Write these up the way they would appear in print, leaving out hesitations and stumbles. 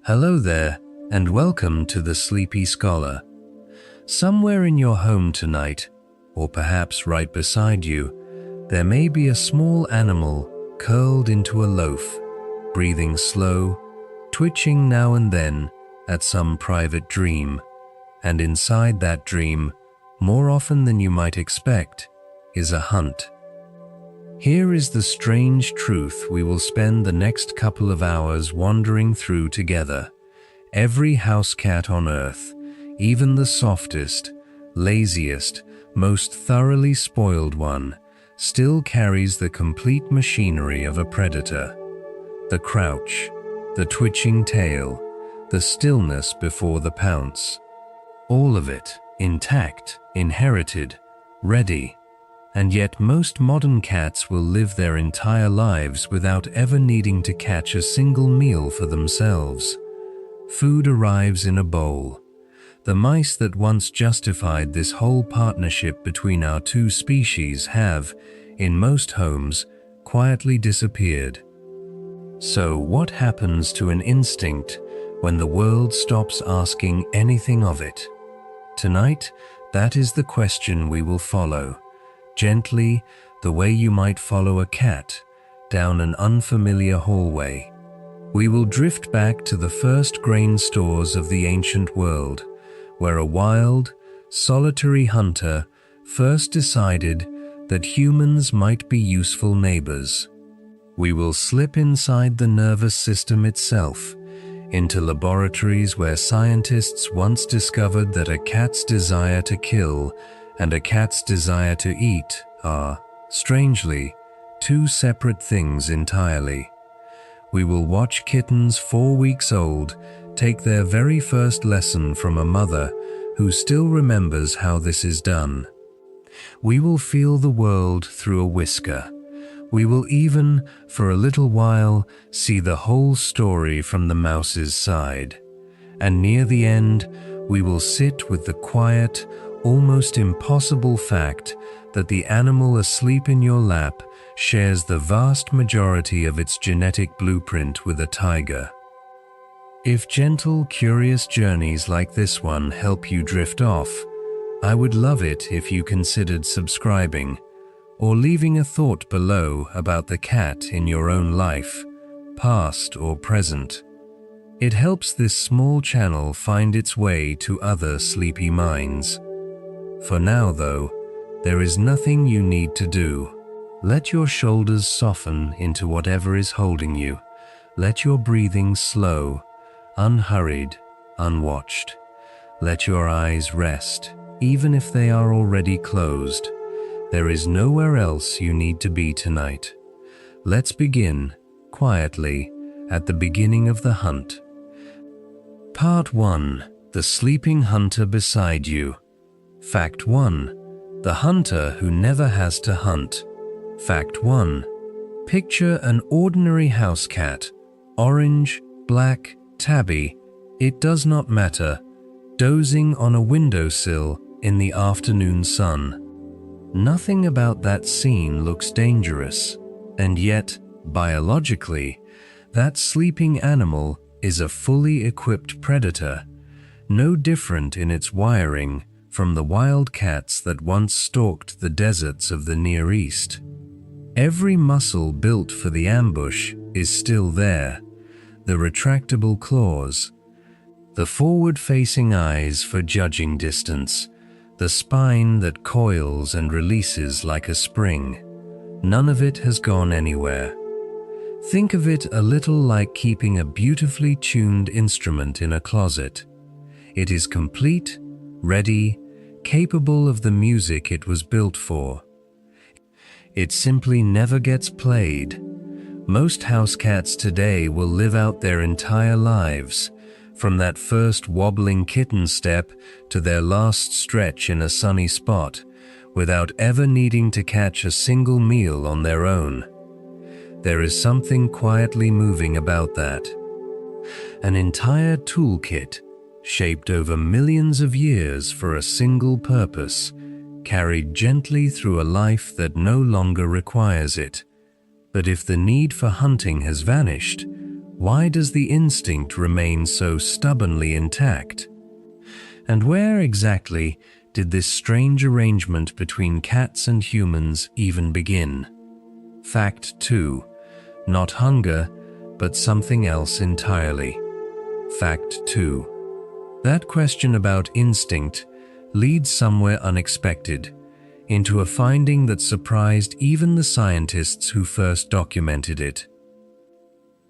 Hello there, and welcome to the Sleepy Scholar. Somewhere in your home tonight, or perhaps right beside you, there may be a small animal curled into a loaf, breathing slow, twitching now and then at some private dream. And inside that dream, more often than you might expect, is a hunt. Here is the strange truth we will spend the next couple of hours wandering through together. Every house cat on earth, even the softest, laziest, most thoroughly spoiled one, still carries the complete machinery of a predator. The crouch, the twitching tail, the stillness before the pounce. All of it, intact, inherited, ready. And yet most modern cats will live their entire lives without ever needing to catch a single meal for themselves. Food arrives in a bowl. The mice that once justified this whole partnership between our two species have, in most homes, quietly disappeared. So what happens to an instinct when the world stops asking anything of it? Tonight, that is the question we will follow. Gently, the way you might follow a cat down an unfamiliar hallway. We will drift back to the first grain stores of the ancient world, where a wild, solitary hunter first decided that humans might be useful neighbors. We will slip inside the nervous system itself, into laboratories where scientists once discovered that a cat's desire to kill and a cat's desire to eat are, strangely, two separate things entirely. We will watch kittens 4 weeks old take their very first lesson from a mother who still remembers how this is done. We will feel the world through a whisker. We will even, for a little while, see the whole story from the mouse's side. And near the end, we will sit with the quiet, almost impossible fact that the animal asleep in your lap shares the vast majority of its genetic blueprint with a tiger. If gentle, curious journeys like this one help you drift off, I would love it if you considered subscribing or leaving a thought below about the cat in your own life, past or present. It helps this small channel find its way to other sleepy minds. For now, though, there is nothing you need to do. Let your shoulders soften into whatever is holding you. Let your breathing slow, unhurried, unwatched. Let your eyes rest, even if they are already closed. There is nowhere else you need to be tonight. Let's begin, quietly, at the beginning of the hunt. Part 1. The Sleeping Hunter Beside You. Fact 1. The hunter who never has to hunt. Fact 1. Picture an ordinary house cat, orange, black, tabby, it does not matter, dozing on a windowsill in the afternoon sun. Nothing about that scene looks dangerous, and yet, biologically, that sleeping animal is a fully equipped predator, no different in its wiring from the wild cats that once stalked the deserts of the Near East. Every muscle built for the ambush is still there, the retractable claws, the forward-facing eyes for judging distance, the spine that coils and releases like a spring. None of it has gone anywhere. Think of it a little like keeping a beautifully tuned instrument in a closet. It is complete, ready, capable of the music it was built for. It simply never gets played. Most house cats today will live out their entire lives, from that first wobbling kitten step to their last stretch in a sunny spot, without ever needing to catch a single meal on their own. There is something quietly moving about that. An entire toolkit, shaped over millions of years for a single purpose, carried gently through a life that no longer requires it. But if the need for hunting has vanished, Why does the instinct remain so stubbornly intact? And where exactly did this strange arrangement between cats and humans even begin? Fact 2. Not hunger, but something else entirely. Fact 2. That question about instinct leads somewhere unexpected, into a finding that surprised even the scientists who first documented it.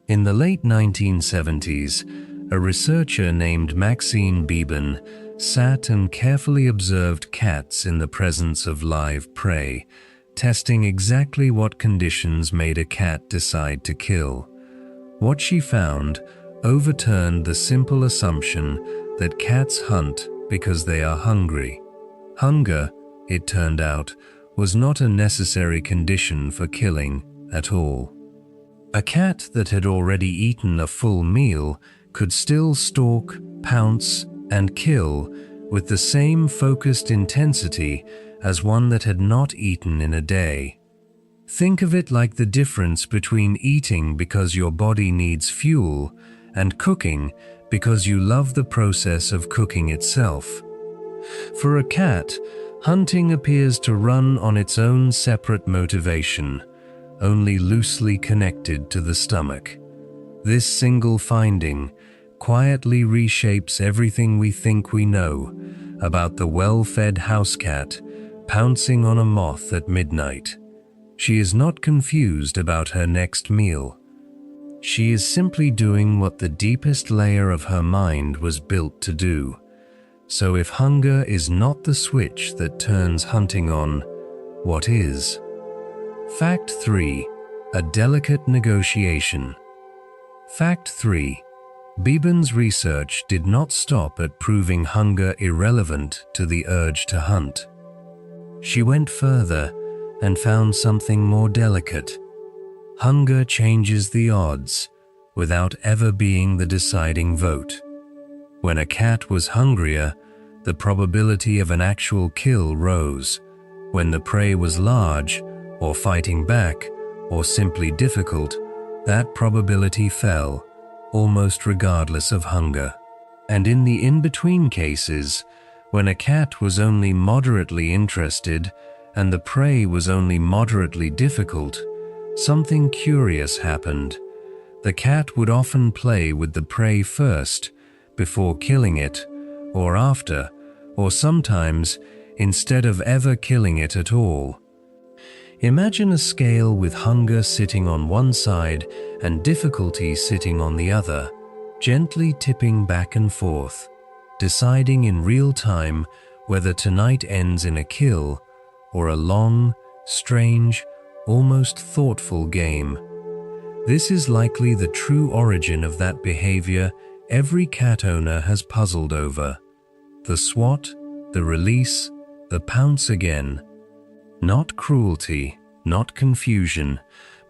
In the late 1970s, a researcher named Maxine Beeben sat and carefully observed cats in the presence of live prey, testing exactly what conditions made a cat decide to kill. What she found overturned the simple assumption that cats hunt because they are hungry. Hunger, it turned out, was not a necessary condition for killing at all. A cat that had already eaten a full meal could still stalk, pounce, and kill with the same focused intensity as one that had not eaten in a day. Think of it like the difference between eating because your body needs fuel and cooking because you love the process of cooking itself. For a cat, hunting appears to run on its own separate motivation, only loosely connected to the stomach. This single finding quietly reshapes everything we think we know about the well-fed house cat pouncing on a moth at midnight. She is not confused about her next meal. She is simply doing what the deepest layer of her mind was built to do. So if hunger is not the switch that turns hunting on, what is? Fact 3. A delicate negotiation. Fact 3. Beeben's research did not stop at proving hunger irrelevant to the urge to hunt. She went further and found something more delicate. Hunger changes the odds without ever being the deciding vote. When a cat was hungrier, the probability of an actual kill rose. When the prey was large, or fighting back, or simply difficult, that probability fell, almost regardless of hunger. And in the in-between cases, when a cat was only moderately interested and the prey was only moderately difficult, something curious happened. The cat would often play with the prey first, before killing it, or after, or sometimes instead of ever killing it at all. Imagine a scale with hunger sitting on one side and difficulty sitting on the other, gently tipping back and forth, deciding in real time whether tonight ends in a kill or a long, strange, almost thoughtful game. This is likely the true origin of that behavior every cat owner has puzzled over. The swat, the release, the pounce again. Not cruelty, not confusion,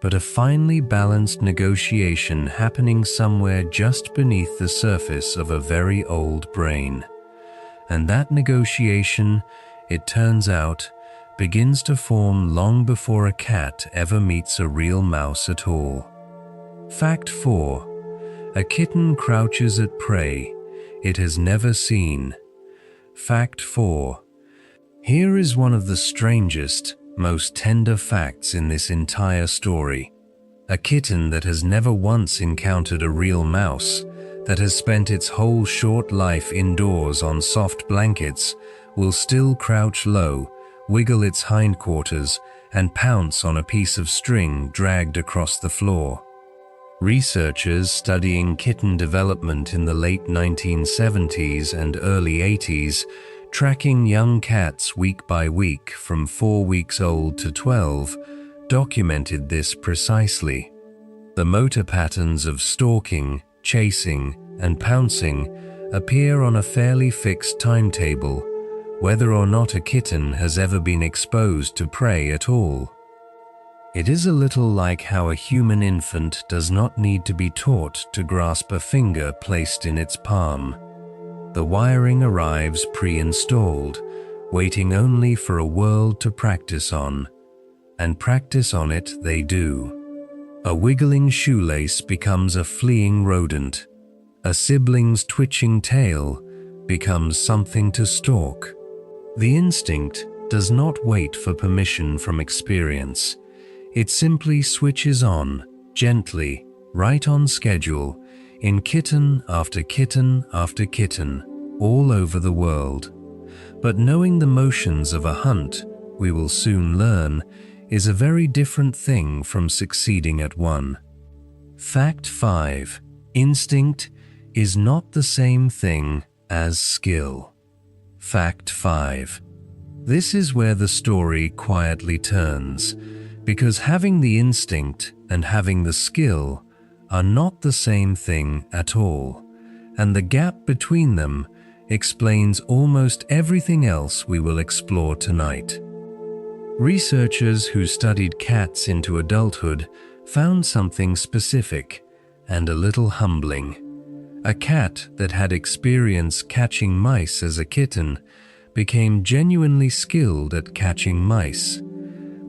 but a finely balanced negotiation happening somewhere just beneath the surface of a very old brain. And that negotiation, it turns out, begins to form long before a cat ever meets a real mouse at all. Fact 4. A kitten crouches at prey it has never seen. Fact 4. Here is one of the strangest, most tender facts in this entire story. A kitten that has never once encountered a real mouse, that has spent its whole short life indoors on soft blankets, will still crouch low, wiggle its hindquarters, and pounce on a piece of string dragged across the floor. Researchers studying kitten development in the late 1970s and early 80s, tracking young cats week by week from 4 weeks old to 12, documented this precisely. The motor patterns of stalking, chasing, and pouncing appear on a fairly fixed timetable, whether or not a kitten has ever been exposed to prey at all. It is a little like how a human infant does not need to be taught to grasp a finger placed in its palm. The wiring arrives pre-installed, waiting only for a world to practice on, and practice on it they do. A wiggling shoelace becomes a fleeing rodent. A sibling's twitching tail becomes something to stalk. The instinct does not wait for permission from experience. It simply switches on, gently, right on schedule, in kitten after kitten after kitten, all over the world. But knowing the motions of a hunt, we will soon learn, is a very different thing from succeeding at one. Fact 5. Instinct is not the same thing as skill. Fact 5. This is where the story quietly turns, because having the instinct and having the skill are not the same thing at all, and the gap between them explains almost everything else we will explore tonight. Researchers who studied cats into adulthood found something specific and a little humbling. A cat that had experience catching mice as a kitten became genuinely skilled at catching mice,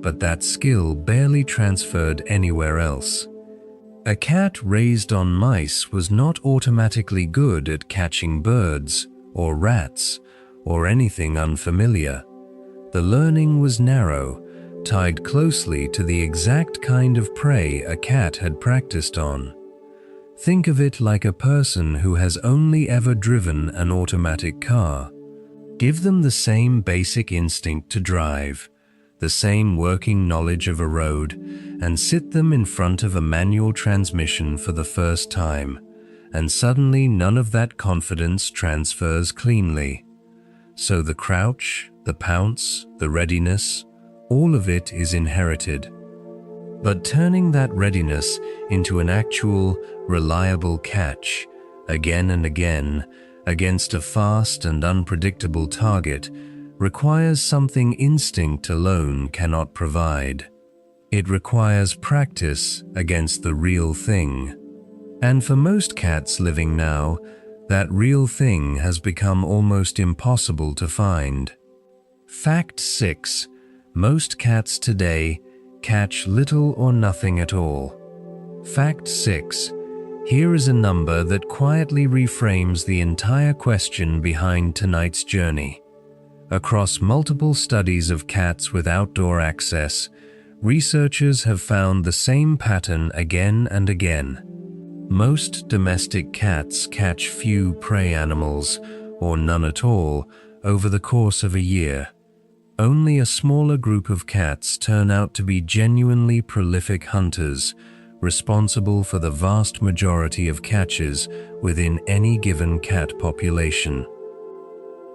but that skill barely transferred anywhere else. A cat raised on mice was not automatically good at catching birds or rats or anything unfamiliar. The learning was narrow, tied closely to the exact kind of prey a cat had practiced on. Think of it like a person who has only ever driven an automatic car. Give them the same basic instinct to drive, the same working knowledge of a road, and sit them in front of a manual transmission for the first time, and suddenly none of that confidence transfers cleanly. So the crouch, the pounce, the readiness, all of it is inherited. But turning that readiness into an actual, reliable catch, again and again, against a fast and unpredictable target, requires something instinct alone cannot provide. It requires practice against the real thing. And for most cats living now, that real thing has become almost impossible to find. Fact 6. Most cats today catch little or nothing at all. Fact 6. Here is a number that quietly reframes the entire question behind tonight's journey. Across multiple studies of cats with outdoor access, researchers have found the same pattern again and again. Most domestic cats catch few prey animals, or none at all, over the course of a year. Only a smaller group of cats turn out to be genuinely prolific hunters, responsible for the vast majority of catches within any given cat population.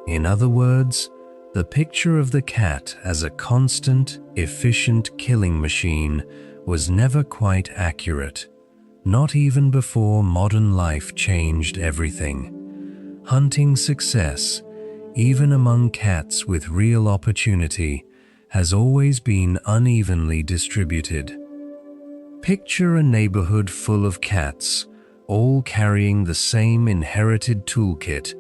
In other words, the picture of the cat as a constant, efficient killing machine was never quite accurate, not even before modern life changed everything. Hunting success, even among cats with real opportunity, has always been unevenly distributed. Picture a neighborhood full of cats, all carrying the same inherited toolkit,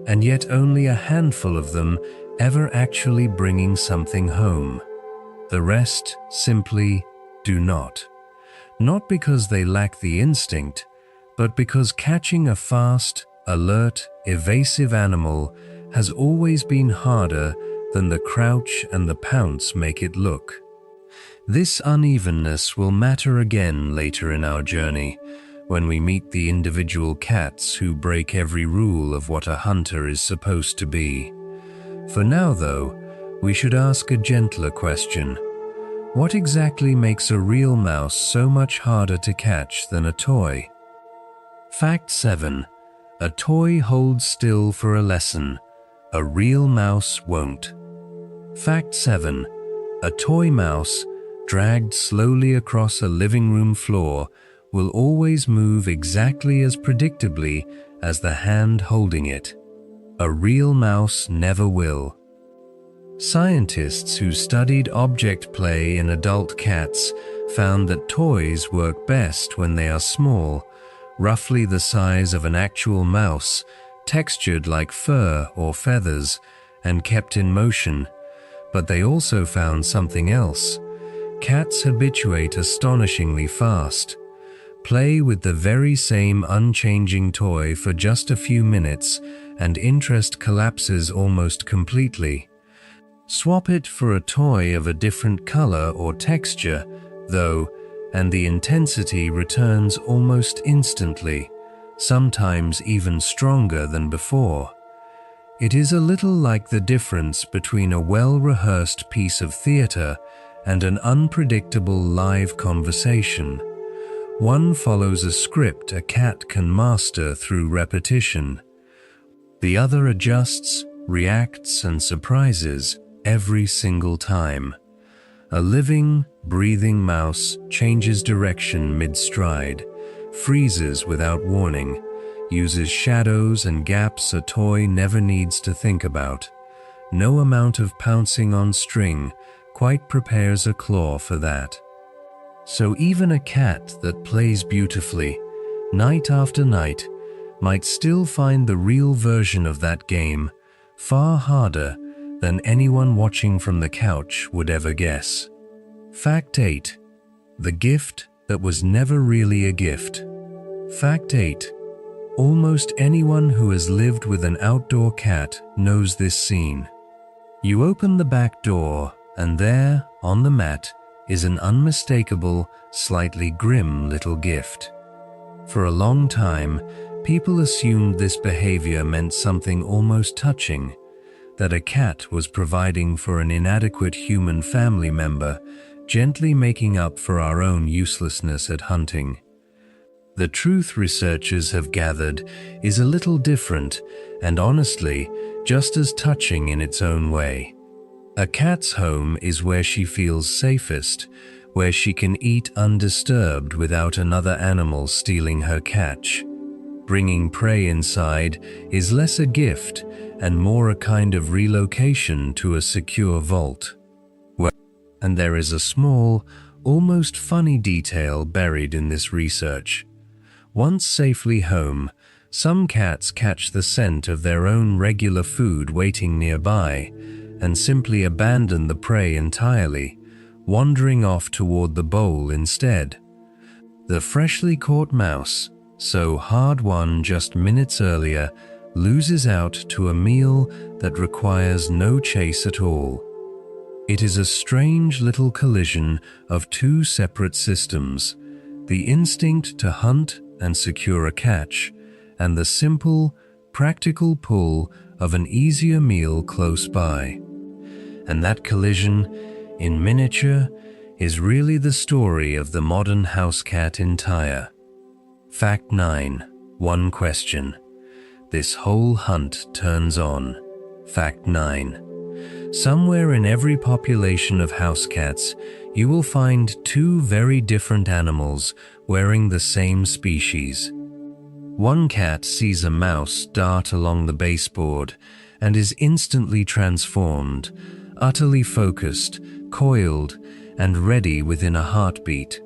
and yet only a handful of them ever actually bringing something home. The rest simply do not. Not because they lack the instinct, but because catching a fast, alert, evasive animal has always been harder than the crouch and the pounce make it look. This unevenness will matter again later in our journey, when we meet the individual cats who break every rule of what a hunter is supposed to be. For now, though, we should ask a gentler question. What exactly makes a real mouse so much harder to catch than a toy? Fact 7. A toy holds still for a lesson. A real mouse won't. Fact 7. A toy mouse, dragged slowly across a living room floor, will always move exactly as predictably as the hand holding it. A real mouse never will. Scientists who studied object play in adult cats found that toys work best when they are small, roughly the size of an actual mouse, textured like fur or feathers, and kept in motion. But they also found something else. Cats habituate astonishingly fast. Play with the very same unchanging toy for just a few minutes and interest collapses almost completely. Swap it for a toy of a different color or texture, though, and the intensity returns almost instantly, sometimes even stronger than before. It is a little like the difference between a well-rehearsed piece of theater and an unpredictable live conversation. One follows a script a cat can master through repetition. The other adjusts, reacts, and surprises every single time. A living, breathing mouse changes direction mid-stride, freezes without warning, uses shadows and gaps a toy never needs to think about. No amount of pouncing on string quite prepares a claw for that. So even a cat that plays beautifully, night after night, might still find the real version of that game far harder than anyone watching from the couch would ever guess. Fact 8. The gift that was never really a gift. Fact 8. Almost anyone who has lived with an outdoor cat knows this scene. You open the back door, and there, on the mat, is an unmistakable, slightly grim little gift. For a long time, people assumed this behavior meant something almost touching, that a cat was providing for an inadequate human family member, gently making up for our own uselessness at hunting. The truth researchers have gathered is a little different and honestly just as touching in its own way. A cat's home is where she feels safest, where she can eat undisturbed without another animal stealing her catch. Bringing prey inside is less a gift and more a kind of relocation to a secure vault. And there is a small, almost funny detail buried in this research. Once safely home, some cats catch the scent of their own regular food waiting nearby and simply abandon the prey entirely, wandering off toward the bowl instead. The freshly caught mouse, so hard-won just minutes earlier, loses out to a meal that requires no chase at all. It is a strange little collision of two separate systems, the instinct to hunt and secure a catch, and the simple, practical pull of an easier meal close by. And that collision, in miniature, is really the story of the modern house cat entire. Fact 9. One question. This whole hunt turns on. Fact 9. Somewhere in every population of house cats, you will find two very different animals wearing the same species. One cat sees a mouse dart along the baseboard and is instantly transformed, utterly focused, coiled, and ready within a heartbeat.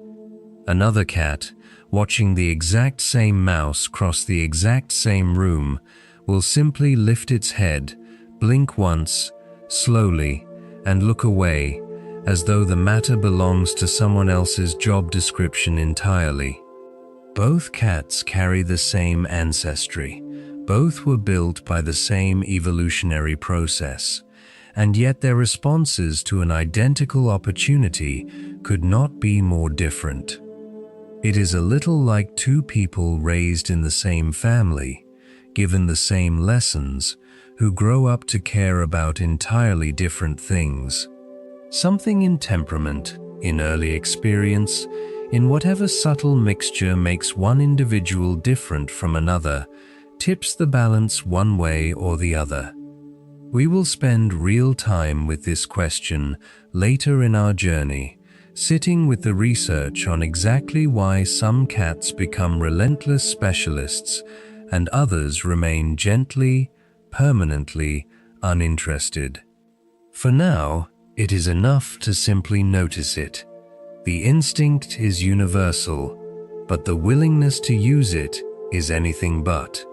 Another cat, watching the exact same mouse cross the exact same room, will simply lift its head, blink once, slowly, and look away, as though the matter belongs to someone else's job description entirely. Both cats carry the same ancestry. Both were built by the same evolutionary process, and yet their responses to an identical opportunity could not be more different. It is a little like two people raised in the same family, given the same lessons, who grow up to care about entirely different things. Something in temperament, in early experience, in whatever subtle mixture makes one individual different from another, tips the balance one way or the other. We will spend real time with this question later in our journey, sitting with the research on exactly why some cats become relentless specialists and others remain gently, permanently uninterested. For now, it is enough to simply notice it. The instinct is universal, but the willingness to use it is anything but.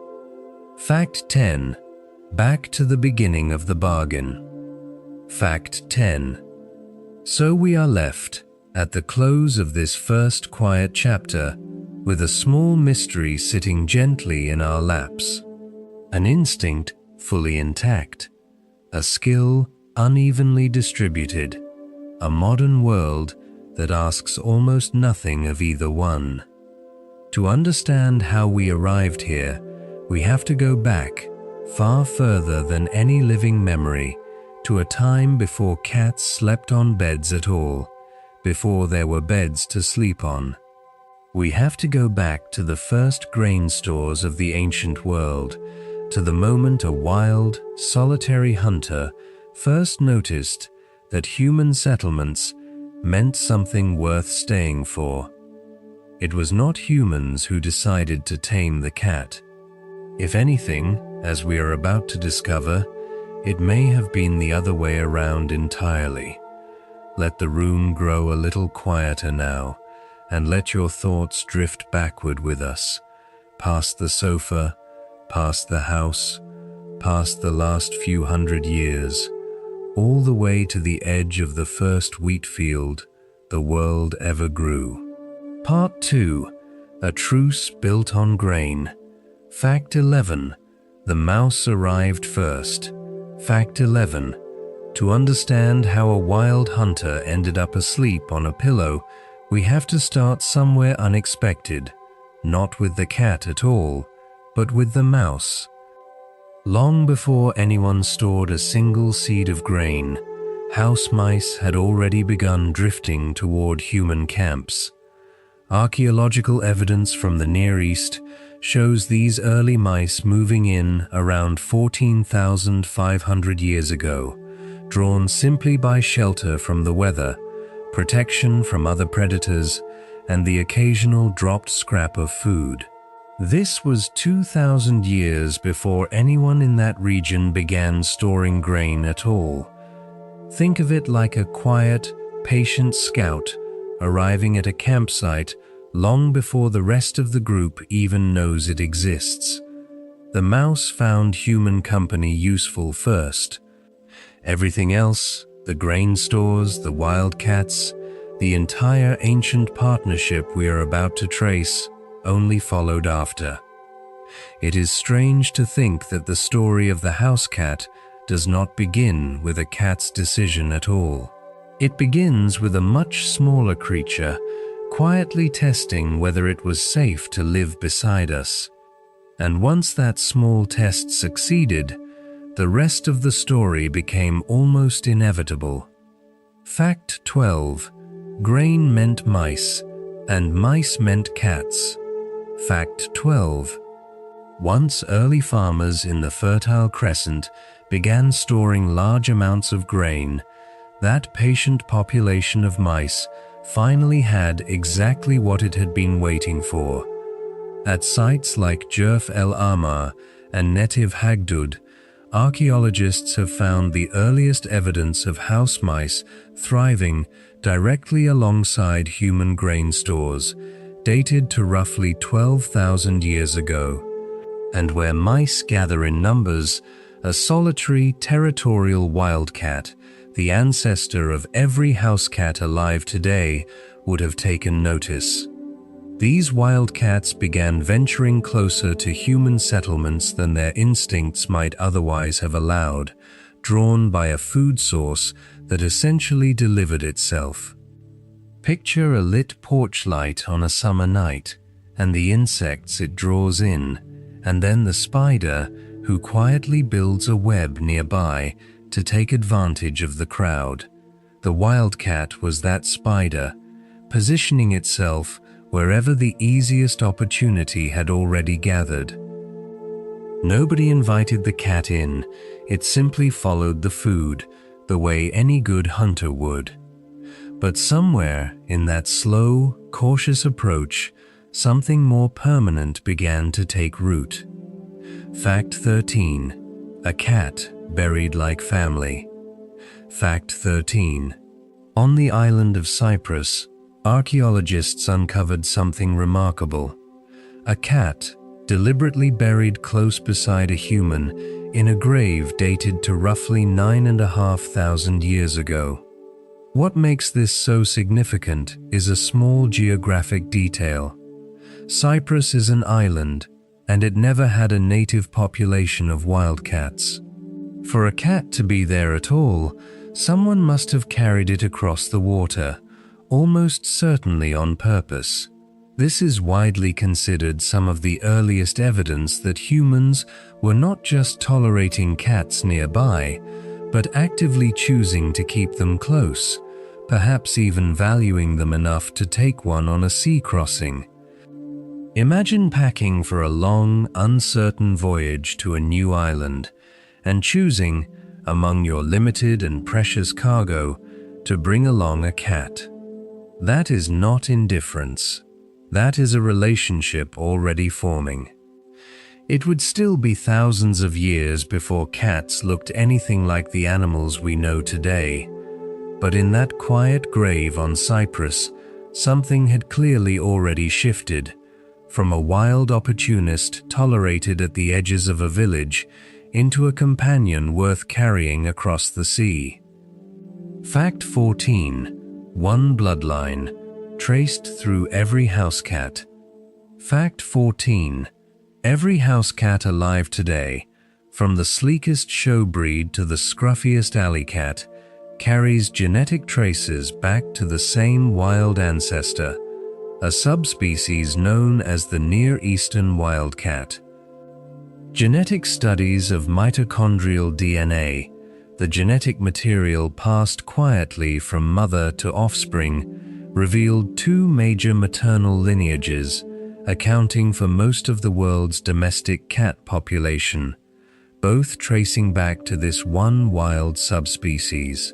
Fact 10. Back to the beginning of the bargain. Fact 10. So we are left, At the close of this first quiet chapter, with a small mystery sitting gently in our laps, an instinct fully intact, a skill unevenly distributed, a modern world that asks almost nothing of either one. To understand how we arrived here, we have to go back, far further than any living memory, to a time before cats slept on beds at all, before there were beds to sleep on. We have to go back to the first grain stores of the ancient world, to the moment a wild, solitary hunter first noticed that human settlements meant something worth staying for. It was not humans who decided to tame the cat. If anything, as we are about to discover, it may have been the other way around entirely. Let the room grow a little quieter now, and let your thoughts drift backward with us, past the sofa, past the house, past the last few hundred years, all the way to the edge of the first wheat field the world ever grew. Part 2. A Truce Built on Grain. Fact 11. The mouse arrived first. Fact 11. To understand how a wild hunter ended up asleep on a pillow, we have to start somewhere unexpected, not with the cat at all, but with the mouse. Long before anyone stored a single seed of grain, house mice had already begun drifting toward human camps. Archaeological evidence from the Near East shows these early mice moving in around 14,500 years ago, drawn simply by shelter from the weather, protection from other predators, and the occasional dropped scrap of food. This was 2,000 years before anyone in that region began storing grain at all. Think of it like a quiet, patient scout arriving at a campsite long before the rest of the group even knows it exists. The mouse found human company useful first. Everything else, the grain stores, the wildcats, the entire ancient partnership we are about to trace, only followed after. It is strange to think that the story of the house cat does not begin with a cat's decision at all. It begins with a much smaller creature quietly testing whether it was safe to live beside us. And once that small test succeeded, the rest of the story became almost inevitable. Fact 12. Grain meant mice, and mice meant cats. Fact 12. Once early farmers in the Fertile Crescent began storing large amounts of grain, that patient population of mice finally had exactly what it had been waiting for. At sites like Jerf El Ahmar and Netiv Hagdud, archaeologists have found the earliest evidence of house mice thriving directly alongside human grain stores, dated to roughly 12,000 years ago. And where mice gather in numbers, a solitary territorial wildcat, the ancestor of every house cat alive today, would have taken notice. These wildcats began venturing closer to human settlements than their instincts might otherwise have allowed, drawn by a food source that essentially delivered itself. Picture a lit porch light on a summer night, and the insects it draws in, and then the spider who quietly builds a web nearby to take advantage of the crowd. The wildcat was that spider, positioning itself wherever the easiest opportunity had already gathered. Nobody invited the cat in, it simply followed the food, the way any good hunter would. But somewhere in that slow, cautious approach, something more permanent began to take root. Fact 13. A cat buried like family. Fact 13. On the island of Cyprus, archaeologists uncovered something remarkable. A cat deliberately buried close beside a human in a grave dated to roughly 9,500 years ago. What makes this so significant is a small geographic detail. Cyprus is an island, and it never had a native population of wildcats. For a cat to be there at all, someone must have carried it across the water, almost certainly on purpose. This is widely considered some of the earliest evidence that humans were not just tolerating cats nearby, but actively choosing to keep them close, perhaps even valuing them enough to take one on a sea crossing. Imagine packing for a long, uncertain voyage to a new island and choosing, among your limited and precious cargo, to bring along a cat. That is not indifference. That is a relationship already forming. It would still be thousands of years before cats looked anything like the animals we know today. But in that quiet grave on Cyprus, something had clearly already shifted, from a wild opportunist tolerated at the edges of a village into a companion worth carrying across the sea. Fact 14. One bloodline, traced through every house cat. Fact 14. Every house cat alive today, from the sleekest show breed to the scruffiest alley cat, carries genetic traces back to the same wild ancestor, a subspecies known as the Near Eastern wildcat. Genetic studies of mitochondrial DNA, the genetic material passed quietly from mother to offspring, revealed two major maternal lineages, accounting for most of the world's domestic cat population, both tracing back to this one wild subspecies.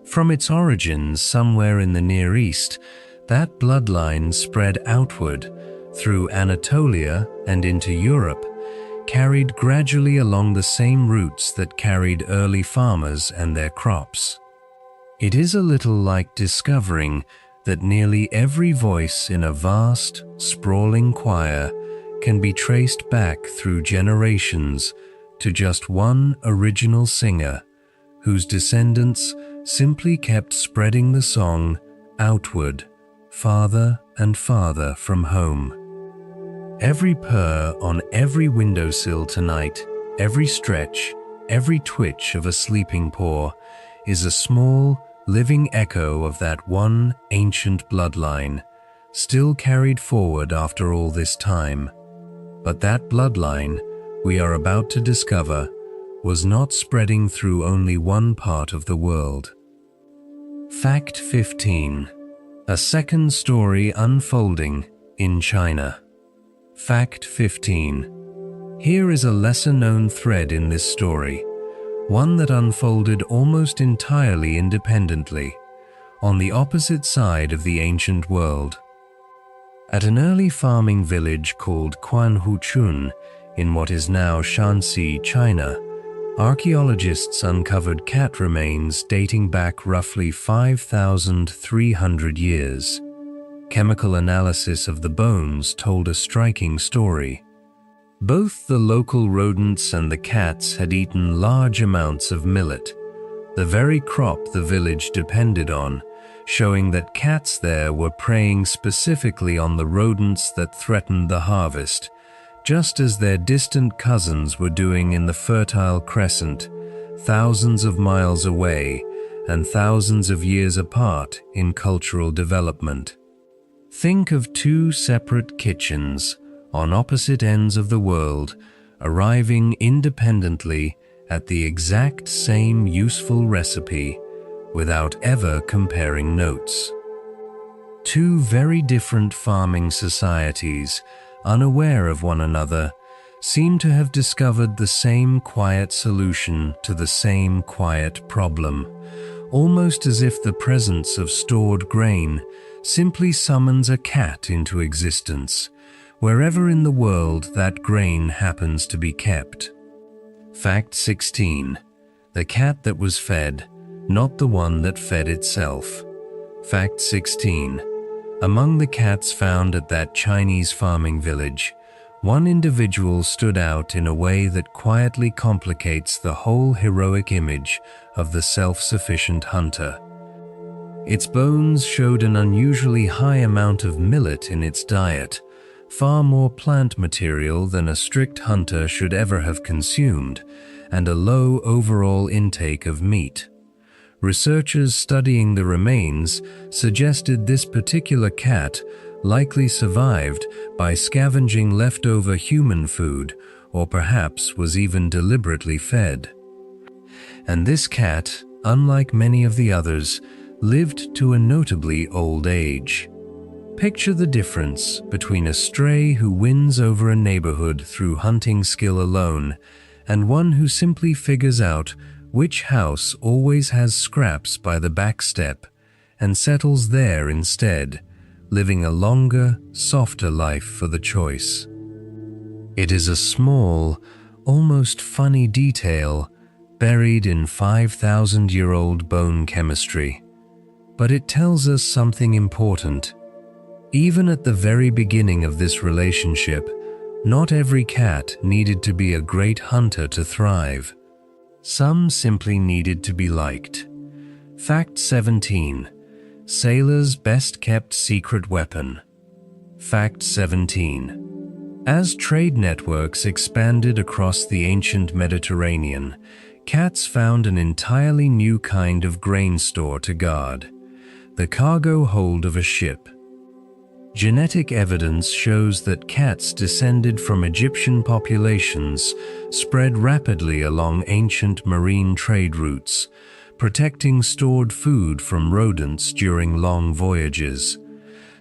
From its origins somewhere in the Near East, that bloodline spread outward through Anatolia and into Europe, carried gradually along the same routes that carried early farmers and their crops. It is a little like discovering that nearly every voice in a vast, sprawling choir can be traced back through generations to just one original singer, whose descendants simply kept spreading the song outward, farther and farther from home. Every purr on every windowsill tonight, every stretch, every twitch of a sleeping paw is a small, living echo of that one ancient bloodline, still carried forward after all this time. But that bloodline, we are about to discover, was not spreading through only one part of the world. Fact 15. A second story unfolding in China. Fact 15. Here is a lesser-known thread in this story, one that unfolded almost entirely independently, on the opposite side of the ancient world. At an early farming village called Quanhuchun, in what is now Shanxi, China, archaeologists uncovered cat remains dating back roughly 5,300 years. Chemical analysis of the bones told a striking story. Both the local rodents and the cats had eaten large amounts of millet, the very crop the village depended on, showing that cats there were preying specifically on the rodents that threatened the harvest, just as their distant cousins were doing in the Fertile Crescent, thousands of miles away and thousands of years apart in cultural development. Think of two separate kitchens on opposite ends of the world, arriving independently at the exact same useful recipe without ever comparing notes. Two very different farming societies, unaware of one another, seem to have discovered the same quiet solution to the same quiet problem, almost as if the presence of stored grain simply summons a cat into existence, wherever in the world that grain happens to be kept. Fact 16. The cat that was fed, not the one that fed itself. Fact 16. Among the cats found at that Chinese farming village, one individual stood out in a way that quietly complicates the whole heroic image of the self-sufficient hunter. Its bones showed an unusually high amount of millet in its diet, far more plant material than a strict hunter should ever have consumed, and a low overall intake of meat. Researchers studying the remains suggested this particular cat likely survived by scavenging leftover human food, or perhaps was even deliberately fed. And this cat, unlike many of the others, lived to a notably old age. Picture the difference between a stray who wins over a neighborhood through hunting skill alone, and one who simply figures out which house always has scraps by the back step and settles there instead, living a longer, softer life for the choice. It is a small, almost funny detail buried in 5,000-year-old bone chemistry, but it tells us something important. Even at the very beginning of this relationship, not every cat needed to be a great hunter to thrive. Some simply needed to be liked. Fact 17. Sailors' best-kept secret weapon. Fact 17. As trade networks expanded across the ancient Mediterranean, cats found an entirely new kind of grain store to guard: the cargo hold of a ship. Genetic evidence shows that cats descended from Egyptian populations spread rapidly along ancient marine trade routes, protecting stored food from rodents during long voyages.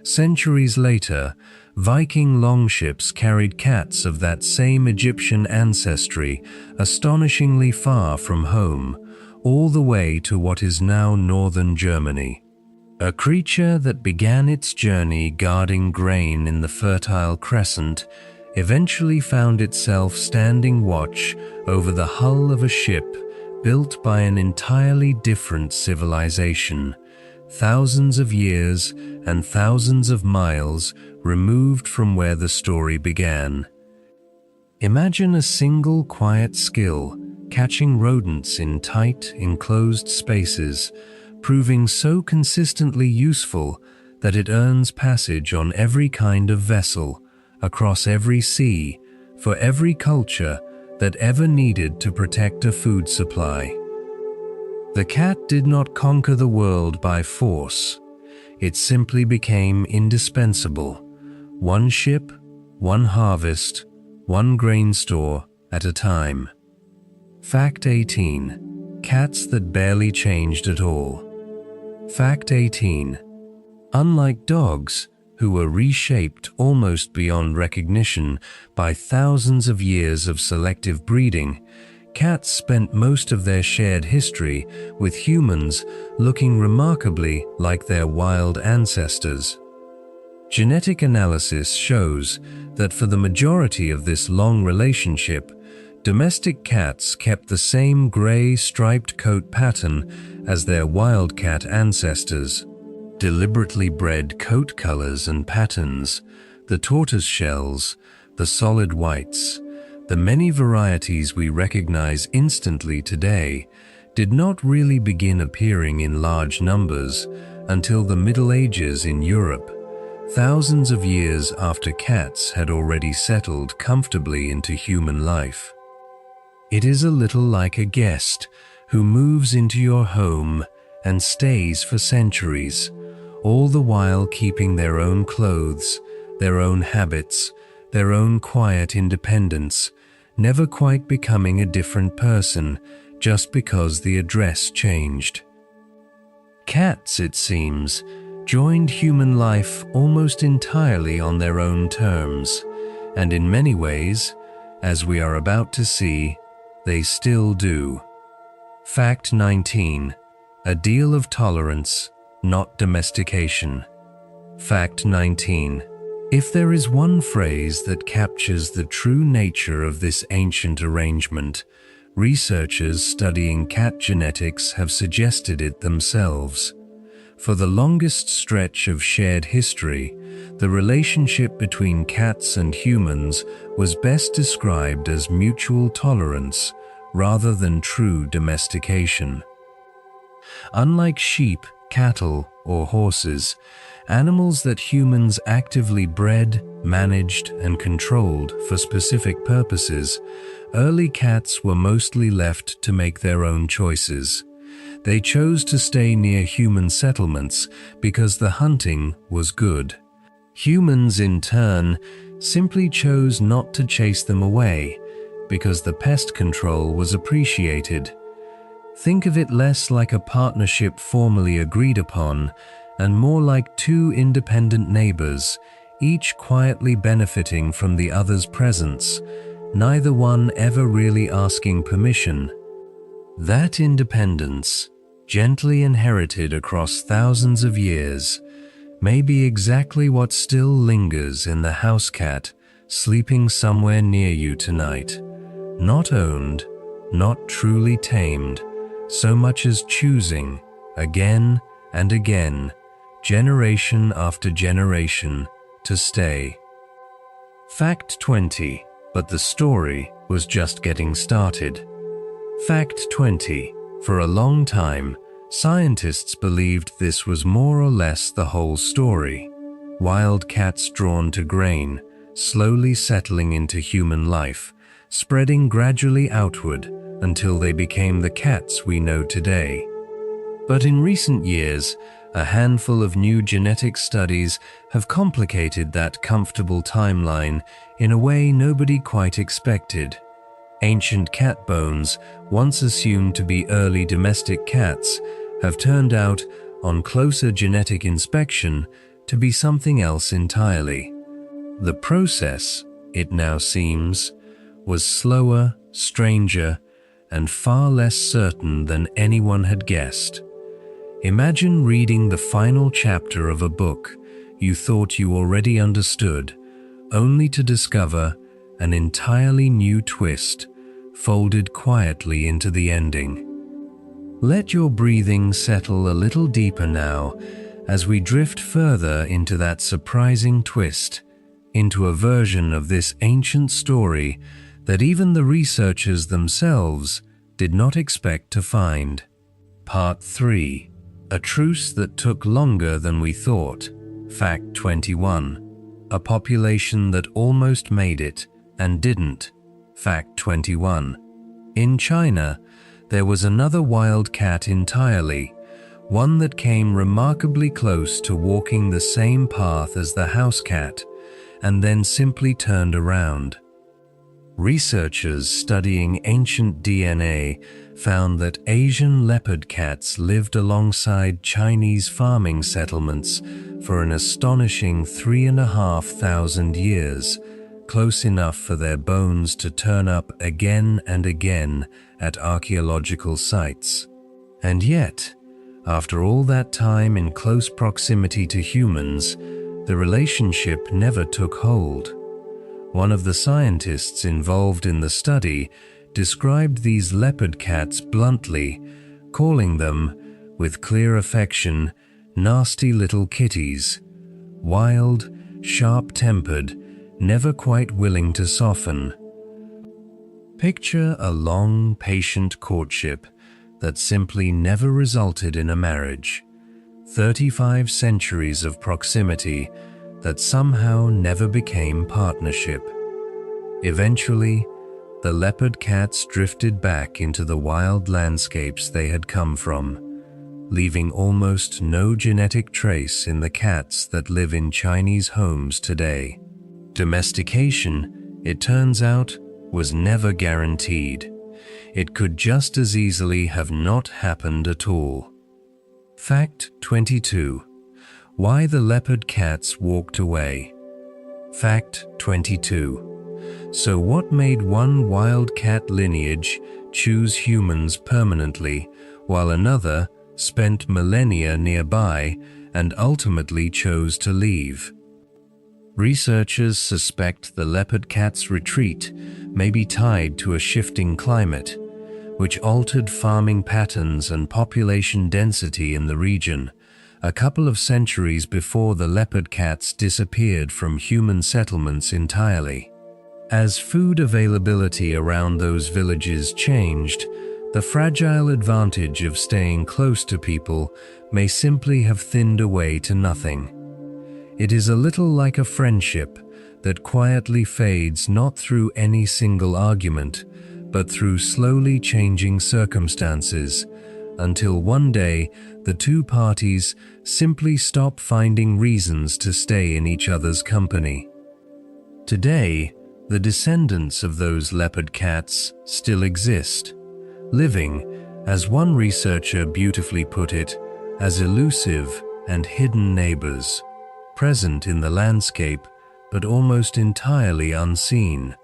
Centuries later, Viking longships carried cats of that same Egyptian ancestry astonishingly far from home, all the way to what is now northern Germany. A creature that began its journey guarding grain in the Fertile Crescent eventually found itself standing watch over the hull of a ship built by an entirely different civilization, thousands of years and thousands of miles removed from where the story began. Imagine a single quiet skill catching rodents in tight, enclosed spaces, proving so consistently useful that it earns passage on every kind of vessel, across every sea, for every culture that ever needed to protect a food supply. The cat did not conquer the world by force. It simply became indispensable. One ship, one harvest, one grain store at a time. Fact 18. Cats that barely changed at all. Fact 18. Unlike dogs, who were reshaped almost beyond recognition by thousands of years of selective breeding, cats spent most of their shared history with humans looking remarkably like their wild ancestors. Genetic analysis shows that for the majority of this long relationship, domestic cats kept the same gray striped coat pattern as their wildcat ancestors. Deliberately bred coat colors and patterns, the tortoise shells, the solid whites, the many varieties we recognize instantly today, did not really begin appearing in large numbers until the Middle Ages in Europe, thousands of years after cats had already settled comfortably into human life. It is a little like a guest who moves into your home and stays for centuries, all the while keeping their own clothes, their own habits, their own quiet independence, never quite becoming a different person just because the address changed. Cats, it seems, joined human life almost entirely on their own terms, and in many ways, as we are about to see, they still do. Fact 19. A deal of tolerance, not domestication. Fact 19. If there is one phrase that captures the true nature of this ancient arrangement, researchers studying cat genetics have suggested it themselves. For the longest stretch of shared history, the relationship between cats and humans was best described as mutual tolerance rather than true domestication. Unlike sheep cattle, or horses, animals that humans actively bred, managed, and controlled for specific purposes, early cats were mostly left to make their own choices. They chose to stay near human settlements because the hunting was good. Humans, in turn, simply chose not to chase them away because the pest control was appreciated. Think of it less like a partnership formally agreed upon and more like two independent neighbors, each quietly benefiting from the other's presence, neither one ever really asking permission. That independence, gently inherited across thousands of years, may be exactly what still lingers in the house cat sleeping somewhere near you tonight. Not owned, not truly tamed, so much as choosing, again and again, generation after generation, to stay. Fact 20, but the story was just getting started. Fact 20, for a long time, scientists believed this was more or less the whole story. Wild cats drawn to grain, slowly settling into human life, spreading gradually outward until they became the cats we know today. But in recent years, a handful of new genetic studies have complicated that comfortable timeline in a way nobody quite expected. Ancient cat bones, once assumed to be early domestic cats, have turned out, on closer genetic inspection, to be something else entirely. The process, it now seems, was slower, stranger, and far less certain than anyone had guessed. Imagine reading the final chapter of a book you thought you already understood, only to discover an entirely new twist folded quietly into the ending. Let your breathing settle a little deeper now as we drift further into that surprising twist, into a version of this ancient story that even the researchers themselves did not expect to find. Part 3. A truce that took longer than we thought. Fact 21. A population that almost made it and didn't. Fact 21. In China, there was another wild cat entirely, one that came remarkably close to walking the same path as the house cat, and then simply turned around. Researchers studying ancient DNA found that Asian leopard cats lived alongside Chinese farming settlements for an astonishing 3,500 years, close enough for their bones to turn up again and again at archaeological sites. And yet, after all that time in close proximity to humans, the relationship never took hold. One of the scientists involved in the study described these leopard cats bluntly, calling them, with clear affection, nasty little kitties, wild, sharp-tempered, never quite willing to soften. Picture a long, patient courtship that simply never resulted in a marriage. 35 centuries of proximity that somehow never became partnership. Eventually, the leopard cats drifted back into the wild landscapes they had come from, leaving almost no genetic trace in the cats that live in Chinese homes today. Domestication, it turns out, was never guaranteed. It could just as easily have not happened at all. Fact 22. Why the leopard cats walked away. Fact 22. So what made one wild cat lineage choose humans permanently, while another spent millennia nearby and ultimately chose to leave? Researchers suspect the leopard cat's retreat may be tied to a shifting climate, which altered farming patterns and population density in the region, a couple of centuries before the leopard cats disappeared from human settlements entirely. As food availability around those villages changed, The fragile advantage of staying close to people may simply have thinned away to nothing. It is a little like a friendship that quietly fades not through any single argument, but through slowly changing circumstances, until one day the two parties simply stop finding reasons to stay in each other's company. Today, the descendants of those leopard cats still exist, living, as one researcher beautifully put it, as elusive and hidden neighbors, present in the landscape but almost entirely unseen.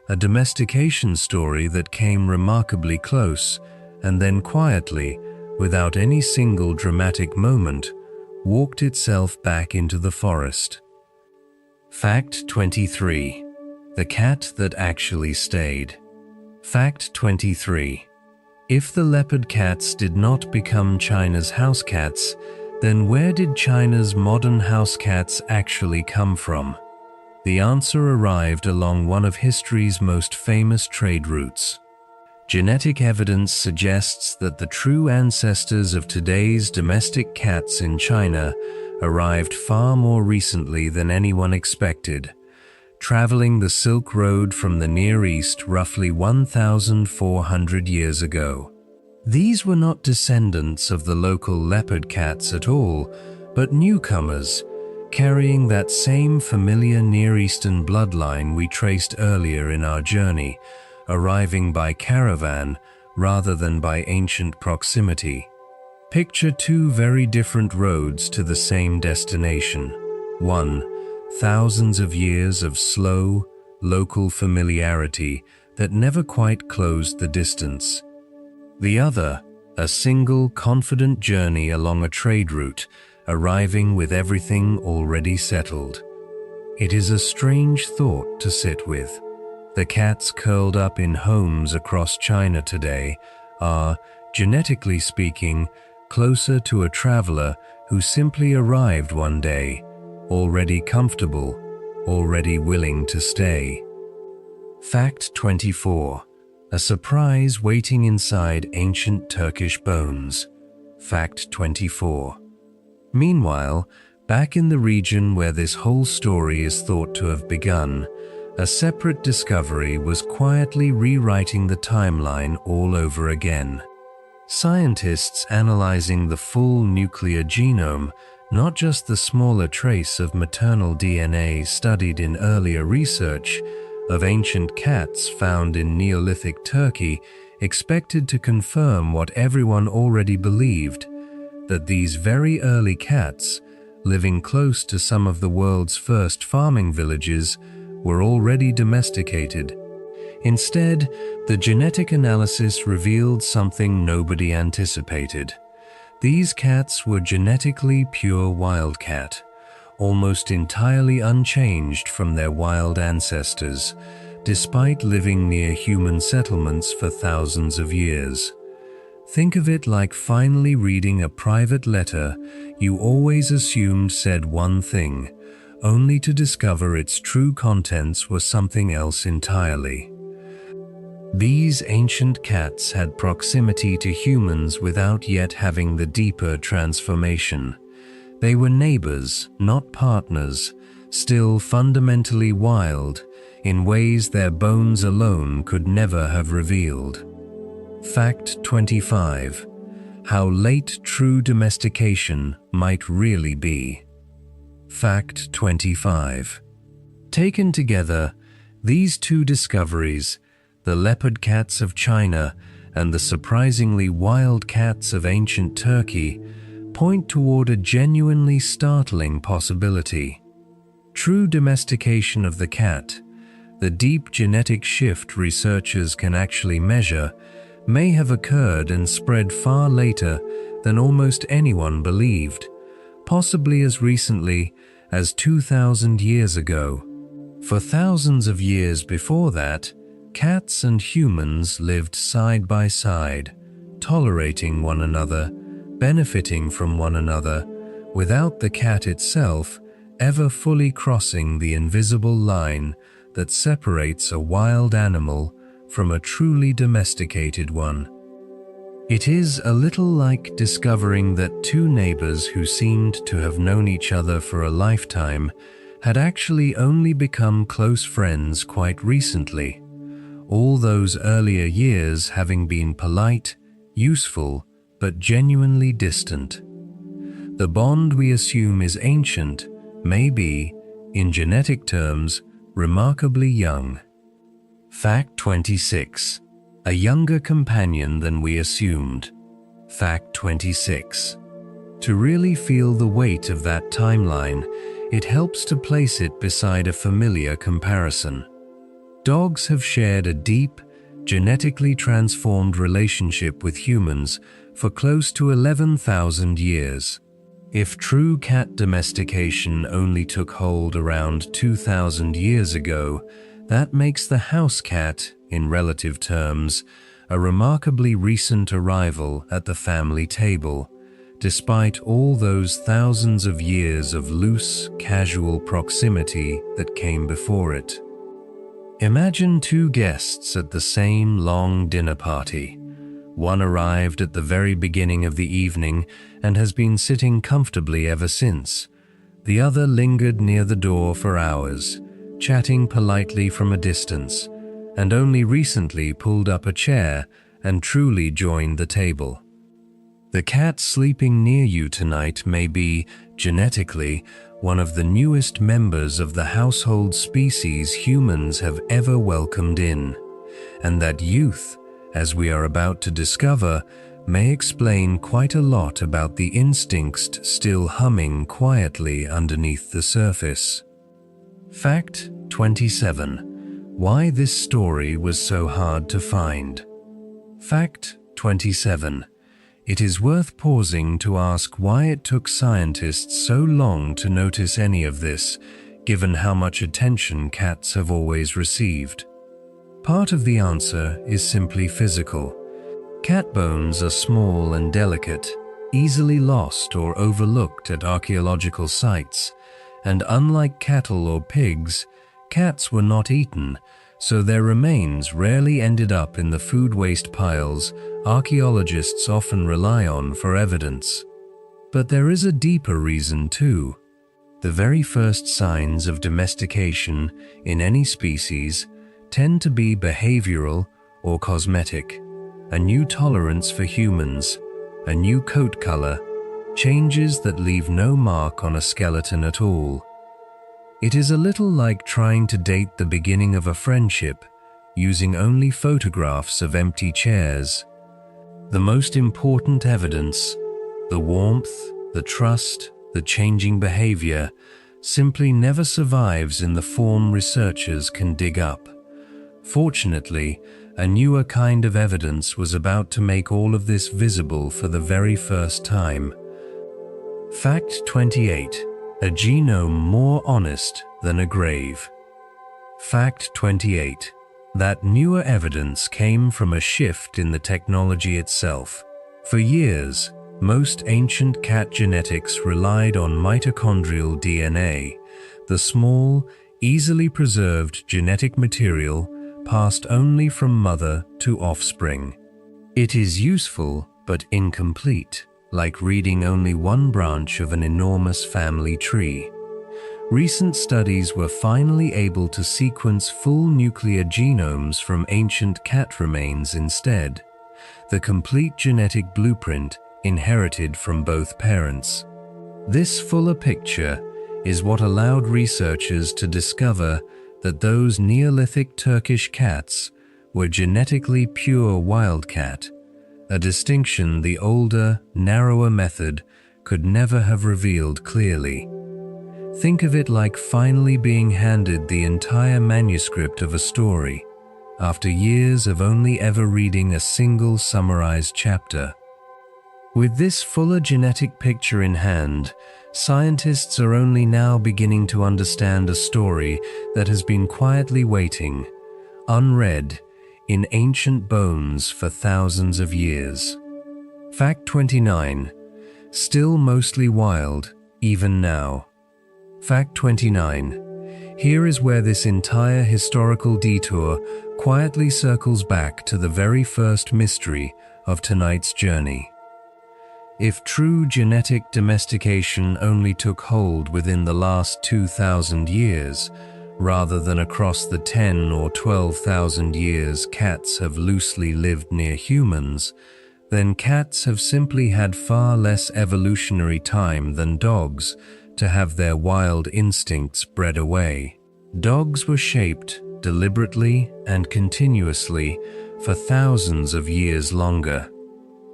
A domestication story that came remarkably close and then quietly, without any single dramatic moment, walked itself back into the forest. Fact 23. The cat that actually stayed. Fact 23. If the leopard cats did not become China's house cats, then where did China's modern house cats actually come from? The answer arrived along one of history's most famous trade routes. Genetic evidence suggests that the true ancestors of today's domestic cats in China arrived far more recently than anyone expected, traveling the Silk Road from the Near East roughly 1,400 years ago. These were not descendants of the local leopard cats at all, but newcomers, carrying that same familiar Near Eastern bloodline we traced earlier in our journey, arriving by caravan rather than by ancient proximity. Picture two very different roads to the same destination. One, thousands of years of slow, local familiarity that never quite closed the distance. The other, a single, confident journey along a trade route, arriving with everything already settled. It is a strange thought to sit with. The cats curled up in homes across China today are, genetically speaking, closer to a traveler who simply arrived one day, already comfortable, already willing to stay. Fact 24. A surprise waiting inside ancient Turkish bones. Fact 24. Meanwhile, back in the region where this whole story is thought to have begun, a separate discovery was quietly rewriting the timeline all over again. Scientists analyzing the full nuclear genome, not just the smaller trace of maternal DNA studied in earlier research of ancient cats found in Neolithic Turkey, expected to confirm what everyone already believed, that these very early cats, living close to some of the world's first farming villages, were already domesticated. Instead, the genetic analysis revealed something nobody anticipated. These cats were genetically pure wildcat, almost entirely unchanged from their wild ancestors, despite living near human settlements for thousands of years. Think of it like finally reading a private letter you always assumed said one thing, only to discover its true contents were something else entirely. These ancient cats had proximity to humans without yet having the deeper transformation. They were neighbors, not partners, still fundamentally wild, in ways their bones alone could never have revealed. Fact 25. How late true domestication might really be. Fact 25. Taken together, these two discoveries, the leopard cats of China and the surprisingly wild cats of ancient Turkey, point toward a genuinely startling possibility. True domestication of the cat, the deep genetic shift researchers can actually measure, may have occurred and spread far later than almost anyone believed, possibly as recently as 2,000 years ago. For thousands of years before that, cats and humans lived side by side, tolerating one another, benefiting from one another, without the cat itself ever fully crossing the invisible line that separates a wild animal from a truly domesticated one. It is a little like discovering that two neighbors who seemed to have known each other for a lifetime had actually only become close friends quite recently, all those earlier years having been polite, useful, but genuinely distant. The bond we assume is ancient may be, in genetic terms, remarkably young. Fact 26. A younger companion than we assumed. Fact 26. To really feel the weight of that timeline, it helps to place it beside a familiar comparison. Dogs have shared a deep, genetically transformed relationship with humans for close to 11,000 years. If true cat domestication only took hold around 2,000 years ago, that makes the house cat, in relative terms, a remarkably recent arrival at the family table, despite all those thousands of years of loose, casual proximity that came before it. Imagine two guests at the same long dinner party. One arrived at the very beginning of the evening and has been sitting comfortably ever since. The other lingered near the door for hours, chatting politely from a distance, and only recently pulled up a chair and truly joined the table. The cat sleeping near you tonight may be, genetically, one of the newest members of the household species humans have ever welcomed in, and that youth, as we are about to discover, may explain quite a lot about the instincts still humming quietly underneath the surface. Fact 27. Why this story was so hard to find. Fact 27. It is worth pausing to ask why it took scientists so long to notice any of this, given how much attention cats have always received. Part of the answer is simply physical. Cat bones are small and delicate, easily lost or overlooked at archaeological sites, and unlike cattle or pigs, cats were not eaten, so their remains rarely ended up in the food waste piles archaeologists often rely on for evidence. But there is a deeper reason too. The very first signs of domestication in any species tend to be behavioral or cosmetic: a new tolerance for humans, a new coat color, changes that leave no mark on a skeleton at all. It is a little like trying to date the beginning of a friendship using only photographs of empty chairs. The most important evidence, the warmth, the trust, the changing behavior, simply never survives in the form researchers can dig up. Fortunately, a newer kind of evidence was about to make all of this visible for the very first time. Fact 28. A genome more honest than a grave. Fact 28. That newer evidence came from a shift in the technology itself. For years, most ancient cat genetics relied on mitochondrial DNA, the small, easily preserved genetic material passed only from mother to offspring. It is useful but incomplete, like reading only one branch of an enormous family tree. Recent studies were finally able to sequence full nuclear genomes from ancient cat remains instead, the complete genetic blueprint inherited from both parents. This fuller picture is what allowed researchers to discover that those Neolithic Turkish cats were genetically pure wildcat, a distinction the older, narrower method could never have revealed clearly. Think of it like finally being handed the entire manuscript of a story, after years of only ever reading a single summarized chapter. With this fuller genetic picture in hand, scientists are only now beginning to understand a story that has been quietly waiting, unread, in ancient bones for thousands of years. Fact 29. Still mostly wild, even now. Fact 29. Here is where this entire historical detour quietly circles back to the very first mystery of tonight's journey. If true genetic domestication only took hold within the last 2,000 years, rather than across the 10 or 12,000 years cats have loosely lived near humans, then cats have simply had far less evolutionary time than dogs to have their wild instincts bred away. Dogs were shaped deliberately and continuously for thousands of years longer.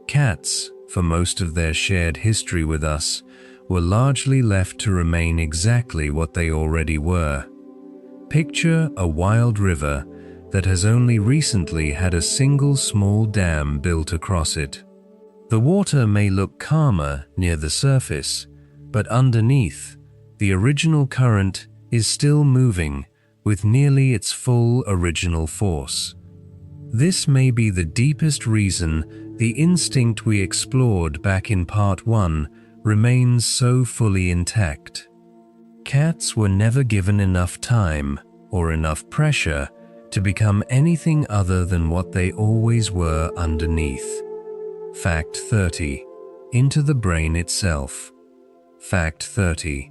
Cats, for most of their shared history with us, were largely left to remain exactly what they already were. Picture a wild river that has only recently had a single small dam built across it. The water may look calmer near the surface, but underneath, the original current is still moving with nearly its full original force. This may be the deepest reason the instinct we explored back in Part 1 remains so fully intact. Cats were never given enough time or enough pressure to become anything other than what they always were underneath. Fact 30. Into the brain itself. Fact 30.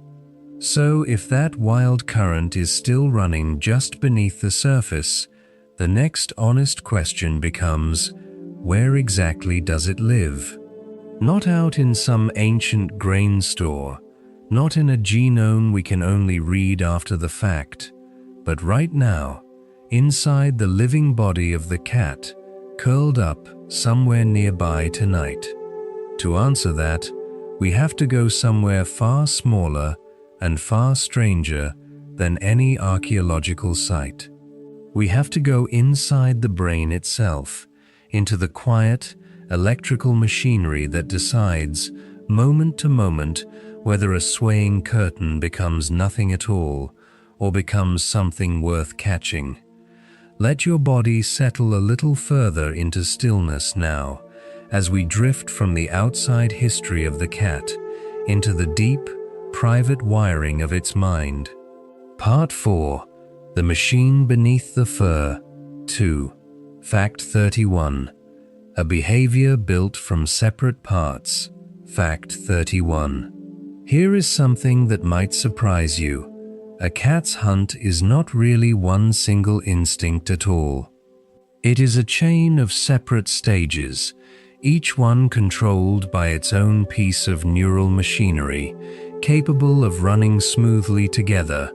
So if that wild current is still running just beneath the surface, the next honest question becomes, where exactly does it live? Not out in some ancient grain store, not in a genome we can only read after the fact, but right now, inside the living body of the cat, curled up somewhere nearby tonight. To answer that, we have to go somewhere far smaller and far stranger than any archaeological site. We have to go inside the brain itself, into the quiet, electrical machinery that decides, moment to moment, whether a swaying curtain becomes nothing at all or becomes something worth catching. Let your body settle a little further into stillness now, as we drift from the outside history of the cat into the deep, private wiring of its mind. Part 4. The Machine Beneath the Fur. 2. Fact 31. A behavior built from separate parts. Fact 31. Here is something that might surprise you. A cat's hunt is not really one single instinct at all. It is a chain of separate stages, each one controlled by its own piece of neural machinery, capable of running smoothly together,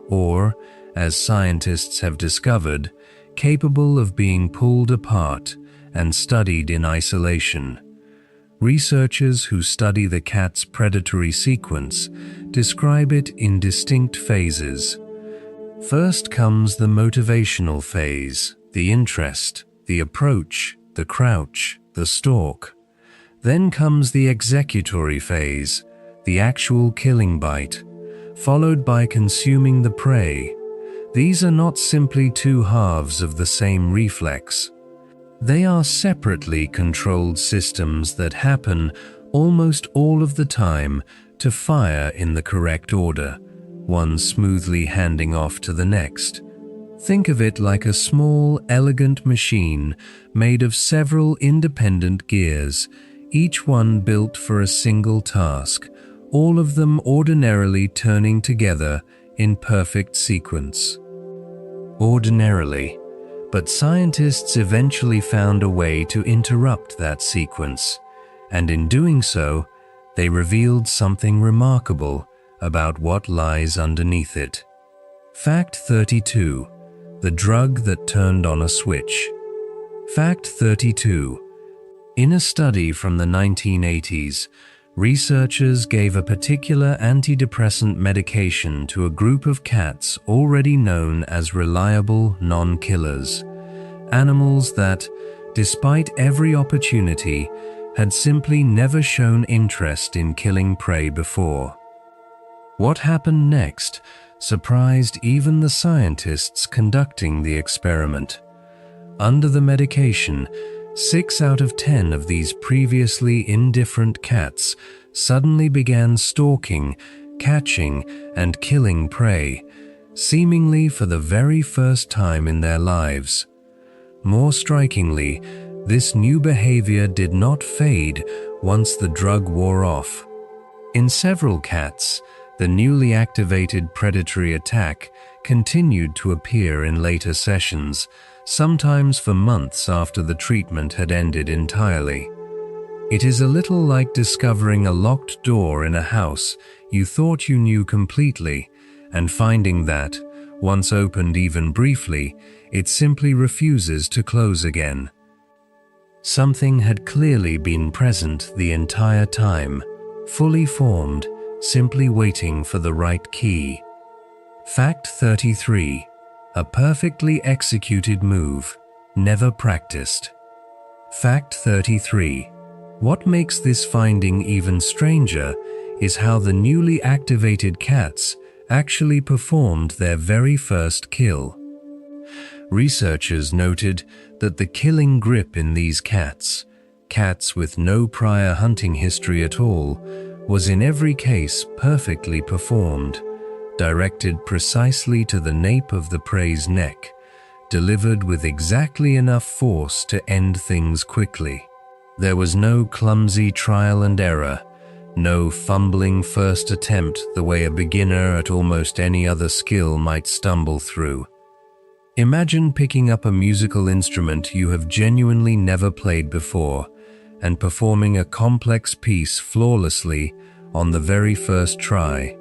or, as scientists have discovered, capable of being pulled apart and studied in isolation. Researchers who study the cat's predatory sequence describe it in distinct phases. First comes the motivational phase, the interest, the approach, the crouch, the stalk. Then comes the executory phase, the actual killing bite, followed by consuming the prey. These are not simply two halves of the same reflex. They are separately controlled systems that happen almost all of the time to fire in the correct order, one smoothly handing off to the next. Think of it like a small, elegant machine made of several independent gears, each one built for a single task, all of them ordinarily turning together in perfect sequence. Ordinarily, but scientists eventually found a way to interrupt that sequence, and in doing so, they revealed something remarkable about what lies underneath it. Fact 32. The drug that turned on a switch. Fact 32. In a study from the 1980s, researchers gave a particular antidepressant medication to a group of cats already known as reliable non-killers, animals that, despite every opportunity, had simply never shown interest in killing prey before. What happened next surprised even the scientists conducting the experiment. Under the medication, 6 out of 10 of these previously indifferent cats suddenly began stalking, catching, and killing prey, seemingly for the very first time in their lives. More strikingly, This new behavior did not fade once the drug wore off. In several cats, the newly activated predatory attack continued to appear in later sessions, sometimes for months after the treatment had ended entirely. It is a little like discovering a locked door in a house you thought you knew completely, and finding that, once opened even briefly, it simply refuses to close again. Something had clearly been present the entire time, fully formed, simply waiting for the right key. Fact 33. A perfectly executed move, never practiced. Fact 33. What makes this finding even stranger is how the newly activated cats actually performed their very first kill. Researchers noted that the killing grip in these cats with no prior hunting history at all, was in every case perfectly performed, directed precisely to the nape of the prey's neck, delivered with exactly enough force to end things quickly. There was no clumsy trial and error, no fumbling first attempt the way a beginner at almost any other skill might stumble through. Imagine picking up a musical instrument you have genuinely never played before and performing a complex piece flawlessly on the very first try,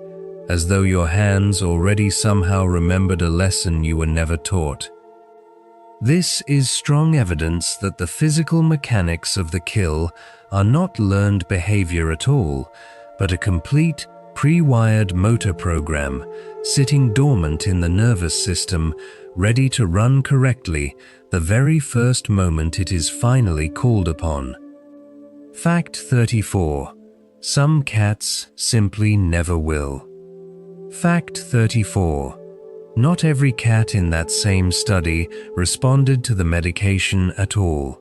as though your hands already somehow remembered a lesson you were never taught. This is strong evidence that the physical mechanics of the kill are not learned behavior at all, but a complete, pre-wired motor program sitting dormant in the nervous system, ready to run correctly the very first moment it is finally called upon. Fact 34. Some cats simply never will. Fact 34. Not every cat in that same study responded to the medication at all.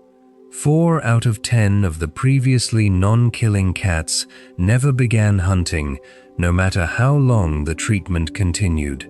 4 out of 10 of the previously non-killing cats never began hunting, no matter how long the treatment continued.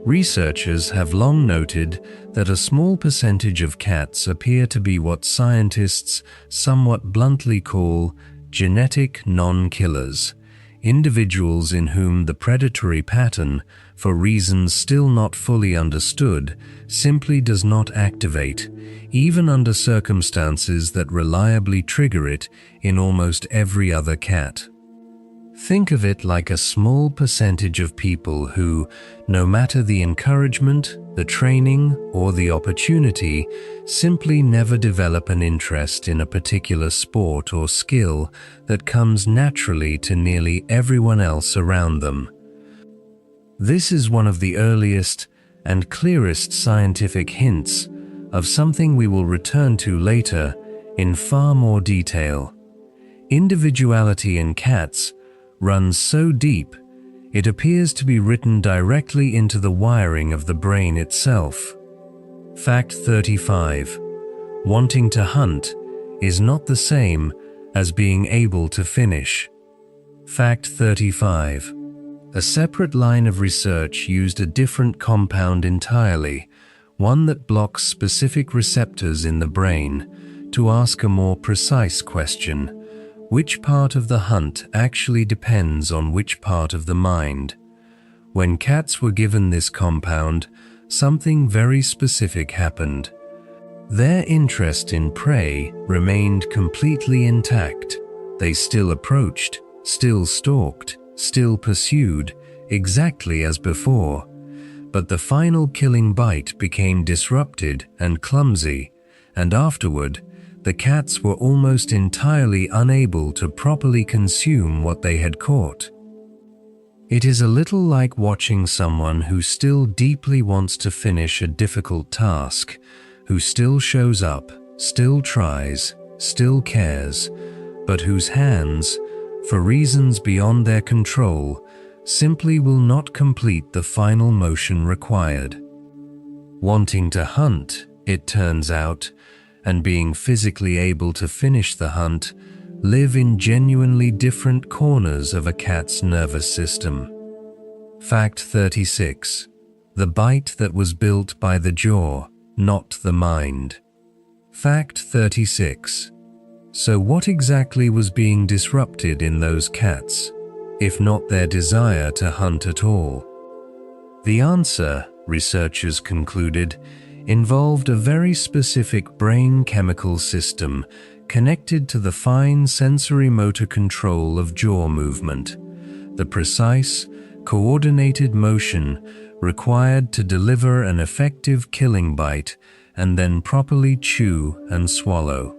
Researchers have long noted that a small percentage of cats appear to be what scientists somewhat bluntly call genetic non-killers, individuals in whom the predatory pattern, for reasons still not fully understood, simply does not activate, even under circumstances that reliably trigger it in almost every other cat. Think of it like a small percentage of people who, no matter the encouragement, the training, or the opportunity, simply never develop an interest in a particular sport or skill that comes naturally to nearly everyone else around them. This is one of the earliest and clearest scientific hints of something we will return to later in far more detail. Individuality in cats runs so deep, it appears to be written directly into the wiring of the brain itself. Fact 35. Wanting to hunt is not the same as being able to finish. Fact 35. A separate line of research used a different compound entirely, one that blocks specific receptors in the brain, to ask a more precise question: which part of the hunt actually depends on which part of the mind? When cats were given this compound, something very specific happened. Their interest in prey remained completely intact. They still approached, still stalked, still pursued, exactly as before. But the final killing bite became disrupted and clumsy, and afterward, the cats were almost entirely unable to properly consume what they had caught. It is a little like watching someone who still deeply wants to finish a difficult task, who still shows up, still tries, still cares, but whose hands, for reasons beyond their control, simply will not complete the final motion required. Wanting to hunt, it turns out, and being physically able to finish the hunt, live in genuinely different corners of a cat's nervous system. Fact 36. The bite that was built by the jaw, not the mind. Fact 36. So what exactly was being disrupted in those cats, if not their desire to hunt at all? The answer, researchers concluded, involved a very specific brain chemical system connected to the fine sensory motor control of jaw movement, the precise, coordinated motion required to deliver an effective killing bite and then properly chew and swallow.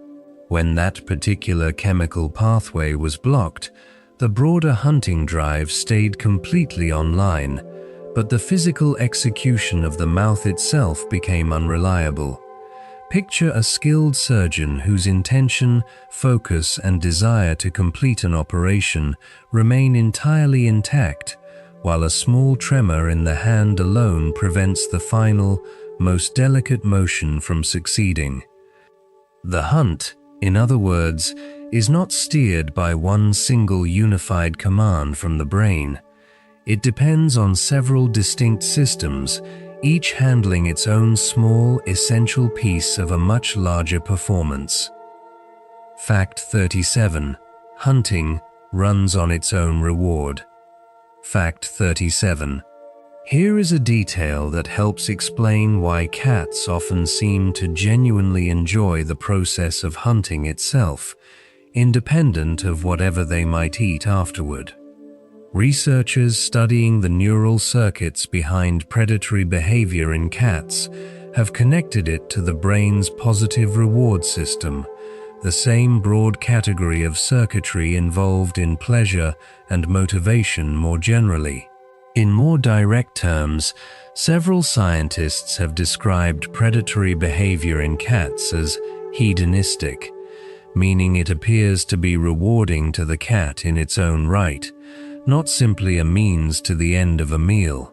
When that particular chemical pathway was blocked, the broader hunting drive stayed completely online, but the physical execution of the mouth itself became unreliable. Picture a skilled surgeon whose intention, focus, and desire to complete an operation remain entirely intact, while a small tremor in the hand alone prevents the final, most delicate motion from succeeding. The hunt, in other words, is not steered by one single unified command from the brain. It depends on several distinct systems, each handling its own small, essential piece of a much larger performance. Fact 37. Hunting runs on its own reward. Fact 37. Here is a detail that helps explain why cats often seem to genuinely enjoy the process of hunting itself, independent of whatever they might eat afterward. Researchers studying the neural circuits behind predatory behavior in cats have connected it to the brain's positive reward system, the same broad category of circuitry involved in pleasure and motivation more generally. In more direct terms, several scientists have described predatory behavior in cats as hedonistic, meaning it appears to be rewarding to the cat in its own right, not simply a means to the end of a meal.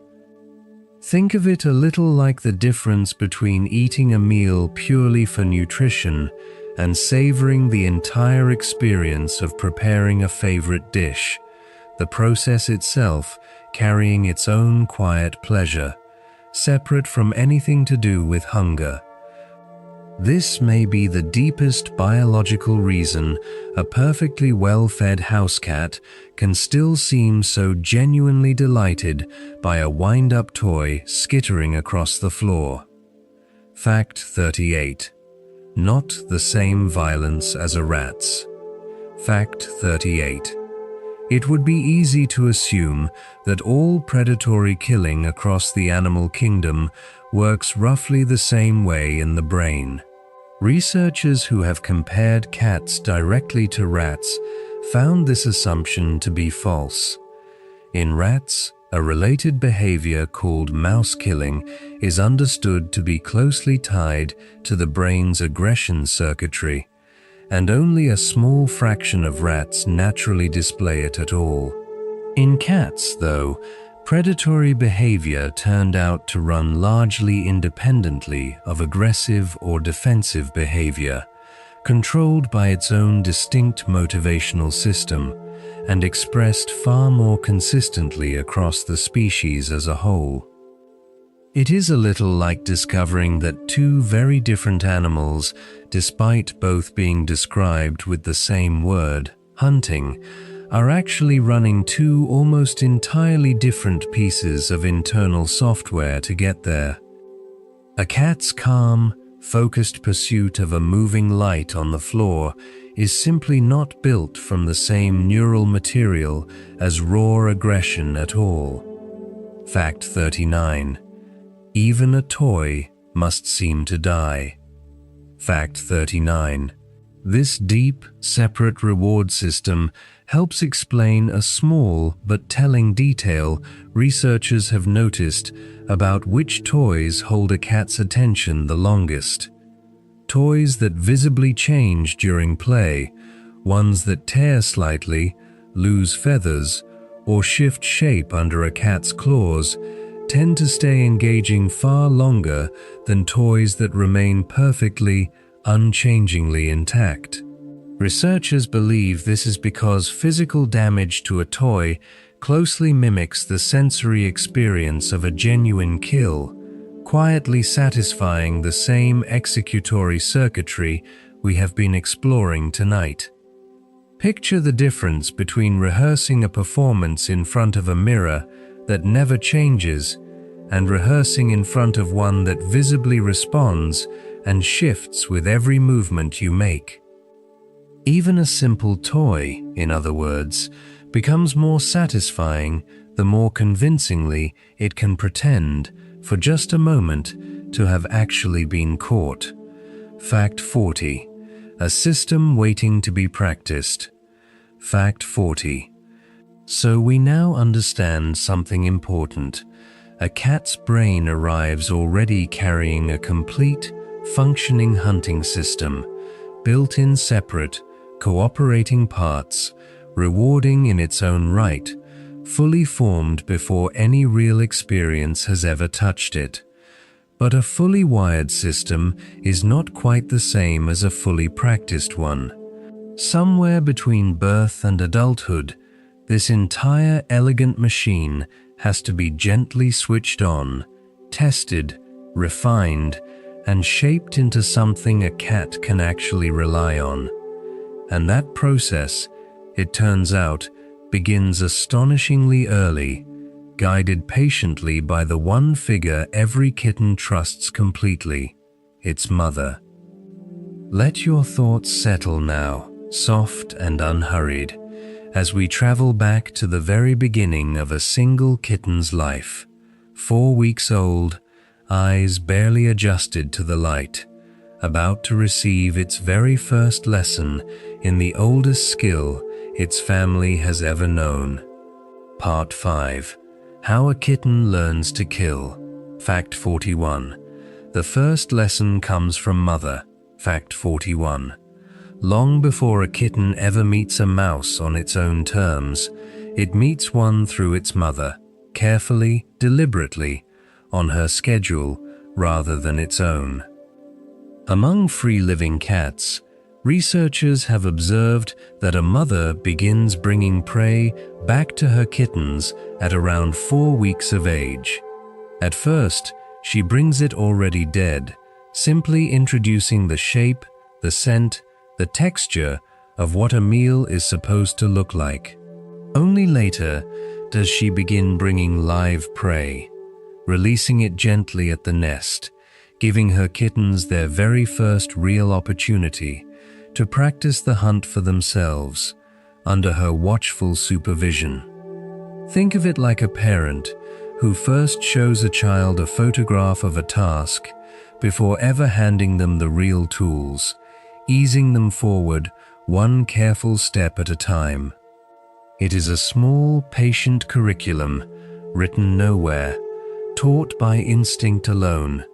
Think of it a little like the difference between eating a meal purely for nutrition and savoring the entire experience of preparing a favorite dish, the process itself carrying its own quiet pleasure, separate from anything to do with hunger. This may be the deepest biological reason a perfectly well-fed house cat can still seem so genuinely delighted by a wind-up toy skittering across the floor. Fact 38. Not the same violence as a rat's. Fact 38. It would be easy to assume that all predatory killing across the animal kingdom works roughly the same way in the brain. Researchers who have compared cats directly to rats found this assumption to be false. In rats, a related behavior called mouse killing is understood to be closely tied to the brain's aggression circuitry, and only a small fraction of rats naturally display it at all. In cats, though, predatory behavior turned out to run largely independently of aggressive or defensive behavior, controlled by its own distinct motivational system, and expressed far more consistently across the species as a whole. It is a little like discovering that two very different animals, despite both being described with the same word, hunting, are actually running two almost entirely different pieces of internal software to get there. A cat's calm, focused pursuit of a moving light on the floor is simply not built from the same neural material as raw aggression at all. Fact 39. Even a toy must seem to die. Fact 39. This deep, separate reward system helps explain a small but telling detail researchers have noticed about which toys hold a cat's attention the longest. Toys that visibly change during play, ones that tear slightly, lose feathers, or shift shape under a cat's claws, tend to stay engaging far longer than toys that remain perfectly, unchangingly intact. Researchers believe this is because physical damage to a toy closely mimics the sensory experience of a genuine kill, quietly satisfying the same executory circuitry we have been exploring tonight. Picture the difference between rehearsing a performance in front of a mirror that never changes and rehearsing in front of one that visibly responds and shifts with every movement you make. Even a simple toy, in other words, becomes more satisfying the more convincingly it can pretend, for just a moment, to have actually been caught. Fact 40. A system waiting to be practiced. Fact 40. So we now understand something important. A cat's brain arrives already carrying a complete, functioning hunting system, built in separate, cooperating parts, rewarding in its own right, fully formed before any real experience has ever touched it. But a fully wired system is not quite the same as a fully practiced one. Somewhere between birth and adulthood, this entire elegant machine has to be gently switched on, tested, refined, and shaped into something a cat can actually rely on. And that process, it turns out, begins astonishingly early, guided patiently by the one figure every kitten trusts completely, its mother. Let your thoughts settle now, soft and unhurried, as we travel back to the very beginning of a single kitten's life, 4 weeks old, eyes barely adjusted to the light, about to receive its very first lesson in the oldest skill its family has ever known. Part 5. How a Kitten Learns to Kill. Fact 41. The first lesson comes from mother. Fact 41. Long before a kitten ever meets a mouse on its own terms, it meets one through its mother, carefully, deliberately, on her schedule rather than its own. Among free-living cats, researchers have observed that a mother begins bringing prey back to her kittens at around 4 weeks of age. At first, she brings it already dead, simply introducing the shape, the scent, the texture of what a meal is supposed to look like. Only later does she begin bringing live prey, releasing it gently at the nest, giving her kittens their very first real opportunity to practice the hunt for themselves, under her watchful supervision. Think of it like a parent who first shows a child a photograph of a task before ever handing them the real tools, easing them forward one careful step at a time. It is a small, patient curriculum, written nowhere, taught by instinct alone,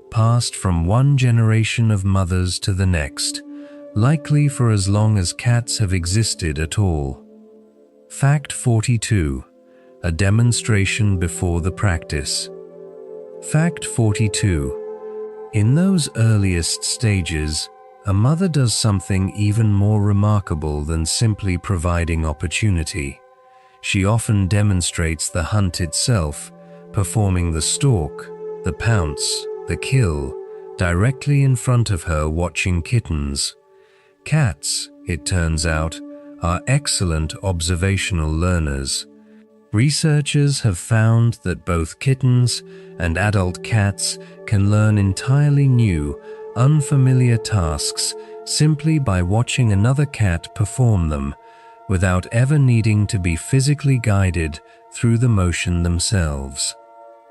passed from one generation of mothers to the next, likely for as long as cats have existed at all. Fact 42. A demonstration before the practice. Fact 42. In those earliest stages, a mother does something even more remarkable than simply providing opportunity. She often demonstrates the hunt itself, performing the stalk, the pounce, the kill, directly in front of her watching kittens. Cats, it turns out, are excellent observational learners. Researchers have found that both kittens and adult cats can learn entirely new, unfamiliar tasks simply by watching another cat perform them, without ever needing to be physically guided through the motion themselves.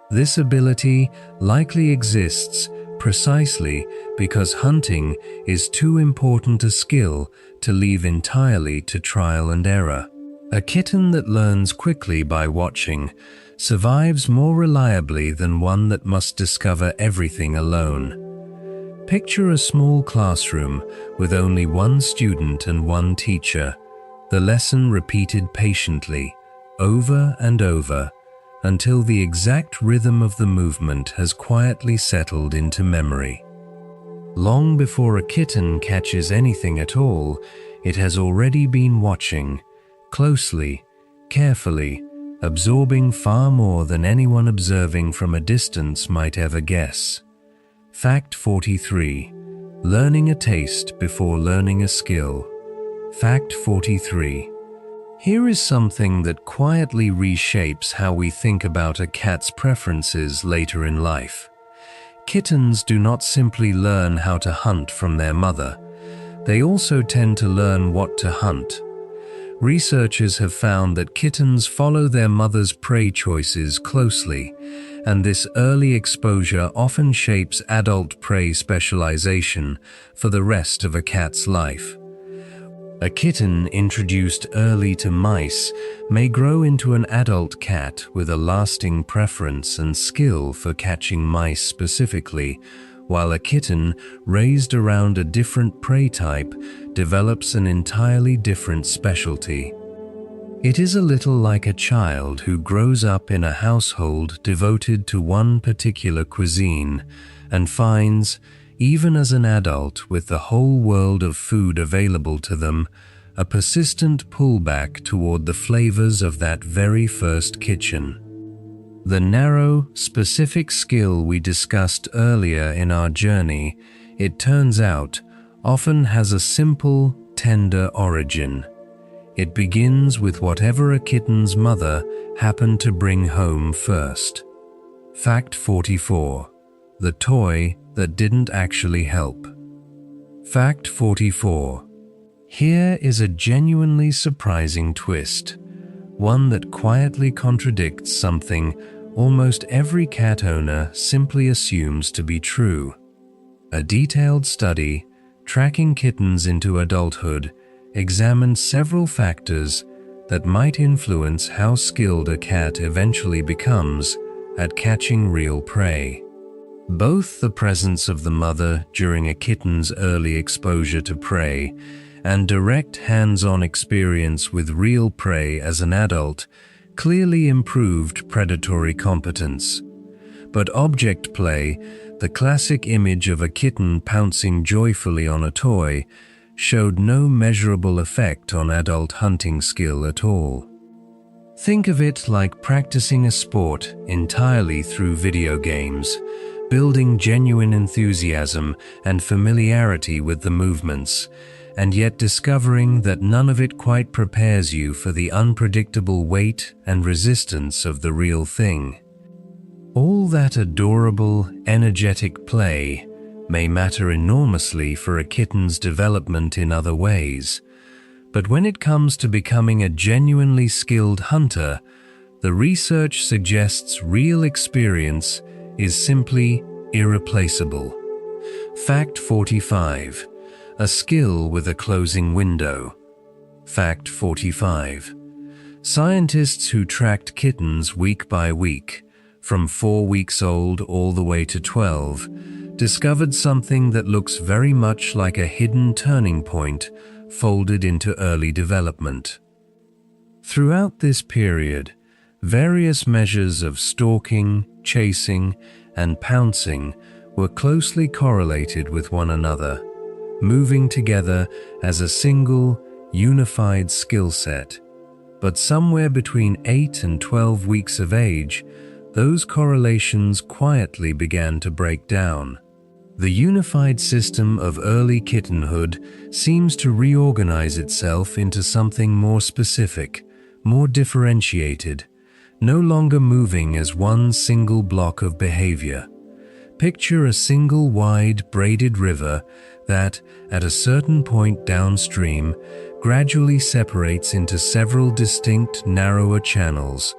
This ability likely exists precisely because hunting is too important a skill to leave entirely to trial and error. A kitten that learns quickly by watching survives more reliably than one that must discover everything alone. Picture a small classroom with only one student and one teacher, the lesson repeated patiently, over and over, until the exact rhythm of the movement has quietly settled into memory. Long before a kitten catches anything at all, it has already been watching, closely, carefully, absorbing far more than anyone observing from a distance might ever guess. Fact 43. Learning a taste before learning a skill. Fact 43. Here is something that quietly reshapes how we think about a cat's preferences later in life. Kittens do not simply learn how to hunt from their mother. They also tend to learn what to hunt. Researchers have found that kittens follow their mother's prey choices closely, and this early exposure often shapes adult prey specialization for the rest of a cat's life. A kitten introduced early to mice may grow into an adult cat with a lasting preference and skill for catching mice specifically, while a kitten raised around a different prey type develops an entirely different specialty. It is a little like a child who grows up in a household devoted to one particular cuisine and finds, even as an adult with the whole world of food available to them, a persistent pullback toward the flavors of that very first kitchen. The narrow, specific skill we discussed earlier in our journey, it turns out, often has a simple, tender origin. It begins with whatever a kitten's mother happened to bring home first. Fact 44. The toy that didn't actually help. Fact 44. Here is a genuinely surprising twist, one that quietly contradicts something almost every cat owner simply assumes to be true. A detailed study, tracking kittens into adulthood, examined several factors that might influence how skilled a cat eventually becomes at catching real prey. Both the presence of the mother during a kitten's early exposure to prey and direct hands-on experience with real prey as an adult clearly improved predatory competence. But object play, the classic image of a kitten pouncing joyfully on a toy, showed no measurable effect on adult hunting skill at all. Think of it like practicing a sport entirely through video games, building genuine enthusiasm and familiarity with the movements, and yet discovering that none of it quite prepares you for the unpredictable weight and resistance of the real thing. All that adorable, energetic play may matter enormously for a kitten's development in other ways, but when it comes to becoming a genuinely skilled hunter, the research suggests real experience is simply irreplaceable. Fact 45. A skill with a closing window. Fact 45. Scientists who tracked kittens week by week, from 4 weeks old all the way to 12, discovered something that looks very much like a hidden turning point folded into early development. Throughout this period, various measures of stalking, chasing, and pouncing were closely correlated with one another, moving together as a single, unified skill set. But somewhere between 8 and 12 weeks of age, those correlations quietly began to break down. The unified system of early kittenhood seems to reorganize itself into something more specific, more differentiated, no longer moving as one single block of behavior. Picture a single wide, braided river that, at a certain point downstream, gradually separates into several distinct, narrower channels,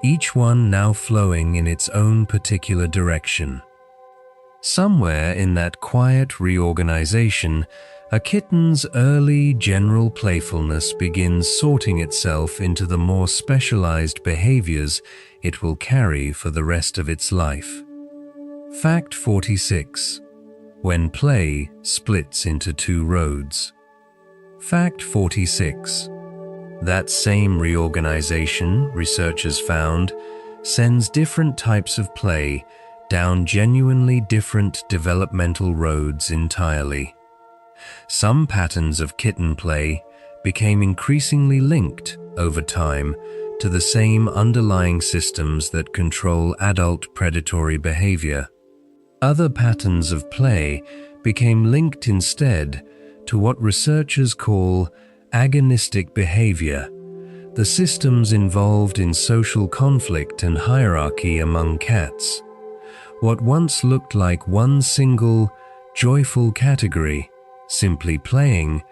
each one now flowing in its own particular direction. Somewhere in that quiet reorganization, a kitten's early general playfulness begins sorting itself into the more specialized behaviors it will carry for the rest of its life. Fact 46. When play splits into two roads. Fact 46. That same reorganization, researchers found, sends different types of play down genuinely different developmental roads entirely. Some patterns of kitten play became increasingly linked over time to the same underlying systems that control adult predatory behavior. Other patterns of play became linked instead to what researchers call agonistic behavior, the systems involved in social conflict and hierarchy among cats. What once looked like one single, joyful category, simply playing,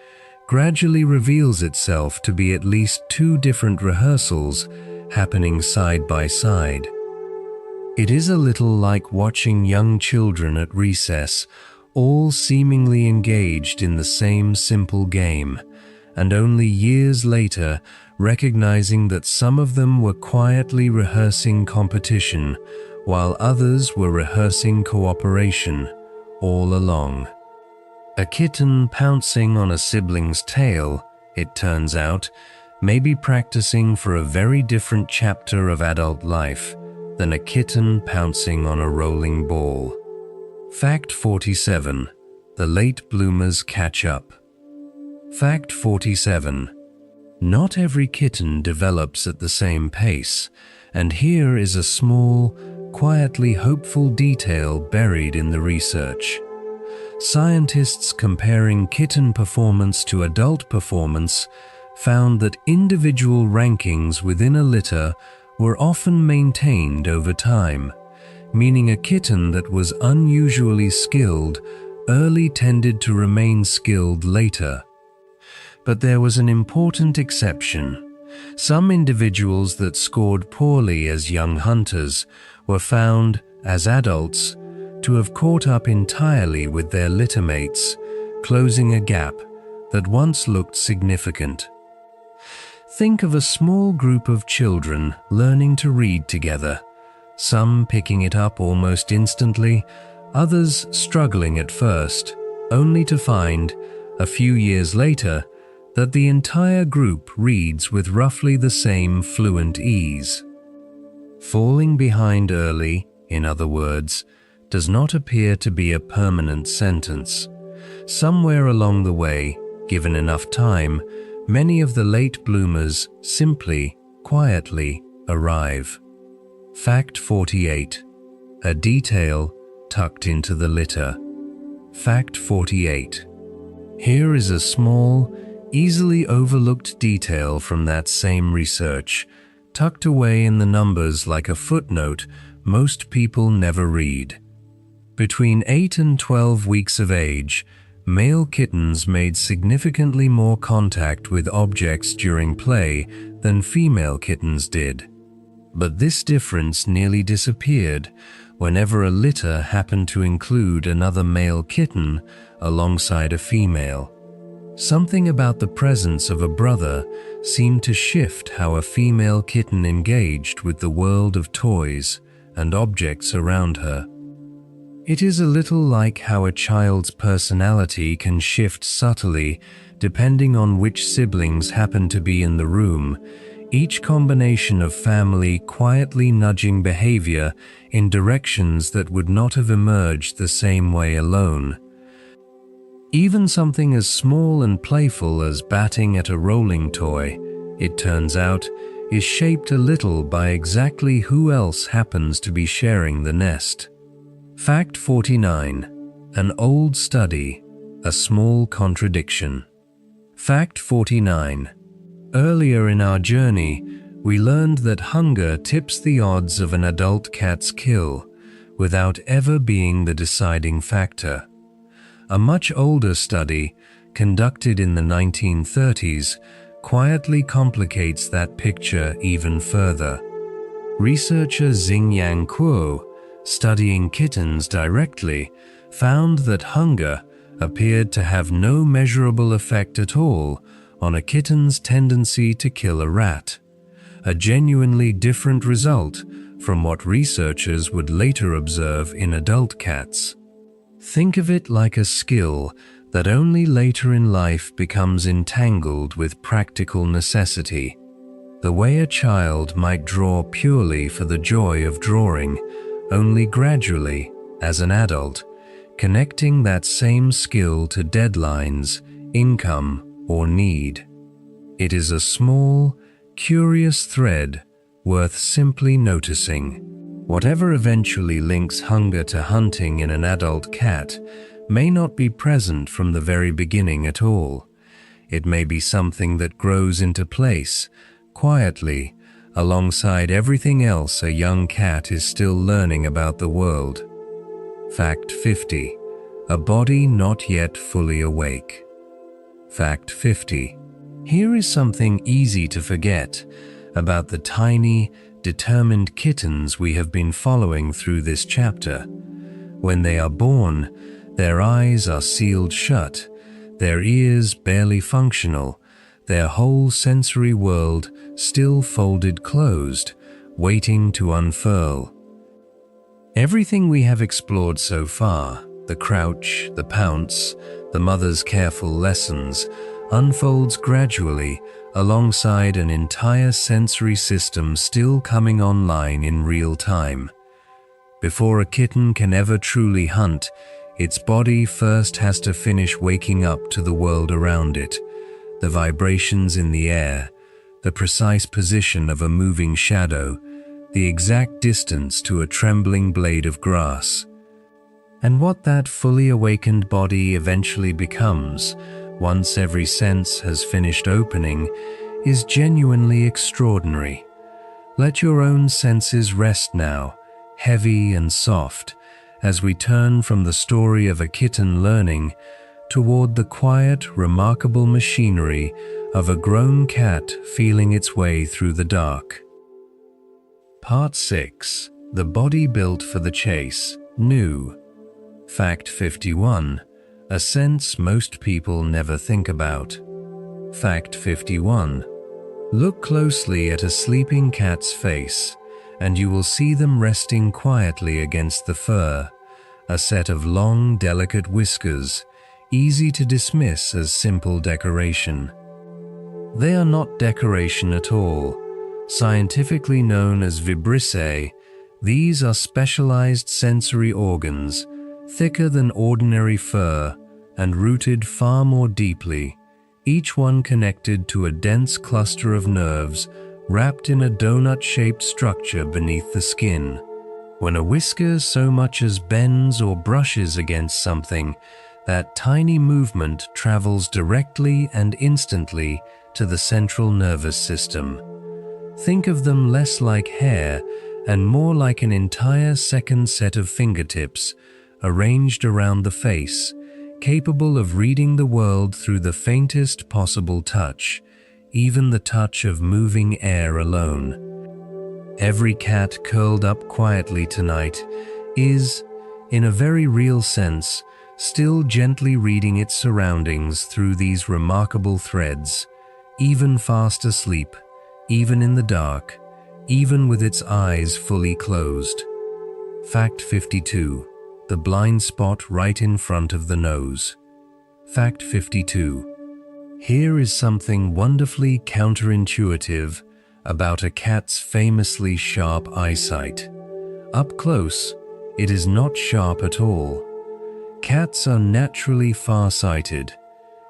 gradually reveals itself to be at least two different rehearsals happening side by side. It is a little like watching young children at recess, all seemingly engaged in the same simple game, and only years later recognizing that some of them were quietly rehearsing competition, while others were rehearsing cooperation all along. A kitten pouncing on a sibling's tail, it turns out, may be practicing for a very different chapter of adult life than a kitten pouncing on a rolling ball. Fact 47. The late bloomers catch up. Fact 47. Not every kitten develops at the same pace, and here is a small, quietly hopeful detail buried in the research. Scientists comparing kitten performance to adult performance found that individual rankings within a litter were often maintained over time, meaning a kitten that was unusually skilled early tended to remain skilled later. But there was an important exception. Some individuals that scored poorly as young hunters were found, as adults, to have caught up entirely with their littermates, closing a gap that once looked significant. Think of a small group of children learning to read together, some picking it up almost instantly, others struggling at first, only to find, a few years later, that the entire group reads with roughly the same fluent ease. Falling behind early, in other words, does not appear to be a permanent sentence. Somewhere along the way, given enough time, many of the late bloomers simply, quietly arrive. Fact 48. A detail tucked into the litter. Fact 48. Here is a small, easily overlooked detail from that same research, tucked away in the numbers like a footnote most people never read. Between 8 and 12 weeks of age, male kittens made significantly more contact with objects during play than female kittens did. But this difference nearly disappeared whenever a litter happened to include another male kitten alongside a female. Something about the presence of a brother seemed to shift how a female kitten engaged with the world of toys and objects around her. It is a little like how a child's personality can shift subtly depending on which siblings happen to be in the room, each combination of family quietly nudging behavior in directions that would not have emerged the same way alone. Even something as small and playful as batting at a rolling toy, it turns out, is shaped a little by exactly who else happens to be sharing the nest. Fact 49. An old study, a small contradiction. Fact 49. Earlier in our journey, we learned that hunger tips the odds of an adult cat's kill, without ever being the deciding factor. A much older study, conducted in the 1930s, quietly complicates that picture even further. Researcher Xingyang Kuo, studying kittens directly, found that hunger appeared to have no measurable effect at all on a kitten's tendency to kill a rat, a genuinely different result from what researchers would later observe in adult cats. Think of it like a skill that only later in life becomes entangled with practical necessity. The way a child might draw purely for the joy of drawing, only gradually, as an adult, connecting that same skill to deadlines, income, or need. It is a small, curious thread worth simply noticing. Whatever eventually links hunger to hunting in an adult cat may not be present from the very beginning at all. It may be something that grows into place, quietly, alongside everything else a young cat is still learning about the world. Fact 50. A body not yet fully awake. Fact 50. Here is something easy to forget about the tiny, determined kittens we have been following through this chapter. When they are born, their eyes are sealed shut, their ears barely functional, their whole sensory world still folded closed, waiting to unfurl. Everything we have explored so far, the crouch, the pounce, the mother's careful lessons, unfolds gradually alongside an entire sensory system still coming online in real time. Before a kitten can ever truly hunt, its body first has to finish waking up to the world around it, the vibrations in the air, the precise position of a moving shadow, the exact distance to a trembling blade of grass. And what that fully awakened body eventually becomes, once every sense has finished opening, is genuinely extraordinary. Let your own senses rest now, heavy and soft, as we turn from the story of a kitten learning toward the quiet, remarkable machinery of a grown cat feeling its way through the dark. Part 6. The body built for the chase, new. Fact 51. A sense most people never think about. Fact 51. Look closely at a sleeping cat's face, and you will see them resting quietly against the fur, a set of long, delicate whiskers, easy to dismiss as simple decoration. They are not decoration at all. Scientifically known as vibrissae, these are specialized sensory organs, thicker than ordinary fur and rooted far more deeply, each one connected to a dense cluster of nerves wrapped in a donut-shaped structure beneath the skin. When a whisker so much as bends or brushes against something, that tiny movement travels directly and instantly to the central nervous system. Think of them less like hair and more like an entire second set of fingertips arranged around the face, capable of reading the world through the faintest possible touch, even the touch of moving air alone. Every cat curled up quietly tonight is, in a very real sense, still gently reading its surroundings through these remarkable threads, even fast asleep, even in the dark, even with its eyes fully closed. Fact 52. The blind spot right in front of the nose. Fact 52. Here is something wonderfully counterintuitive about a cat's famously sharp eyesight. Up close, it is not sharp at all. Cats are naturally far-sighted,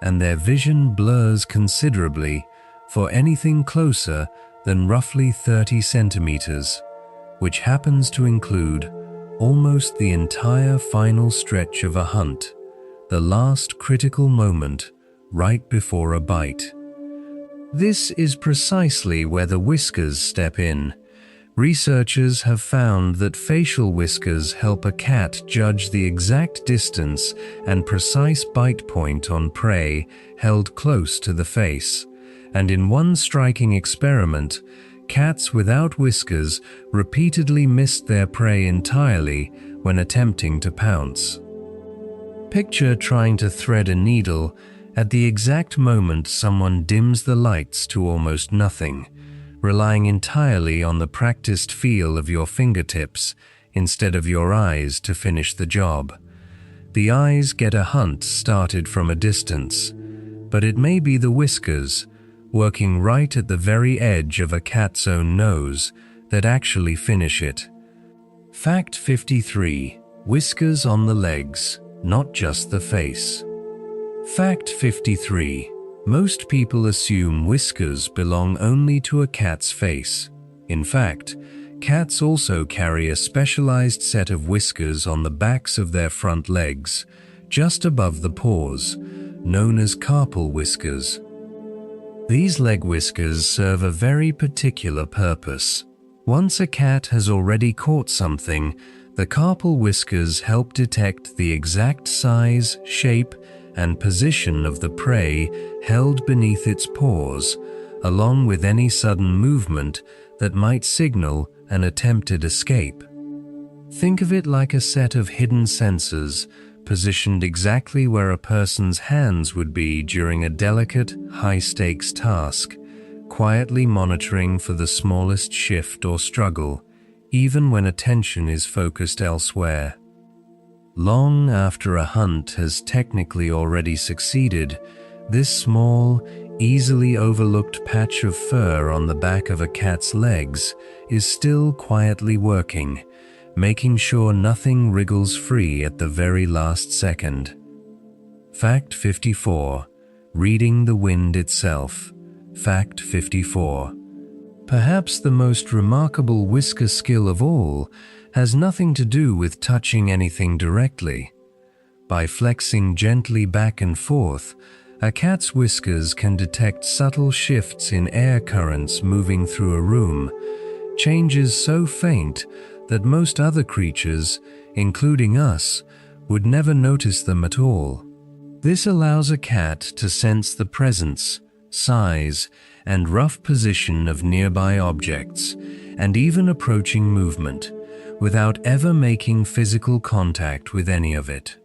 and their vision blurs considerably for anything closer than roughly 30 centimeters, which happens to include almost the entire final stretch of a hunt, the last critical moment right before a bite. This is precisely where the whiskers step in. Researchers have found that facial whiskers help a cat judge the exact distance and precise bite point on prey held close to the face, and in one striking experiment, cats without whiskers repeatedly missed their prey entirely when attempting to pounce. Picture trying to thread a needle at the exact moment someone dims the lights to almost nothing, relying entirely on the practiced feel of your fingertips instead of your eyes to finish the job. The eyes get a hunt started from a distance, but it may be the whiskers, working right at the very edge of a cat's own nose, that actually finish it. Fact 53. Whiskers on the legs, not just the face. Fact 53. Most people assume whiskers belong only to a cat's face. In fact, cats also carry a specialized set of whiskers on the backs of their front legs, just above the paws, known as carpal whiskers. These leg whiskers serve a very particular purpose. Once a cat has already caught something, the carpal whiskers help detect the exact size, shape, and position of the prey held beneath its paws, along with any sudden movement that might signal an attempted escape. Think of it like a set of hidden sensors positioned exactly where a person's hands would be during a delicate, high-stakes task, quietly monitoring for the smallest shift or struggle, even when attention is focused elsewhere. Long after a hunt has technically already succeeded, this small, easily overlooked patch of fur on the back of a cat's legs is still quietly working, making sure nothing wriggles free at the very last second. Fact 54. Reading the wind itself. Fact 54. Perhaps the most remarkable whisker skill of all has nothing to do with touching anything directly. By flexing gently back and forth, a cat's whiskers can detect subtle shifts in air currents moving through a room, changes so faint that most other creatures, including us, would never notice them at all. This allows a cat to sense the presence, size, and rough position of nearby objects, and even approaching movement, without ever making physical contact with any of it.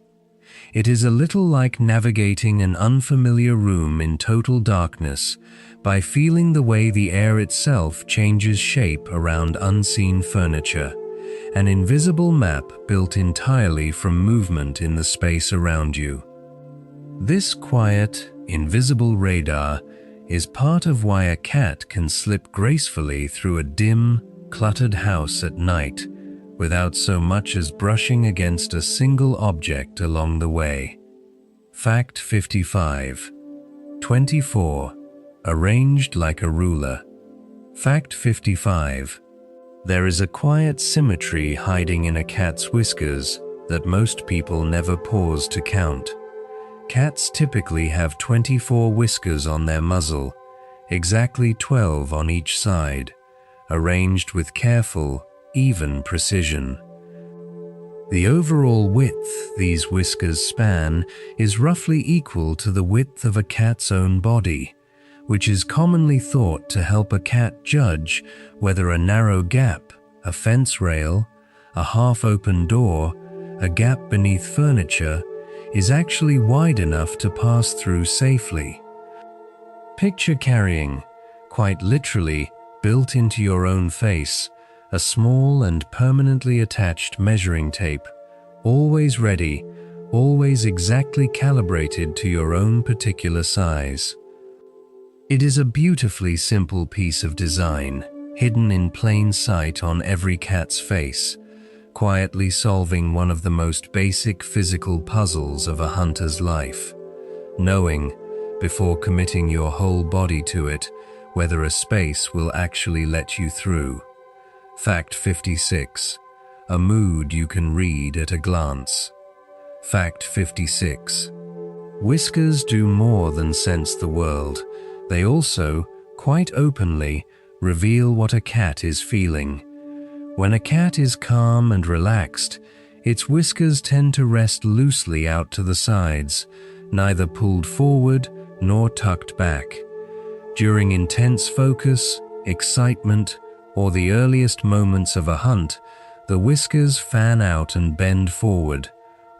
It is a little like navigating an unfamiliar room in total darkness by feeling the way the air itself changes shape around unseen furniture, an invisible map built entirely from movement in the space around you. This quiet, invisible radar is part of why a cat can slip gracefully through a dim, cluttered house at night without so much as brushing against a single object along the way. Fact 55. 24. Arranged like a ruler. Fact 55. There is a quiet symmetry hiding in a cat's whiskers that most people never pause to count. Cats typically have 24 whiskers on their muzzle, exactly 12 on each side, arranged with careful, even precision. The overall width these whiskers span is roughly equal to the width of a cat's own body, which is commonly thought to help a cat judge whether a narrow gap, a fence rail, a half-open door, a gap beneath furniture, is actually wide enough to pass through safely. Picture carrying, quite literally built into your own face, a small and permanently attached measuring tape, always ready, always exactly calibrated to your own particular size. It is a beautifully simple piece of design, hidden in plain sight on every cat's face, quietly solving one of the most basic physical puzzles of a hunter's life, knowing, before committing your whole body to it, whether a space will actually let you through. Fact 56. A mood you can read at a glance. Fact 56. Whiskers do more than sense the world. They also, quite openly, reveal what a cat is feeling. When a cat is calm and relaxed, its whiskers tend to rest loosely out to the sides, neither pulled forward nor tucked back. During intense focus, excitement, or the earliest moments of a hunt, the whiskers fan out and bend forward,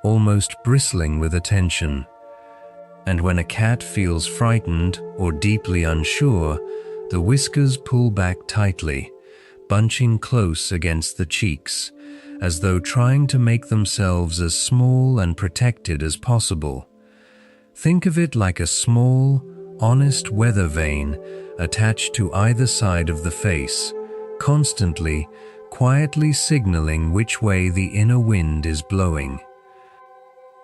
almost bristling with attention. And when a cat feels frightened or deeply unsure, the whiskers pull back tightly, bunching close against the cheeks, as though trying to make themselves as small and protected as possible. Think of it like a small, honest weather vane attached to either side of the face, constantly, quietly signaling which way the inner wind is blowing.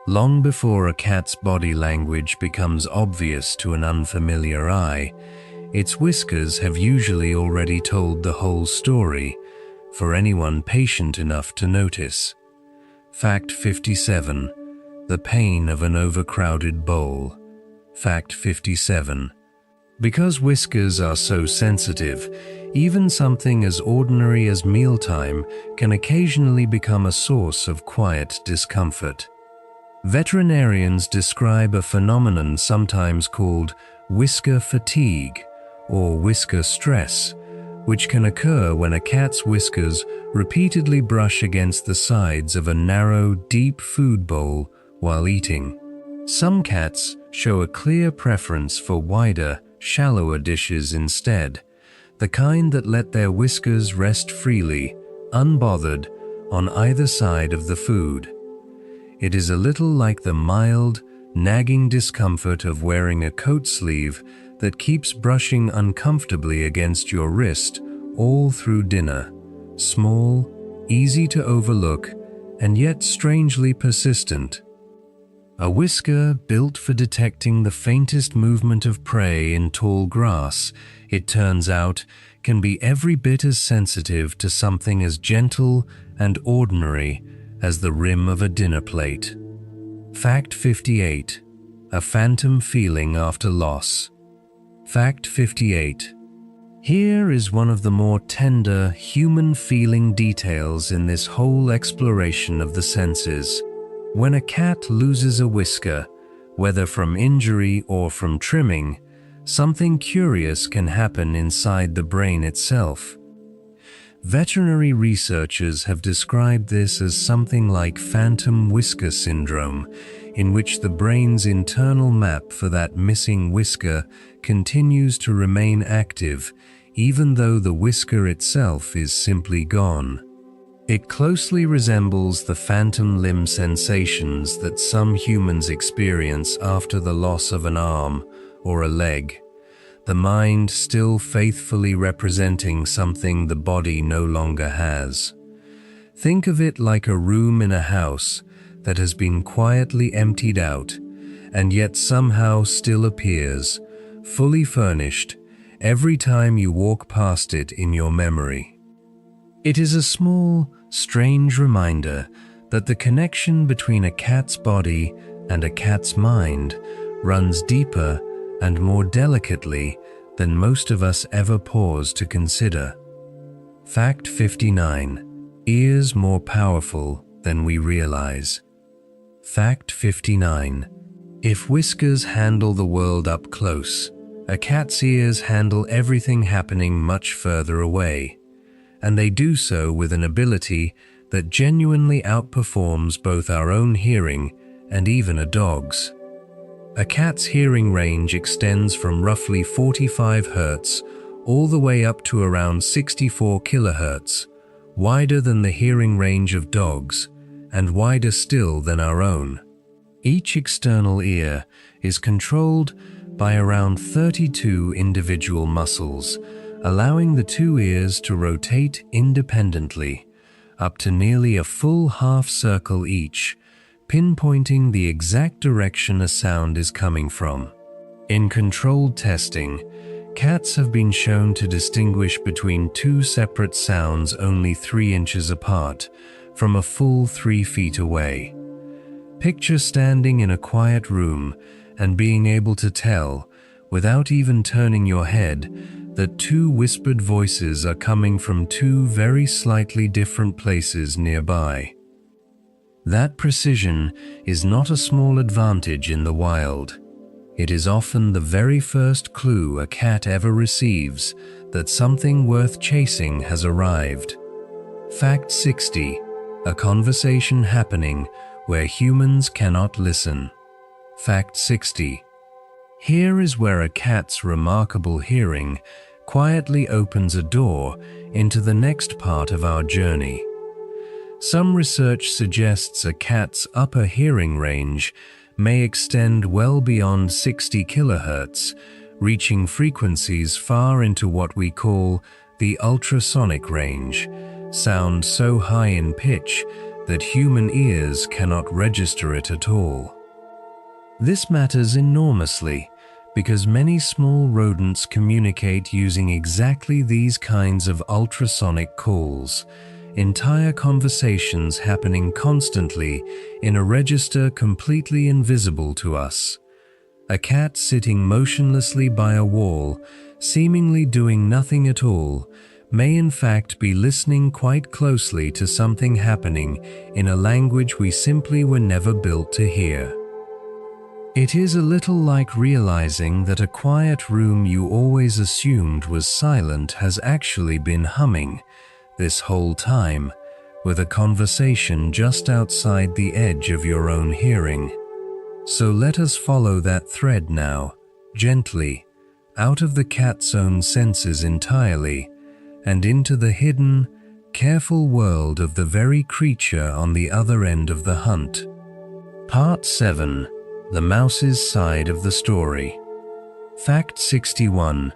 Long before a cat's body language becomes obvious to an unfamiliar eye, its whiskers have usually already told the whole story for anyone patient enough to notice. Fact 57. The pain of an overcrowded bowl. Fact 57. Because whiskers are so sensitive, even something as ordinary as mealtime can occasionally become a source of quiet discomfort. Veterinarians describe a phenomenon sometimes called whisker fatigue or whisker stress, which can occur when a cat's whiskers repeatedly brush against the sides of a narrow, deep food bowl while eating. Some cats show a clear preference for wider, shallower dishes instead, the kind that let their whiskers rest freely, unbothered, on either side of the food. It is a little like the mild, nagging discomfort of wearing a coat sleeve that keeps brushing uncomfortably against your wrist all through dinner. Small, easy to overlook, and yet strangely persistent. A whisker built for detecting the faintest movement of prey in tall grass, it turns out, can be every bit as sensitive to something as gentle and ordinary as the rim of a dinner plate. Fact 58. A phantom feeling after loss. Fact 58. Here is one of the more tender, human-feeling details in this whole exploration of the senses. When a cat loses a whisker, whether from injury or from trimming, something curious can happen inside the brain itself. Veterinary researchers have described this as something like phantom whisker syndrome, in which the brain's internal map for that missing whisker continues to remain active, even though the whisker itself is simply gone. It closely resembles the phantom limb sensations that some humans experience after the loss of an arm or a leg, the mind still faithfully representing something the body no longer has. Think of it like a room in a house that has been quietly emptied out and yet somehow still appears, fully furnished, every time you walk past it in your memory. It is a small, strange reminder that the connection between a cat's body and a cat's mind runs deeper and more delicately than most of us ever pause to consider. Fact 59. Ears more powerful than we realize. Fact 59. If whiskers handle the world up close, a cat's ears handle everything happening much further away, and they do so with an ability that genuinely outperforms both our own hearing and even a dog's. A cat's hearing range extends from roughly 45 Hz all the way up to around 64 kHz, wider than the hearing range of dogs, and wider still than our own. Each external ear is controlled by around 32 individual muscles, allowing the two ears to rotate independently, up to nearly a full half circle each, pinpointing the exact direction a sound is coming from. In controlled testing, cats have been shown to distinguish between two separate sounds only 3 inches apart, from a full 3 feet away. Picture standing in a quiet room and being able to tell, without even turning your head, that two whispered voices are coming from two very slightly different places nearby. That precision is not a small advantage in the wild. It is often the very first clue a cat ever receives that something worth chasing has arrived. Fact 60. A conversation happening where humans cannot listen. Fact 60. Here is where a cat's remarkable hearing quietly opens a door into the next part of our journey. Some research suggests a cat's upper hearing range may extend well beyond 60 kHz, reaching frequencies far into what we call the ultrasonic range, sound so high in pitch that human ears cannot register it at all. This matters enormously because many small rodents communicate using exactly these kinds of ultrasonic calls, entire conversations happening constantly in a register completely invisible to us. A cat sitting motionlessly by a wall, seemingly doing nothing at all, may in fact be listening quite closely to something happening in a language we simply were never built to hear. It is a little like realizing that a quiet room you always assumed was silent has actually been humming this whole time, with a conversation just outside the edge of your own hearing. So let us follow that thread now, gently, out of the cat's own senses entirely, and into the hidden, careful world of the very creature on the other end of the hunt. Part 7. The Mouse's Side of the Story. Fact 61.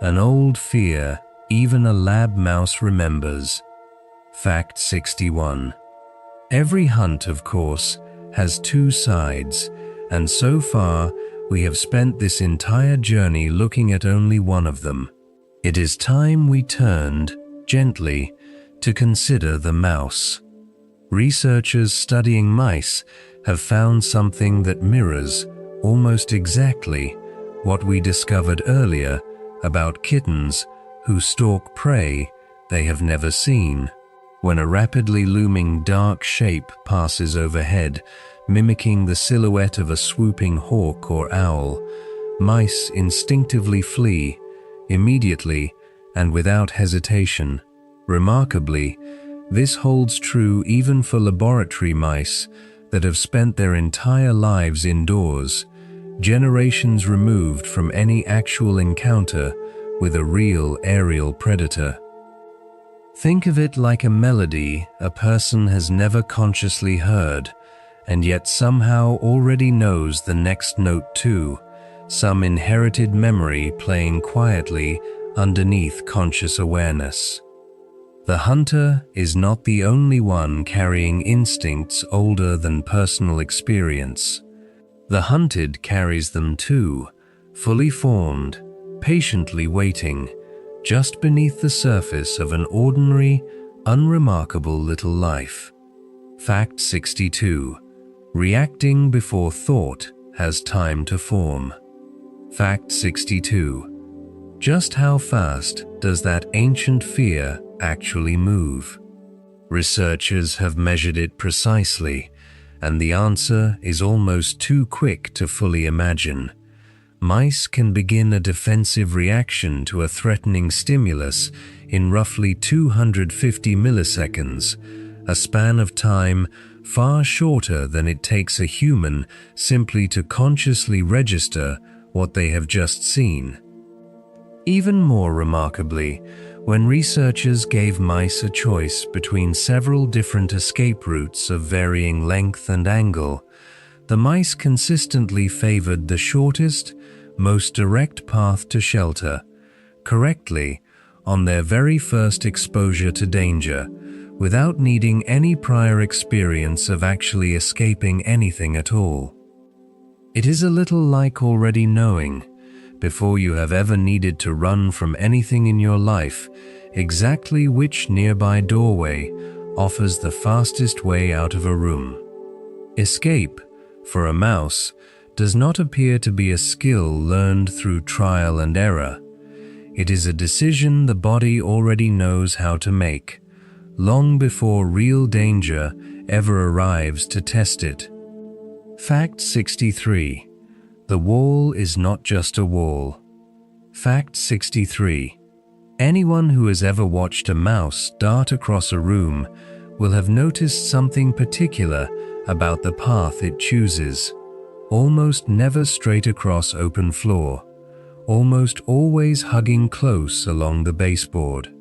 An old fear even a lab mouse remembers. Fact 61. Every hunt, of course, has two sides, and so far we have spent this entire journey looking at only one of them. It is time we turned, gently, to consider the mouse. Researchers studying mice have found something that mirrors, almost exactly, what we discovered earlier about kittens who stalk prey they have never seen. When a rapidly looming dark shape passes overhead, mimicking the silhouette of a swooping hawk or owl, mice instinctively flee, immediately and without hesitation. Remarkably, this holds true even for laboratory mice that have spent their entire lives indoors, generations removed from any actual encounter with a real aerial predator. Think of it like a melody a person has never consciously heard, and yet somehow already knows the next note too, some inherited memory playing quietly underneath conscious awareness. The hunter is not the only one carrying instincts older than personal experience. The hunted carries them too, fully formed, patiently waiting, just beneath the surface of an ordinary, unremarkable little life. Fact 62. Reacting before thought has time to form. Fact 62. Just how fast does that ancient fear actually move? Researchers have measured it precisely, and the answer is almost too quick to fully imagine. Mice can begin a defensive reaction to a threatening stimulus in roughly 250 milliseconds, a span of time far shorter than it takes a human simply to consciously register what they have just seen. Even more remarkably, when researchers gave mice a choice between several different escape routes of varying length and angle, the mice consistently favored the shortest, most direct path to shelter, correctly, on their very first exposure to danger, without needing any prior experience of actually escaping anything at all. It is a little like already knowing, before you have ever needed to run from anything in your life, exactly which nearby doorway offers the fastest way out of a room. Escape, for a mouse, does not appear to be a skill learned through trial and error. It is a decision the body already knows how to make, long before real danger ever arrives to test it. Fact 63. The wall is not just a wall. Fact 63. Anyone who has ever watched a mouse dart across a room will have noticed something particular about the path it chooses. Almost never straight across open floor, almost always hugging close along the baseboard.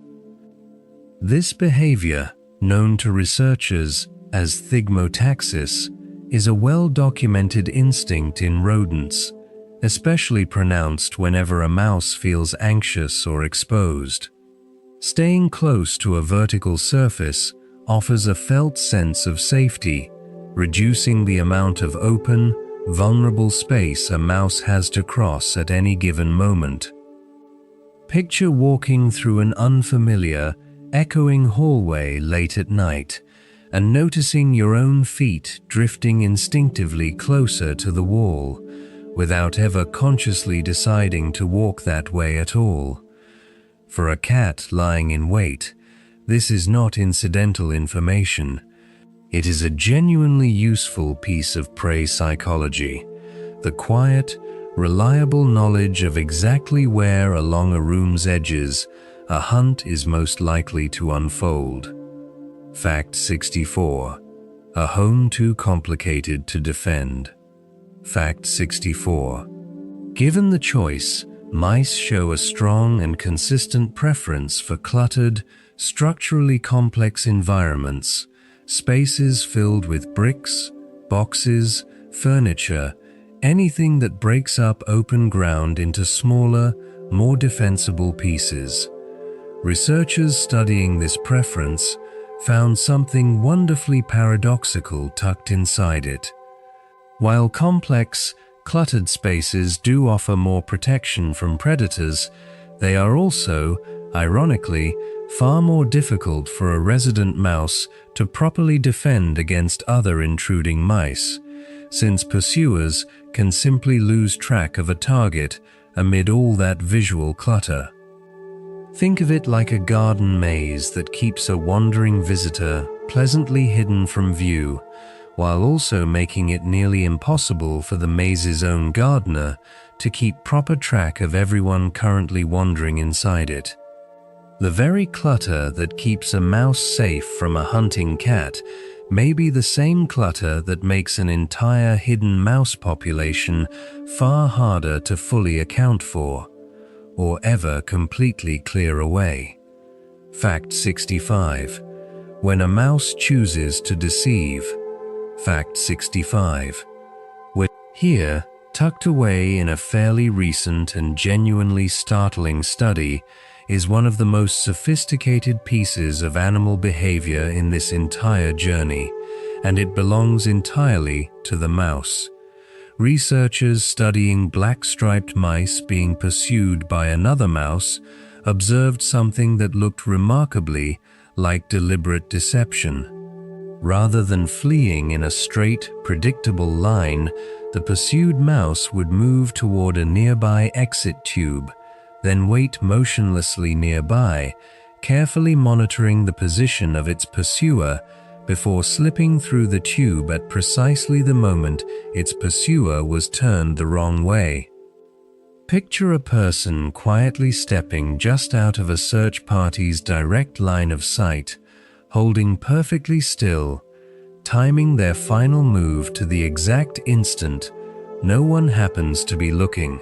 This behavior, known to researchers as thigmotaxis, is a well-documented instinct in rodents, especially pronounced whenever a mouse feels anxious or exposed. Staying close to a vertical surface offers a felt sense of safety, reducing the amount of open, vulnerable space a mouse has to cross at any given moment. Picture walking through an unfamiliar, echoing hallway late at night and noticing your own feet drifting instinctively closer to the wall, without ever consciously deciding to walk that way at all. For a cat lying in wait, this is not incidental information. It is a genuinely useful piece of prey psychology, the quiet, reliable knowledge of exactly where along a room's edges a hunt is most likely to unfold. Fact 64. A home too complicated to defend. Fact 64. Given the choice, mice show a strong and consistent preference for cluttered, structurally complex environments, spaces filled with bricks, boxes, furniture, anything that breaks up open ground into smaller, more defensible pieces. Researchers studying this preference found something wonderfully paradoxical tucked inside it. While complex, cluttered spaces do offer more protection from predators, they are also, ironically, far more difficult for a resident mouse to properly defend against other intruding mice, since pursuers can simply lose track of a target amid all that visual clutter. Think of it like a garden maze that keeps a wandering visitor pleasantly hidden from view, while also making it nearly impossible for the maze's own gardener to keep proper track of everyone currently wandering inside it. The very clutter that keeps a mouse safe from a hunting cat may be the same clutter that makes an entire hidden mouse population far harder to fully account for, or ever completely clear away. Fact 65. When a mouse chooses to deceive. Fact 65. Here, tucked away in a fairly recent and genuinely startling study, is one of the most sophisticated pieces of animal behavior in this entire journey, and it belongs entirely to the mouse. Researchers studying black-striped mice being pursued by another mouse observed something that looked remarkably like deliberate deception. Rather than fleeing in a straight, predictable line, the pursued mouse would move toward a nearby exit tube, then wait motionlessly nearby, carefully monitoring the position of its pursuer before slipping through the tube at precisely the moment its pursuer was turned the wrong way. Picture a person quietly stepping just out of a search party's direct line of sight, holding perfectly still, timing their final move to the exact instant no one happens to be looking.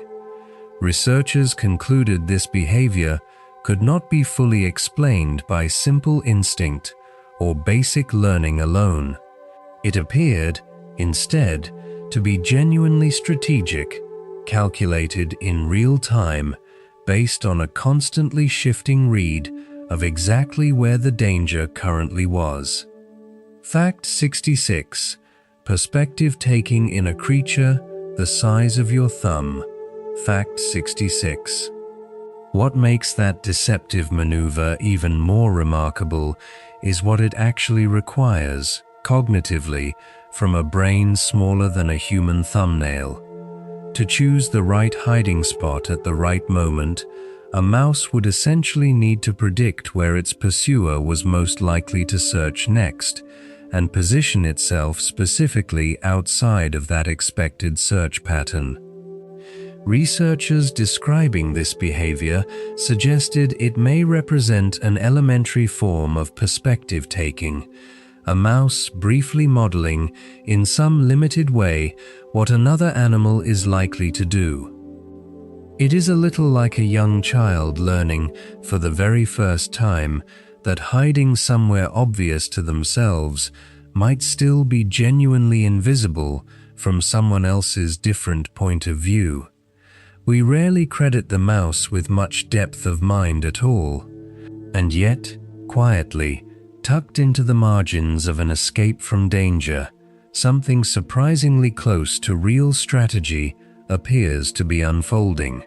Researchers concluded this behavior could not be fully explained by simple instinct or basic learning alone. It appeared, instead, to be genuinely strategic, calculated in real time, based on a constantly shifting read of exactly where the danger currently was. Fact 66. Perspective taking in a creature the size of your thumb. Fact 66. What makes that deceptive maneuver even more remarkable is what it actually requires, cognitively, from a brain smaller than a human thumbnail. To choose the right hiding spot at the right moment, a mouse would essentially need to predict where its pursuer was most likely to search next, and position itself specifically outside of that expected search pattern. Researchers describing this behavior suggested it may represent an elementary form of perspective taking, a mouse briefly modeling, in some limited way, what another animal is likely to do. It is a little like a young child learning, for the very first time, that hiding somewhere obvious to themselves might still be genuinely invisible from someone else's different point of view. We rarely credit the mouse with much depth of mind at all, and yet, quietly, tucked into the margins of an escape from danger, something surprisingly close to real strategy appears to be unfolding.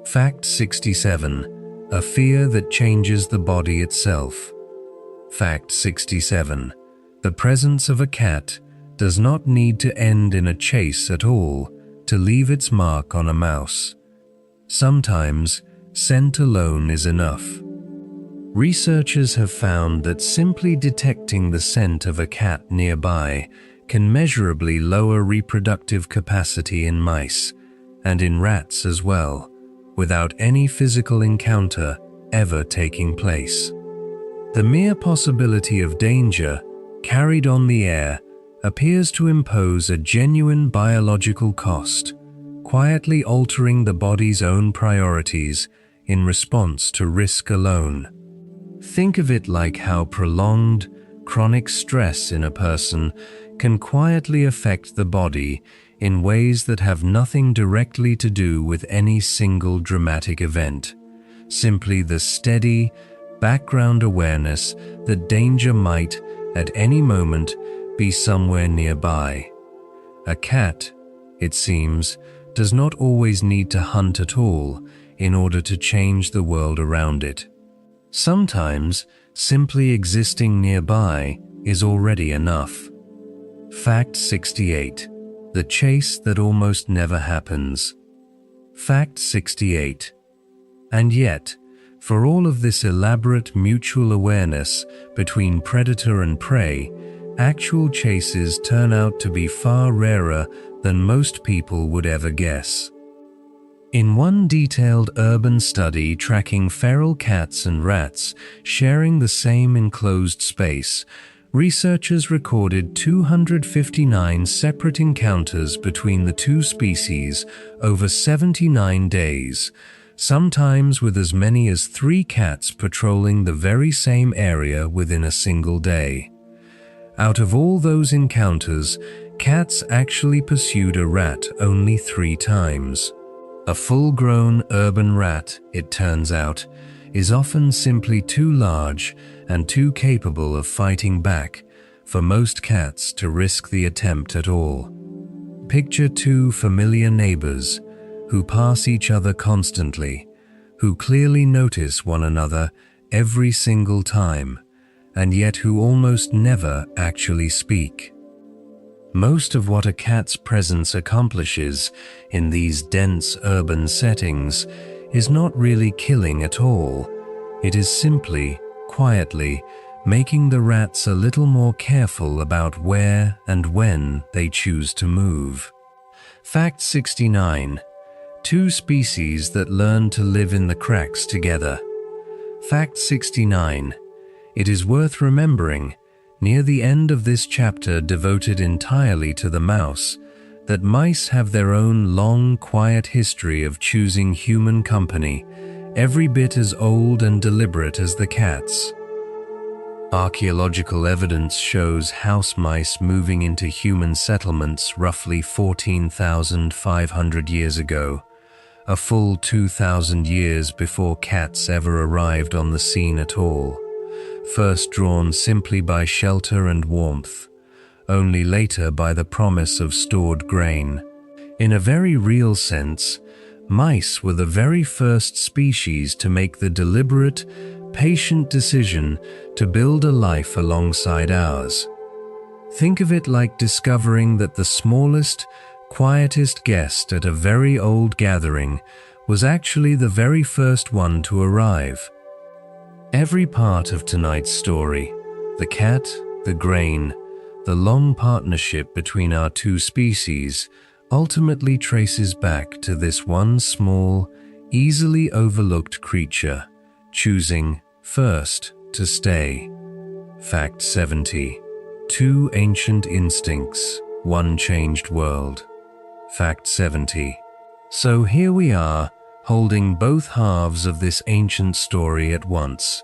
Fact 67. A fear that changes the body itself. Fact 67. The presence of a cat does not need to end in a chase at all to leave its mark on a mouse. Sometimes, scent alone is enough. Researchers have found that simply detecting the scent of a cat nearby can measurably lower reproductive capacity in mice, and in rats as well, without any physical encounter ever taking place. The mere possibility of danger, carried on the air, appears to impose a genuine biological cost, quietly altering the body's own priorities in response to risk alone. Think of it like how prolonged, chronic stress in a person can quietly affect the body in ways that have nothing directly to do with any single dramatic event. Simply the steady, background awareness that danger might, at any moment, be somewhere nearby. A cat, it seems, does not always need to hunt at all in order to change the world around it. Sometimes, simply existing nearby is already enough. Fact 68. The chase that almost never happens. Fact 68. And yet, for all of this elaborate mutual awareness between predator and prey, actual chases turn out to be far rarer than most people would ever guess. In one detailed urban study tracking feral cats and rats sharing the same enclosed space, researchers recorded 259 separate encounters between the two species over 79 days, sometimes with as many as 3 cats patrolling the very same area within a single day. Out of all those encounters, cats actually pursued a rat only 3 times. A full-grown urban rat, it turns out, is often simply too large and too capable of fighting back for most cats to risk the attempt at all. Picture 2 familiar neighbors who pass each other constantly, who clearly notice one another every single time, and yet who almost never actually speak. Most of what a cat's presence accomplishes in these dense urban settings is not really killing at all. It is simply, quietly, making the rats a little more careful about where and when they choose to move. Fact 69. 2 species that learn to live in the cracks together. Fact 69. It is worth remembering, near the end of this chapter devoted entirely to the mouse, that mice have their own long, quiet history of choosing human company, every bit as old and deliberate as the cats. Archaeological evidence shows house mice moving into human settlements roughly 14,500 years ago, a full 2,000 years before cats ever arrived on the scene at all. First drawn simply by shelter and warmth, only later by the promise of stored grain. In a very real sense, mice were the very first species to make the deliberate, patient decision to build a life alongside ours. Think of it like discovering that the smallest, quietest guest at a very old gathering was actually the very first one to arrive. Every part of tonight's story, the cat, the grain, the long partnership between our 2 species, ultimately traces back to this one small, easily overlooked creature, choosing, first, to stay. Fact 70. 2 ancient instincts, 1 changed world. Fact 70. So here we are, holding both halves of this ancient story at once.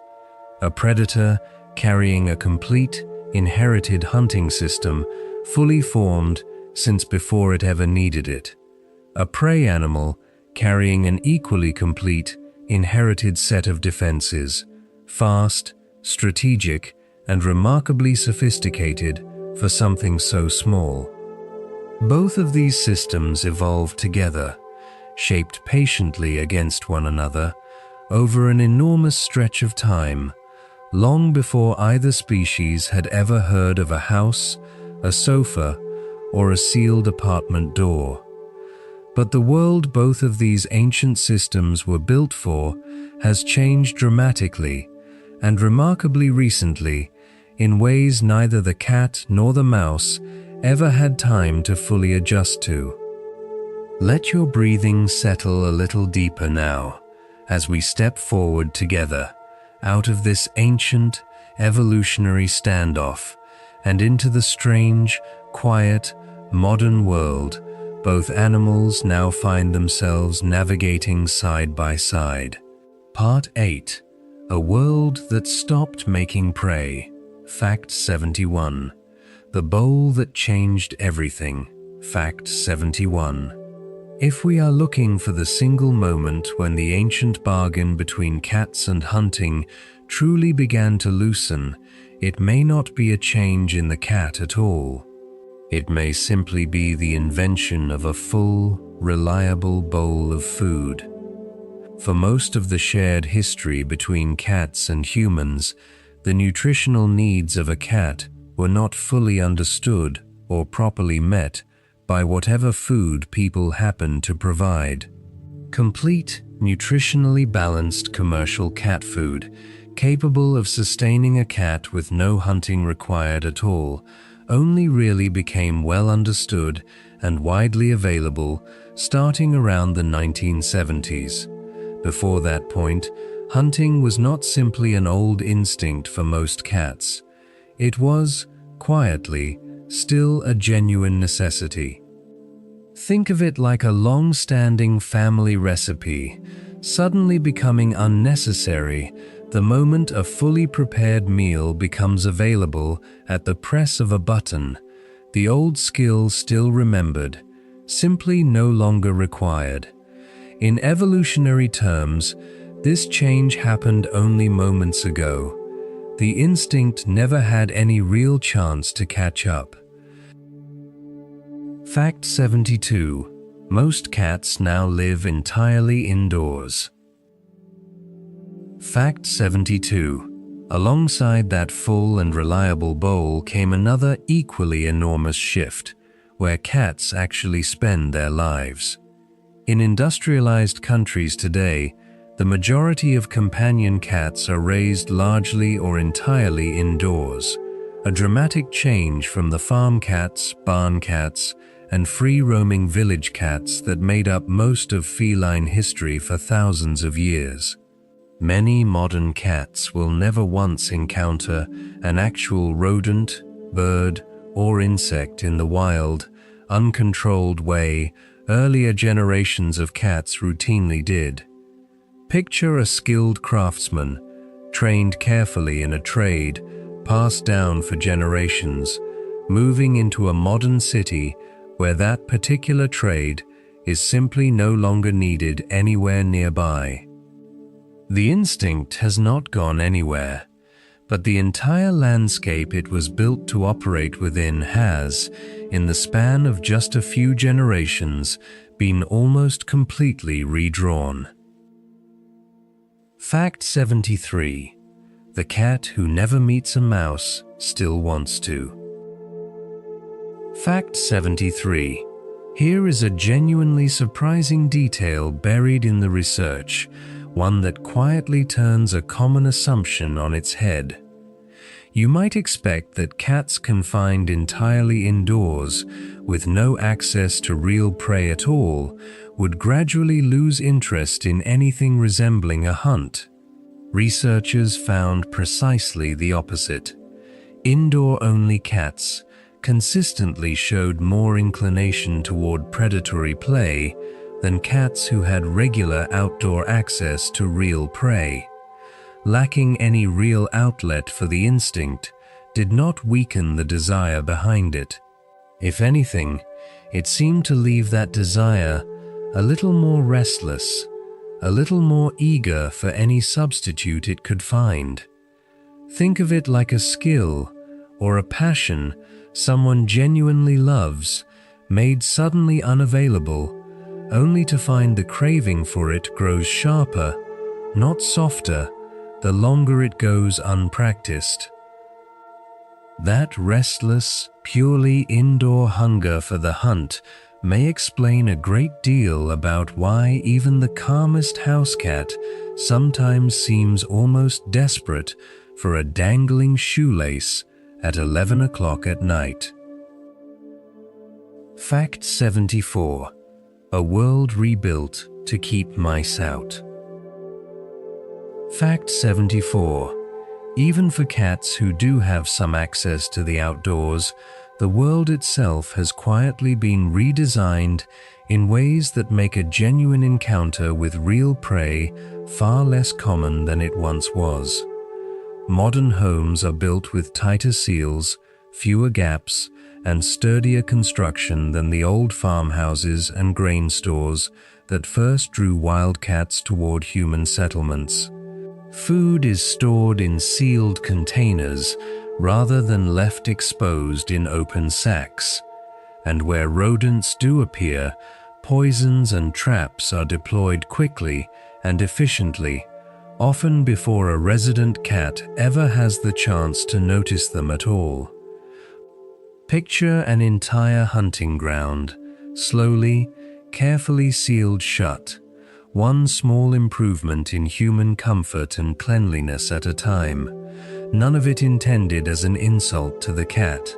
A predator carrying a complete, inherited hunting system, fully formed since before it ever needed it. A prey animal carrying an equally complete, inherited set of defenses, fast, strategic, and remarkably sophisticated for something so small. Both of these systems evolved together, shaped patiently against one another over an enormous stretch of time, long before either species had ever heard of a house, a sofa, or a sealed apartment door. But the world both of these ancient systems were built for has changed dramatically and remarkably recently in ways neither the cat nor the mouse ever had time to fully adjust to. Let your breathing settle a little deeper now as we step forward together out of this ancient evolutionary standoff and into the strange, quiet, modern world both animals now find themselves navigating side by side. Part 8. A world that stopped making prey. Fact 71. The bowl that changed everything. Fact 71. If we are looking for the single moment when the ancient bargain between cats and hunting truly began to loosen, it may not be a change in the cat at all. It may simply be the invention of a full, reliable bowl of food. For most of the shared history between cats and humans, the nutritional needs of a cat were not fully understood or properly met by whatever food people happened to provide. Complete, nutritionally balanced commercial cat food, capable of sustaining a cat with no hunting required at all, only really became well understood and widely available starting around the 1970s. Before that point, hunting was not simply an old instinct for most cats. It was, quietly, still a genuine necessity. Think of it like a long-standing family recipe, suddenly becoming unnecessary the moment a fully prepared meal becomes available at the press of a button. The old skill still remembered, simply no longer required. In evolutionary terms, this change happened only moments ago. The instinct never had any real chance to catch up. Fact 72. Most cats now live entirely indoors. Fact 72. Alongside that full and reliable bowl came another equally enormous shift, where cats actually spend their lives. In industrialized countries today, the majority of companion cats are raised largely or entirely indoors, a dramatic change from the farm cats, barn cats, and free-roaming village cats that made up most of feline history for thousands of years. Many modern cats will never once encounter an actual rodent, bird, or insect in the wild, uncontrolled way earlier generations of cats routinely did. Picture a skilled craftsman, trained carefully in a trade, passed down for generations, moving into a modern city where that particular trade is simply no longer needed anywhere nearby. The instinct has not gone anywhere, but the entire landscape it was built to operate within has, in the span of just a few generations, been almost completely redrawn. Fact 73. The cat who never meets a mouse still wants to. Fact 73. Here is a genuinely surprising detail buried in the research, one that quietly turns a common assumption on its head. You might expect that cats confined entirely indoors, with no access to real prey at all, would gradually lose interest in anything resembling a hunt. Researchers found precisely the opposite. Indoor-only cats consistently showed more inclination toward predatory play than cats who had regular outdoor access to real prey. Lacking any real outlet for the instinct did not weaken the desire behind it. If anything, it seemed to leave that desire a little more restless, a little more eager for any substitute it could find. Think of it like a skill or a passion someone genuinely loves, made suddenly unavailable, only to find the craving for it grows sharper, not softer, the longer it goes unpracticed. That restless, purely indoor hunger for the hunt may explain a great deal about why even the calmest house cat sometimes seems almost desperate for a dangling shoelace at 11 o'clock at night. Fact 74. A world rebuilt to keep mice out. Fact 74. Even for cats who do have some access to the outdoors, the world itself has quietly been redesigned in ways that make a genuine encounter with real prey far less common than it once was. Modern homes are built with tighter seals, fewer gaps, and sturdier construction than the old farmhouses and grain stores that first drew wildcats toward human settlements. Food is stored in sealed containers rather than left exposed in open sacks, and where rodents do appear, poisons and traps are deployed quickly and efficiently, often before a resident cat ever has the chance to notice them at all. Picture an entire hunting ground, slowly, carefully sealed shut, one small improvement in human comfort and cleanliness at a time, none of it intended as an insult to the cat,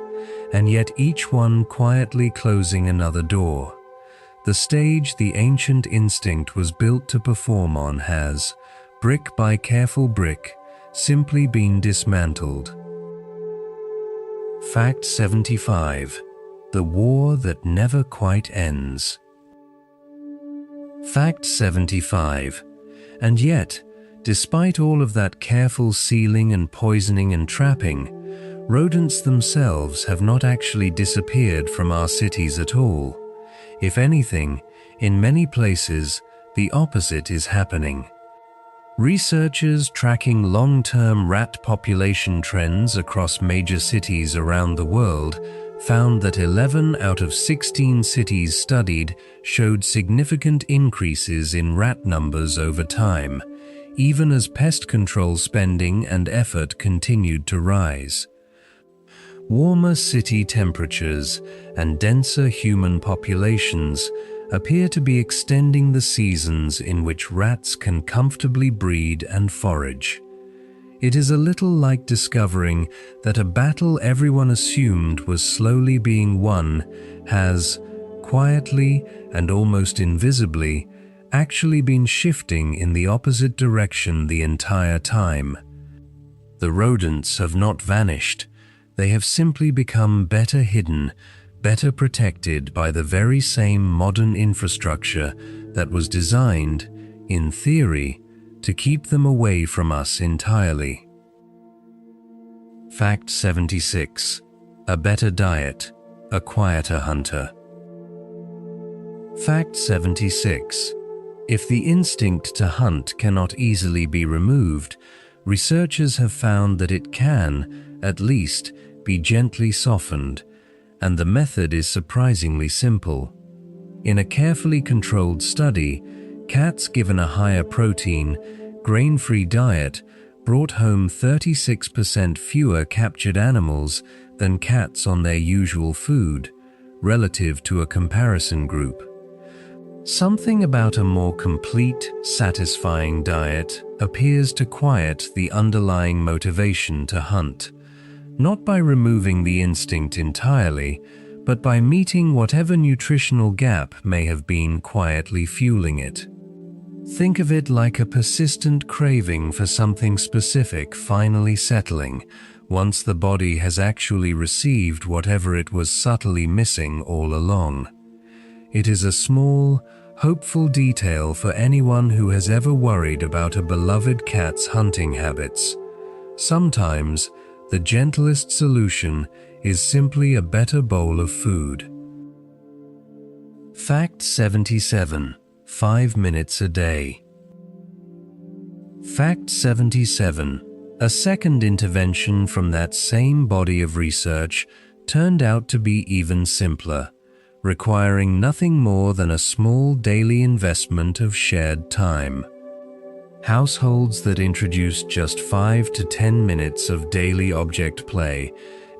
and yet each one quietly closing another door. The stage the ancient instinct was built to perform on has, brick by careful brick, simply been dismantled. Fact 75. The war that never quite ends. Fact 75. And yet, despite all of that careful sealing and poisoning and trapping, rodents themselves have not actually disappeared from our cities at all. If anything, in many places, the opposite is happening. Researchers tracking long-term rat population trends across major cities around the world found that 11 out of 16 cities studied showed significant increases in rat numbers over time, even as pest control spending and effort continued to rise. Warmer city temperatures and denser human populations appear to be extending the seasons in which rats can comfortably breed and forage. It is a little like discovering that a battle everyone assumed was slowly being won has, quietly and almost invisibly, actually been shifting in the opposite direction the entire time. The rodents have not vanished. They have simply become better hidden, better protected by the very same modern infrastructure that was designed, in theory, to keep them away from us entirely. Fact 76. A better diet, a quieter hunter. Fact 76. If the instinct to hunt cannot easily be removed, researchers have found that it can, at least, be gently softened, and the method is surprisingly simple. In a carefully controlled study, cats given a higher protein, grain-free diet brought home 36% fewer captured animals than cats on their usual food, relative to a comparison group. Something about a more complete, satisfying diet appears to quiet the underlying motivation to hunt, not by removing the instinct entirely, but by meeting whatever nutritional gap may have been quietly fueling it. Think of it like a persistent craving for something specific finally settling, once the body has actually received whatever it was subtly missing all along. It is a small, hopeful detail for anyone who has ever worried about a beloved cat's hunting habits. Sometimes, the gentlest solution is simply a better bowl of food. Fact 77. 5 minutes a day. Fact 77. A second intervention from that same body of research turned out to be even simpler, requiring nothing more than a small daily investment of shared time. Households that introduced just 5 to 10 minutes of daily object play,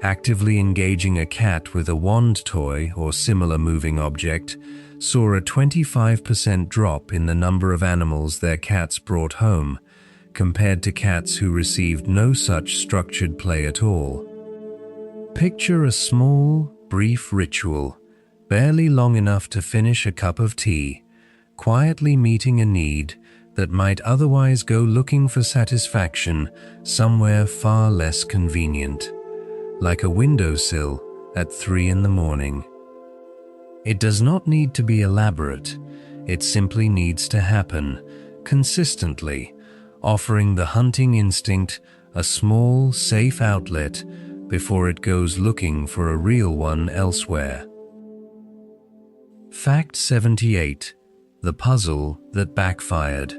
actively engaging a cat with a wand toy or similar moving object, saw a 25% drop in the number of animals their cats brought home, compared to cats who received no such structured play at all. Picture a small, brief ritual, barely long enough to finish a cup of tea, quietly meeting a need that might otherwise go looking for satisfaction somewhere far less convenient, like a windowsill at 3 in the morning. It does not need to be elaborate, it simply needs to happen, consistently, offering the hunting instinct a small, safe outlet before it goes looking for a real one elsewhere. Fact 78. The puzzle that backfired.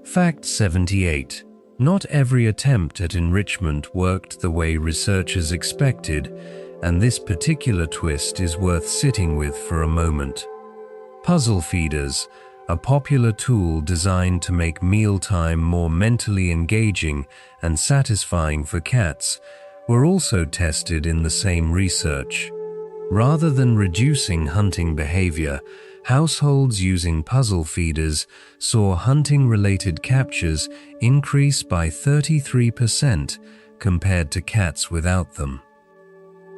Fact 78. Not every attempt at enrichment worked the way researchers expected, and this particular twist is worth sitting with for a moment. Puzzle feeders, a popular tool designed to make mealtime more mentally engaging and satisfying for cats, were also tested in the same research. Rather than reducing hunting behavior, households using puzzle feeders saw hunting-related captures increase by 33% compared to cats without them.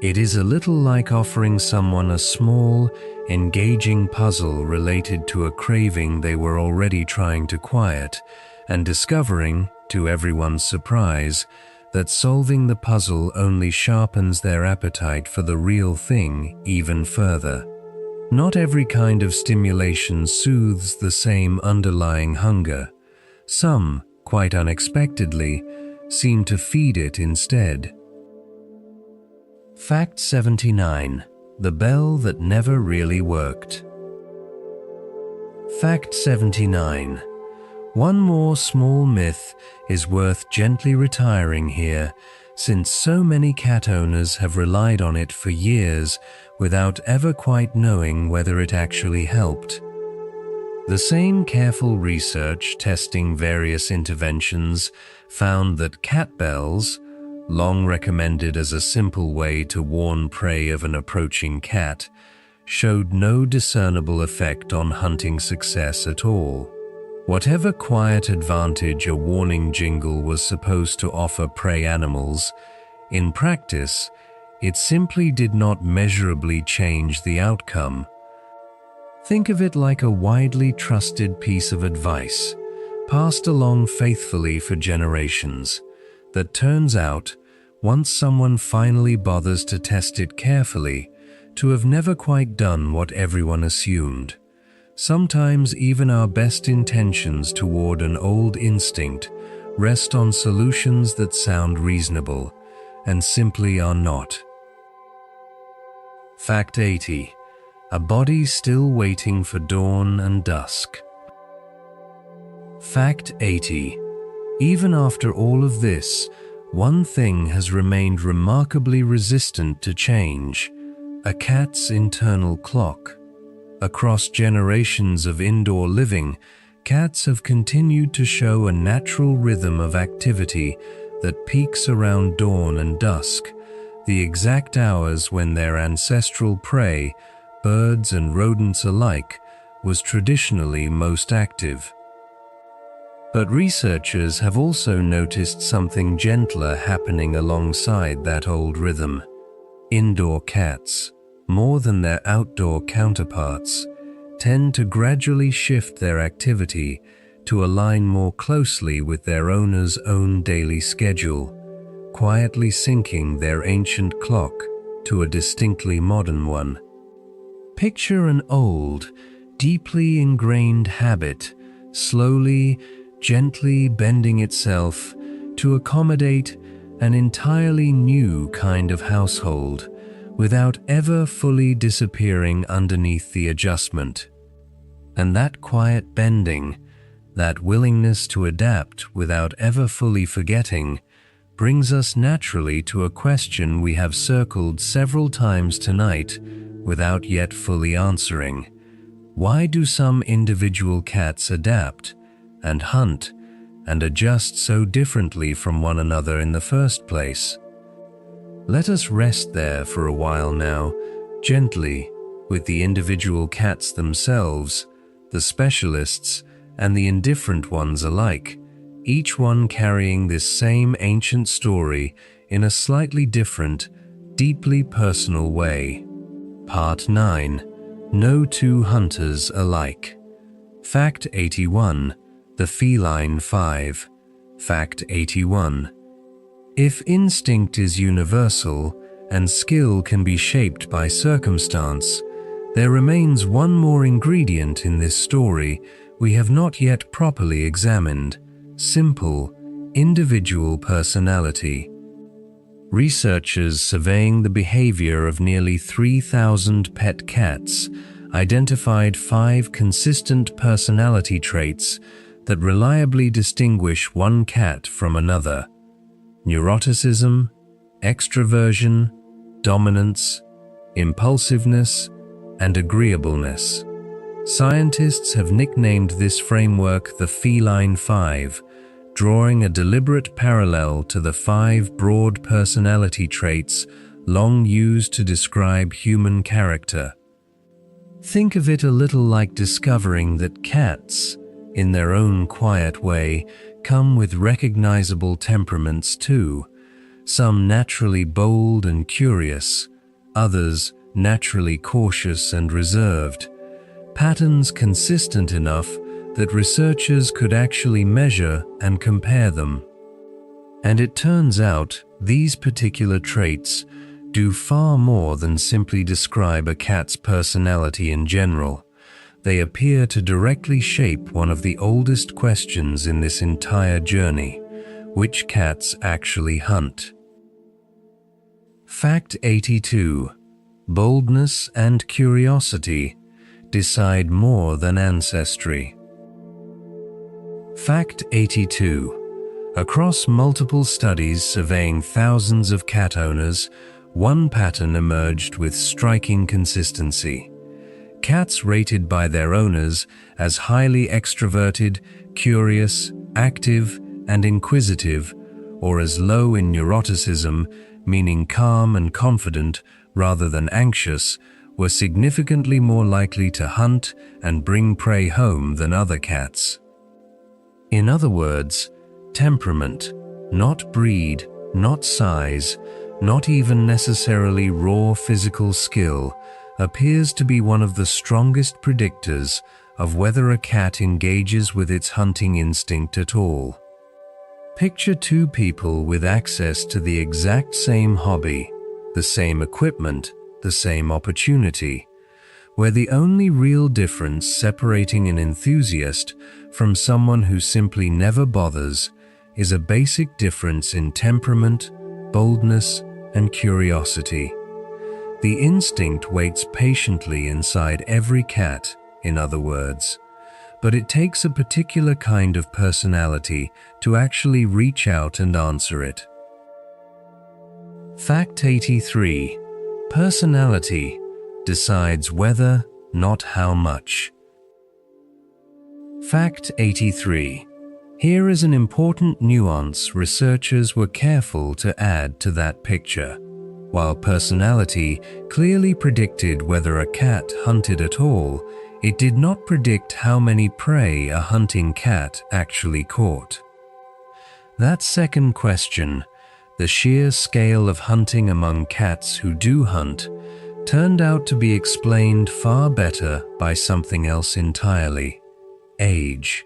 It is a little like offering someone a small, engaging puzzle related to a craving they were already trying to quiet, and discovering, to everyone's surprise, that solving the puzzle only sharpens their appetite for the real thing even further. Not every kind of stimulation soothes the same underlying hunger. Some, quite unexpectedly, seem to feed it instead. Fact 79. The bell that never really worked. Fact 79. One more small myth is worth gently retiring here, since so many cat owners have relied on it for years without ever quite knowing whether it actually helped. The same careful research testing various interventions found that cat bells, long recommended as a simple way to warn prey of an approaching cat, showed no discernible effect on hunting success at all. Whatever quiet advantage a warning jingle was supposed to offer prey animals, in practice, it simply did not measurably change the outcome. Think of it like a widely trusted piece of advice, passed along faithfully for generations, that turns out, once someone finally bothers to test it carefully, to have never quite done what everyone assumed. Sometimes even our best intentions toward an old instinct rest on solutions that sound reasonable and simply are not. Fact 80. A body still waiting for dawn and dusk. Fact 80. Even after all of this, one thing has remained remarkably resistant to change: a cat's internal clock. Across generations of indoor living, cats have continued to show a natural rhythm of activity that peaks around dawn and dusk, the exact hours when their ancestral prey, birds and rodents alike, was traditionally most active. But researchers have also noticed something gentler happening alongside that old rhythm. Indoor cats, more than their outdoor counterparts, tend to gradually shift their activity to align more closely with their owner's own daily schedule, quietly syncing their ancient clock to a distinctly modern one. Picture an old, deeply ingrained habit slowly, gently bending itself to accommodate an entirely new kind of household, without ever fully disappearing underneath the adjustment. And that quiet bending, That willingness to adapt without ever fully forgetting brings us naturally to a question we have circled several times tonight without yet fully answering. Why do some individual cats adapt and hunt and adjust so differently from one another in the first place? Let us rest there for a while now, gently, with the individual cats themselves, the specialists, and the indifferent ones alike, each one carrying this same ancient story in a slightly different, deeply personal way. Part 9. No two hunters alike. Fact 81. The feline 5. Fact 81. If instinct is universal and skill can be shaped by circumstance, there remains one more ingredient in this story we have not yet properly examined: simple, individual personality. Researchers surveying the behavior of nearly 3,000 pet cats identified 5 consistent personality traits that reliably distinguish one cat from another: neuroticism, extroversion, dominance, impulsiveness, and agreeableness. Scientists have nicknamed this framework the Feline 5, drawing a deliberate parallel to the 5 broad personality traits long used to describe human character. Think of it a little like discovering that cats, in their own quiet way, come with recognizable temperaments too, some naturally bold and curious, others naturally cautious and reserved, patterns consistent enough that researchers could actually measure and compare them. And it turns out these particular traits do far more than simply describe a cat's personality in general. They appear to directly shape one of the oldest questions in this entire journey: which cats actually hunt? Fact 82. Boldness and curiosity decide more than ancestry. Fact 82. Across multiple studies surveying thousands of cat owners, one pattern emerged with striking consistency. Cats rated by their owners as highly extroverted, curious, active, and inquisitive, or as low in neuroticism, meaning calm and confident rather than anxious, were significantly more likely to hunt and bring prey home than other cats. In other words, temperament, not breed, not size, not even necessarily raw physical skill, appears to be one of the strongest predictors of whether a cat engages with its hunting instinct at all. Picture 2 people with access to the exact same hobby, the same equipment, the same opportunity, where the only real difference separating an enthusiast from someone who simply never bothers is a basic difference in temperament, boldness, and curiosity. The instinct waits patiently inside every cat, in other words, but it takes a particular kind of personality to actually reach out and answer it. Fact 83. Personality decides whether, not how much. Fact 83. Here is an important nuance researchers were careful to add to that picture. While personality clearly predicted whether a cat hunted at all, it did not predict how many prey a hunting cat actually caught. That second question, the sheer scale of hunting among cats who do hunt, turned out to be explained far better by something else entirely: age.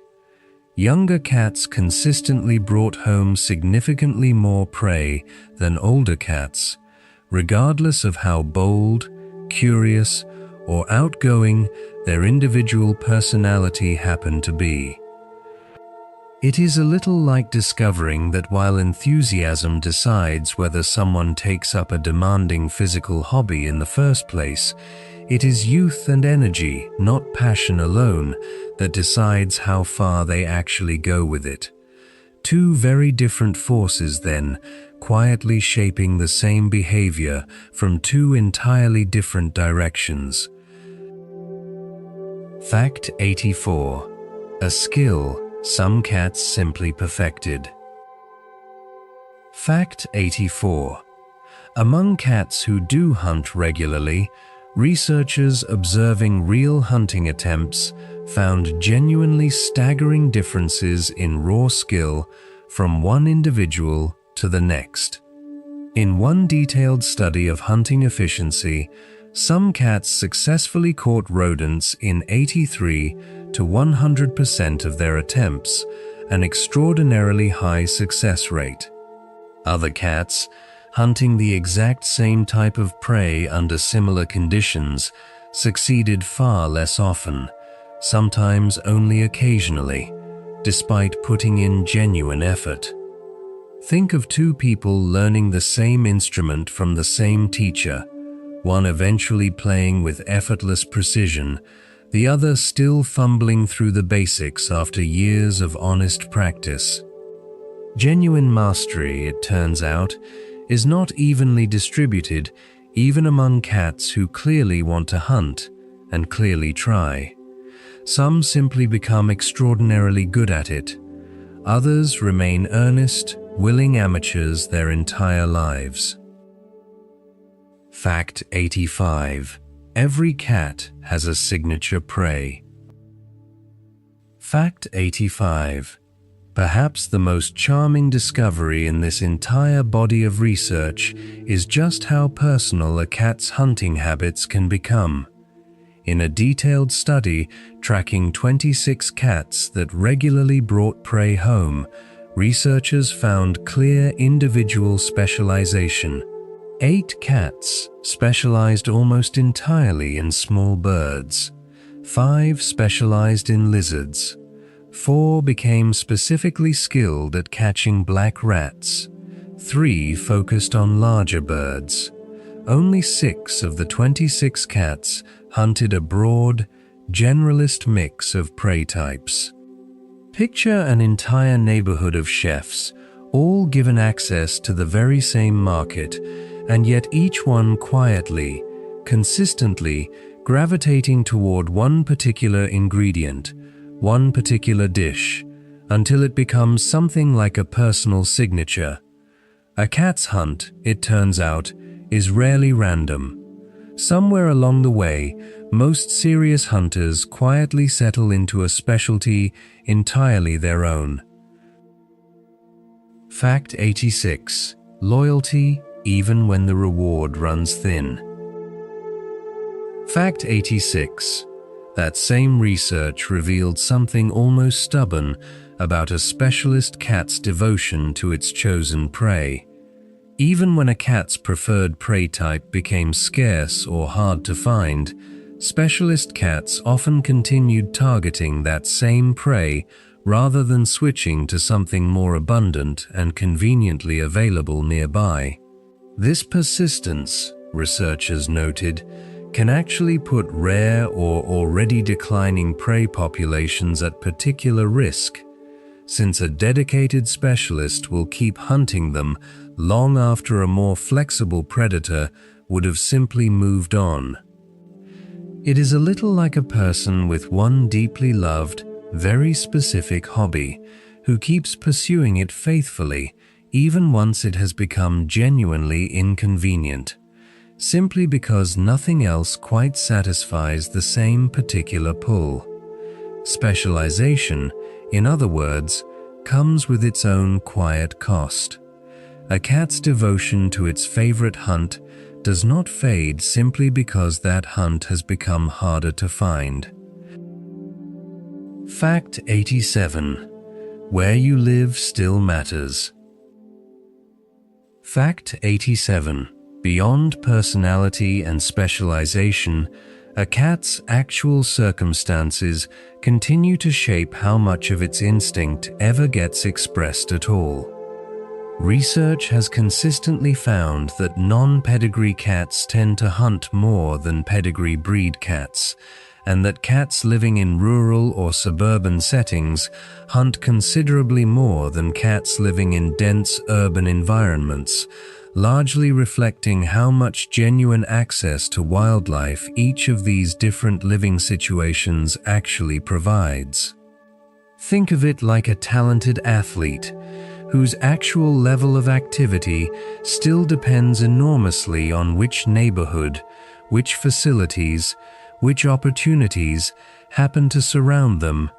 Younger cats consistently brought home significantly more prey than older cats, regardless of how bold, curious, or outgoing their individual personality happened to be. It is a little like discovering that while enthusiasm decides whether someone takes up a demanding physical hobby in the first place, it is youth and energy, not passion alone, that decides how far they actually go with it. Two very different forces then, quietly shaping the same behavior from two entirely different directions. Fact 84. A skill some cats simply perfected. Fact 84. Among cats who do hunt regularly, researchers observing real hunting attempts found genuinely staggering differences in raw skill from one individual to the next. In one detailed study of hunting efficiency, some cats successfully caught rodents in 83 to 100% of their attempts, an extraordinarily high success rate. Other cats, hunting the exact same type of prey under similar conditions, succeeded far less often, sometimes only occasionally, despite putting in genuine effort. Think of two people learning the same instrument from the same teacher, one eventually playing with effortless precision, the other still fumbling through the basics after years of honest practice. Genuine mastery, it turns out, is not evenly distributed even among cats who clearly want to hunt and clearly try. Some simply become extraordinarily good at it. Others remain earnest, willing amateurs their entire lives. Fact 85. Every cat has a signature prey. Fact 85. Perhaps the most charming discovery in this entire body of research is just how personal a cat's hunting habits can become. In a detailed study tracking 26 cats that regularly brought prey home, researchers found clear individual specialization. 8 cats specialized almost entirely in small birds. 5 specialized in lizards. 4 became specifically skilled at catching black rats. 3 focused on larger birds. Only 6 of the 26 cats hunted a broad, generalist mix of prey types. Picture an entire neighborhood of chefs, all given access to the very same market, and yet each one quietly, consistently gravitating toward one particular ingredient, one particular dish, until it becomes something like a personal signature. A cat's hunt, it turns out, is rarely random. Somewhere along the way, most serious hunters quietly settle into a specialty entirely their own. Fact 86. Loyalty even when the reward runs thin. Fact 86. That same research revealed something almost stubborn about a specialist cat's devotion to its chosen prey. Even when a cat's preferred prey type became scarce or hard to find, specialist cats often continued targeting that same prey rather than switching to something more abundant and conveniently available nearby. This persistence, researchers noted, can actually put rare or already declining prey populations at particular risk, since a dedicated specialist will keep hunting them long after a more flexible predator would have simply moved on. It is a little like a person with one deeply loved, very specific hobby, who keeps pursuing it faithfully even once it has become genuinely inconvenient, simply because nothing else quite satisfies the same particular pull. Specialization, in other words, comes with its own quiet cost. A cat's devotion to its favorite hunt does not fade simply because that hunt has become harder to find. Fact 87. Where you live still matters. Fact 87. Beyond personality and specialization, A cat's actual circumstances continue to shape how much of its instinct ever gets expressed at all. Research has consistently found that non-pedigree cats tend to hunt more than pedigree breed cats, and that cats living in rural or suburban settings hunt considerably more than cats living in dense urban environments, largely reflecting how much genuine access to wildlife each of these different living situations actually provides. Think of it like a talented athlete whose actual level of activity still depends enormously on which neighborhood, which facilities, which opportunities happen to surround them,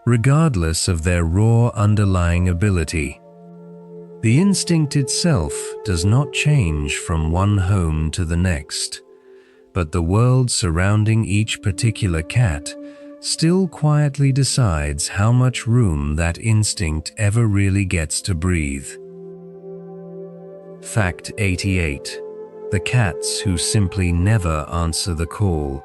regardless of their raw underlying ability. The instinct itself does not change from one home to the next, but the world surrounding each particular cat still quietly decides how much room that instinct ever really gets to breathe. Fact 88. The cats who simply never answer the call.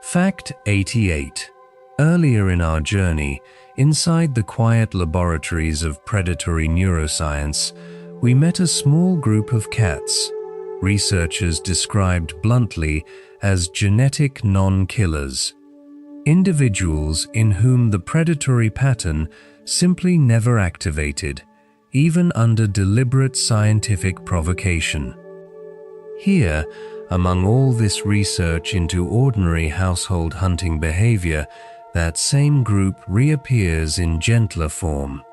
Fact 88. Earlier in our journey, inside the quiet laboratories of predatory neuroscience, we met a small group of cats, researchers described bluntly as genetic non-killers, individuals in whom the predatory pattern simply never activated, even under deliberate scientific provocation. Here, among all this research into ordinary household hunting behavior, that same group reappears in gentler form.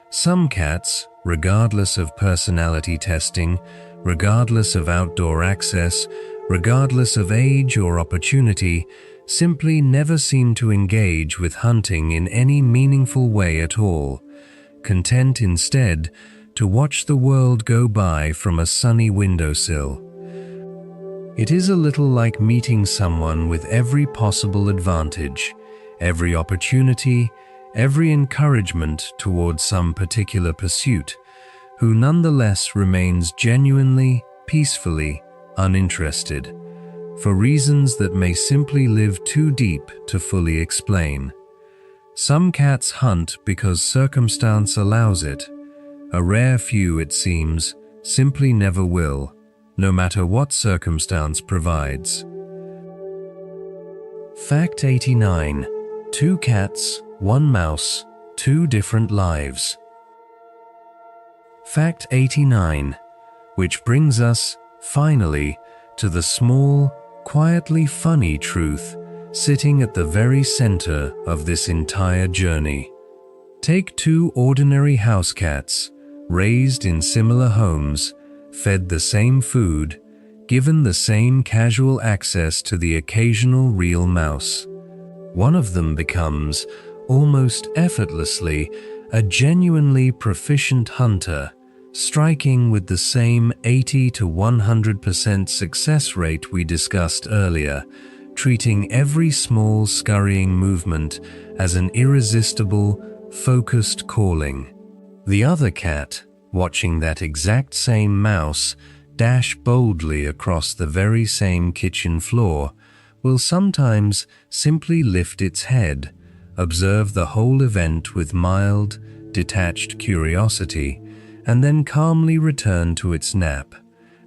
Some cats, regardless of personality testing, regardless of outdoor access, regardless of age or opportunity, simply never seem to engage with hunting in any meaningful way at all, content instead to watch the world go by from a sunny windowsill. It is a little like meeting someone with every possible advantage, every opportunity, every encouragement towards some particular pursuit, who nonetheless remains genuinely, peacefully uninterested, for reasons that may simply live too deep to fully explain. Some cats hunt because circumstance allows it. A rare few, it seems, simply never will, no matter what circumstance provides. Fact 89. 2 cats, 1 mouse, 2 different lives. Fact 89, which brings us, finally, to the small, quietly funny truth sitting at the very center of this entire journey. Take 2 ordinary house cats, raised in similar homes, fed the same food, given the same casual access to the occasional real mouse. One of them becomes, almost effortlessly, a genuinely proficient hunter, striking with the same 80 to 100% success rate we discussed earlier, treating every small scurrying movement as an irresistible, focused calling. The other cat, watching that exact same mouse dash boldly across the very same kitchen floor, will sometimes simply lift its head, observe the whole event with mild, detached curiosity, and then calmly return to its nap,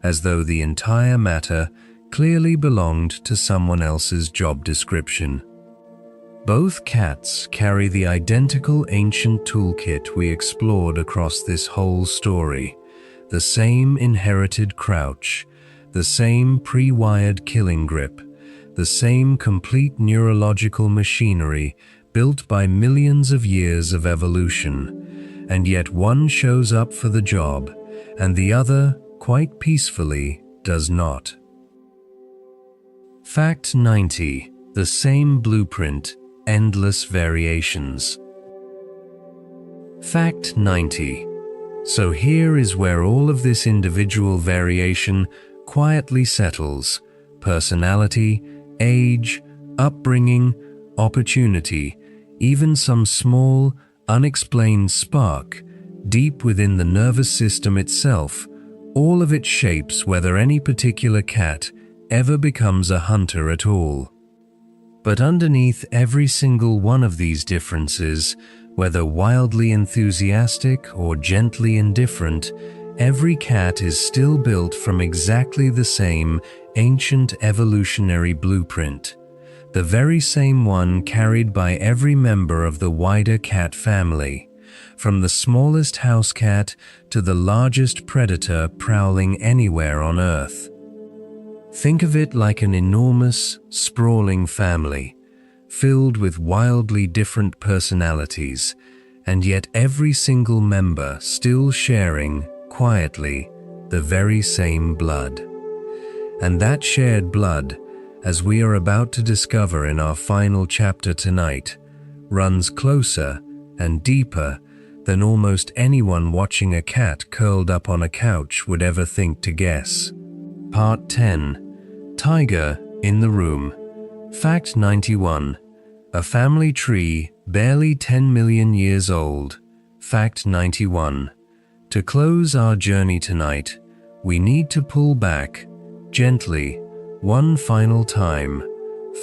as though the entire matter clearly belonged to someone else's job description. Both cats carry the identical ancient toolkit we explored across this whole story, the same inherited crouch, the same pre-wired killing grip, the same complete neurological machinery built by millions of years of evolution, and yet one shows up for the job, and the other, quite peacefully, does not. Fact 90. The same blueprint, endless variations. Fact 90. So here is where all of this individual variation quietly settles: personality, age, upbringing, opportunity, even some small, unexplained spark deep within the nervous system itself. All of it shapes whether any particular cat ever becomes a hunter at all. But underneath every single one of these differences, whether wildly enthusiastic or gently indifferent, every cat is still built from exactly the same ancient evolutionary blueprint, the very same one carried by every member of the wider cat family, from the smallest house cat to the largest predator prowling anywhere on Earth. Think of it like an enormous, sprawling family, filled with wildly different personalities, and yet every single member still sharing, quietly, the very same blood. And that shared blood, as we are about to discover in our final chapter tonight, runs closer and deeper than almost anyone watching a cat curled up on a couch would ever think to guess. Part 10. Tiger in the Room. Fact 91. A family tree barely 10 million years old. Fact 91. To close our journey tonight, we need to pull back, gently, one final time,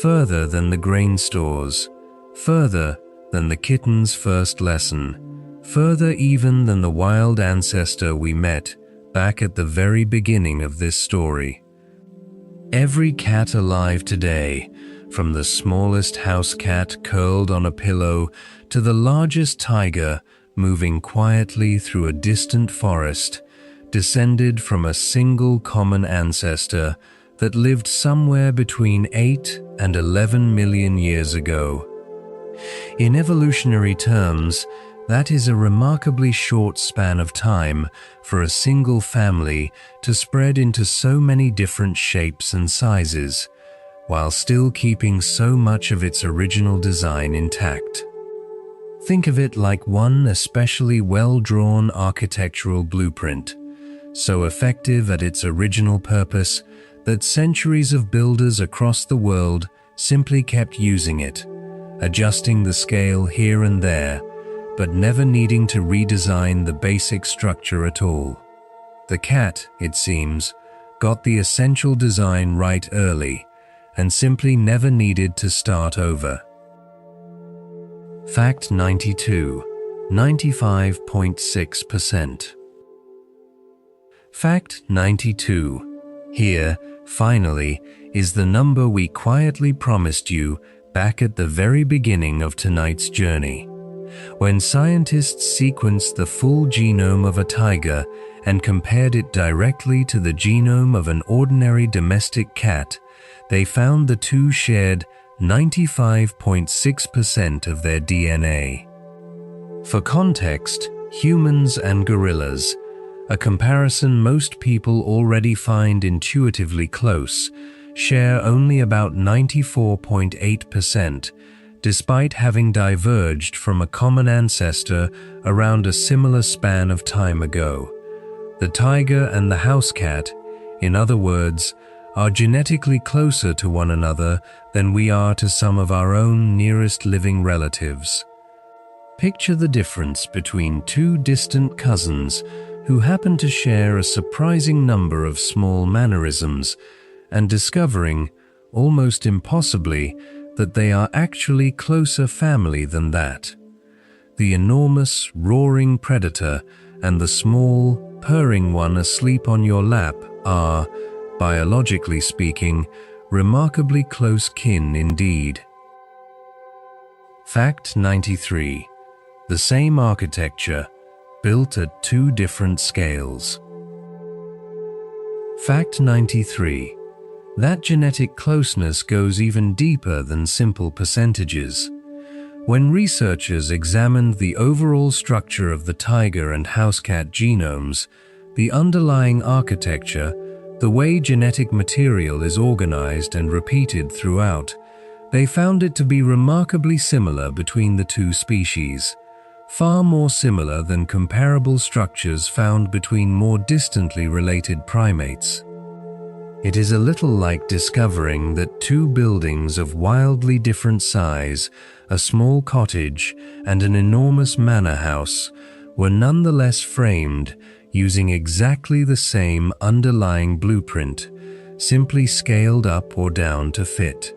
further than the grain stores, further than the kitten's first lesson, further even than the wild ancestor we met back at the very beginning of this story. Every cat alive today, from the smallest house cat curled on a pillow to the largest tiger moving quietly through a distant forest, descended from a single common ancestor that lived somewhere between 8 and 11 million years ago. In evolutionary terms, that is a remarkably short span of time for a single family to spread into so many different shapes and sizes, while still keeping so much of its original design intact. Think of it like one especially well-drawn architectural blueprint, so effective at its original purpose that centuries of builders across the world simply kept using it, adjusting the scale here and there, but never needing to redesign the basic structure at all. The cat, it seems, got the essential design right early and simply never needed to start over. Fact 92. 95.6%. Fact 92. Here, finally, is the number we quietly promised you back at the very beginning of tonight's journey. When scientists sequenced the full genome of a tiger and compared it directly to the genome of an ordinary domestic cat, they found the two shared 95.6% of their DNA. For context, humans and gorillas, a comparison most people already find intuitively close, share only about 94.8%, despite having diverged from a common ancestor around a similar span of time ago. The tiger and the house cat, in other words, are genetically closer to one another than we are to some of our own nearest living relatives. Picture the difference between two distant cousins who happen to share a surprising number of small mannerisms, and discovering, almost impossibly, that they are actually closer family than that. The enormous, roaring predator and the small, purring one asleep on your lap are, biologically speaking, remarkably close kin indeed. Fact 93. The same architecture, built at two different scales. Fact 93. That genetic closeness goes even deeper than simple percentages. When researchers examined the overall structure of the tiger and house cat genomes, the underlying architecture, the way genetic material is organized and repeated throughout, they found it to be remarkably similar between the two species, far more similar than comparable structures found between more distantly related primates. It is a little like discovering that two buildings of wildly different size, a small cottage and an enormous manor house, were nonetheless framed using exactly the same underlying blueprint, simply scaled up or down to fit.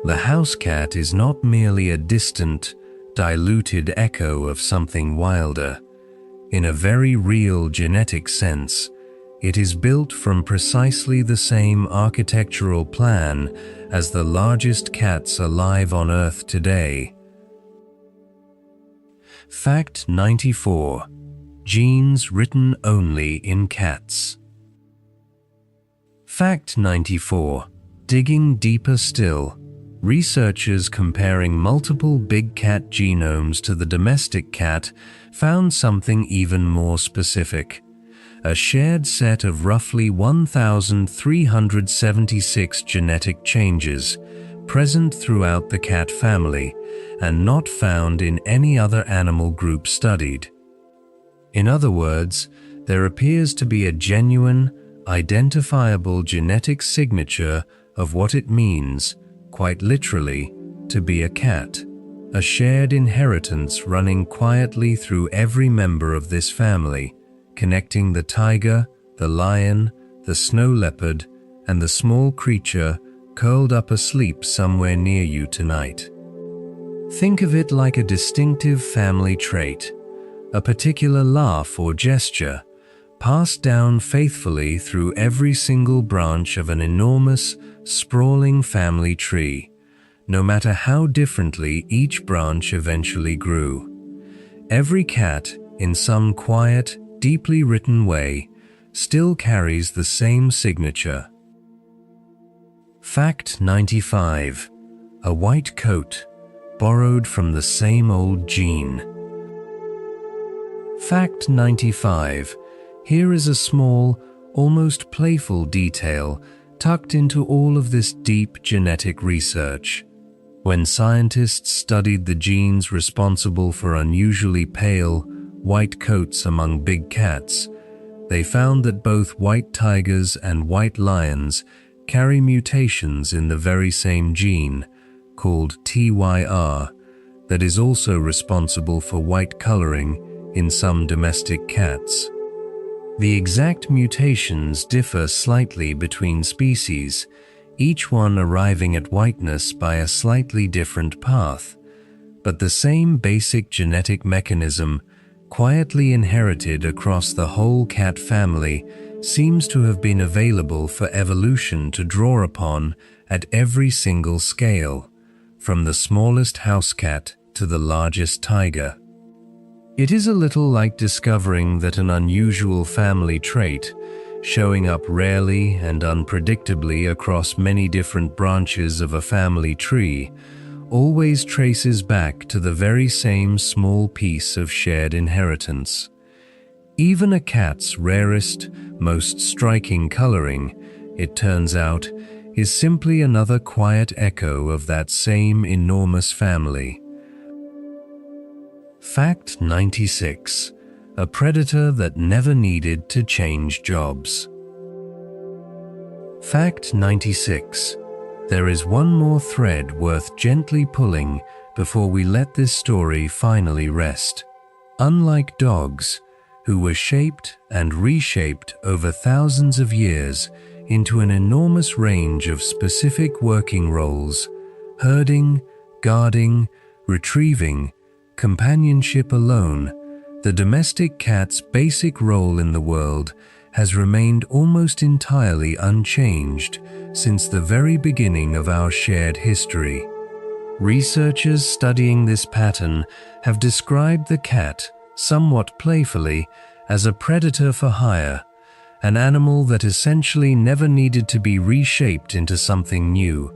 The house cat is not merely a distant, diluted echo of something wilder. In a very real genetic sense, it is built from precisely the same architectural plan as the largest cats alive on Earth today. Fact 94. Genes written only in cats. Fact 94. Digging deeper still, researchers comparing multiple big cat genomes to the domestic cat found something even more specific. A shared set of roughly 1,376 genetic changes present throughout the cat family and not found in any other animal group studied. In other words, there appears to be a genuine, identifiable genetic signature of what it means, quite literally, to be a cat, a shared inheritance running quietly through every member of this family, connecting the tiger, the lion, the snow leopard, and the small creature curled up asleep somewhere near you tonight. Think of it like a distinctive family trait, a particular laugh or gesture, passed down faithfully through every single branch of an enormous, sprawling family tree, no matter how differently each branch eventually grew. Every cat, in some quiet, deeply written way, still carries the same signature. Fact 95. A white coat, borrowed from the same old gene. Fact 95. Here is a small, almost playful detail tucked into all of this deep genetic research. When scientists studied the genes responsible for unusually pale, white coats among big cats, they found that both white tigers and white lions carry mutations in the very same gene, called TYR, that is also responsible for white coloring in some domestic cats. The exact mutations differ slightly between species, each one arriving at whiteness by a slightly different path, but the same basic genetic mechanism, quietly inherited across the whole cat family, seems to have been available for evolution to draw upon at every single scale, from the smallest house cat to the largest tiger. It is a little like discovering that an unusual family trait, showing up rarely and unpredictably across many different branches of a family tree, always traces back to the very same small piece of shared inheritance. Even a cat's rarest, most striking coloring, it turns out, is simply another quiet echo of that same enormous family. Fact 96. A predator that never needed to change jobs. Fact 96. There is one more thread worth gently pulling before we let this story finally rest. Unlike dogs, who were shaped and reshaped over thousands of years into an enormous range of specific working roles, herding, guarding, retrieving, companionship alone, the domestic cat's basic role in the world has remained almost entirely unchanged since the very beginning of our shared history. Researchers studying this pattern have described the cat, somewhat playfully, as a predator for hire, an animal that essentially never needed to be reshaped into something new,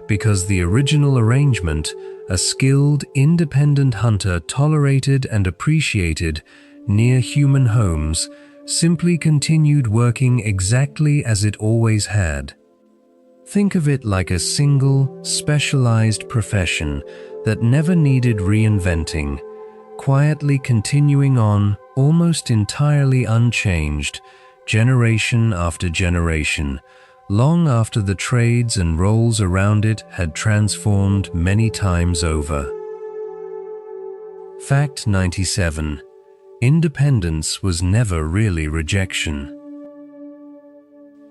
because the original arrangement, a skilled, independent hunter tolerated and appreciated near human homes, simply continued working exactly as it always had. Think of it like a single, specialized profession that never needed reinventing, quietly continuing on, almost entirely unchanged, generation after generation, long after the trades and roles around it had transformed many times over. Fact 97. Independence was never really rejection.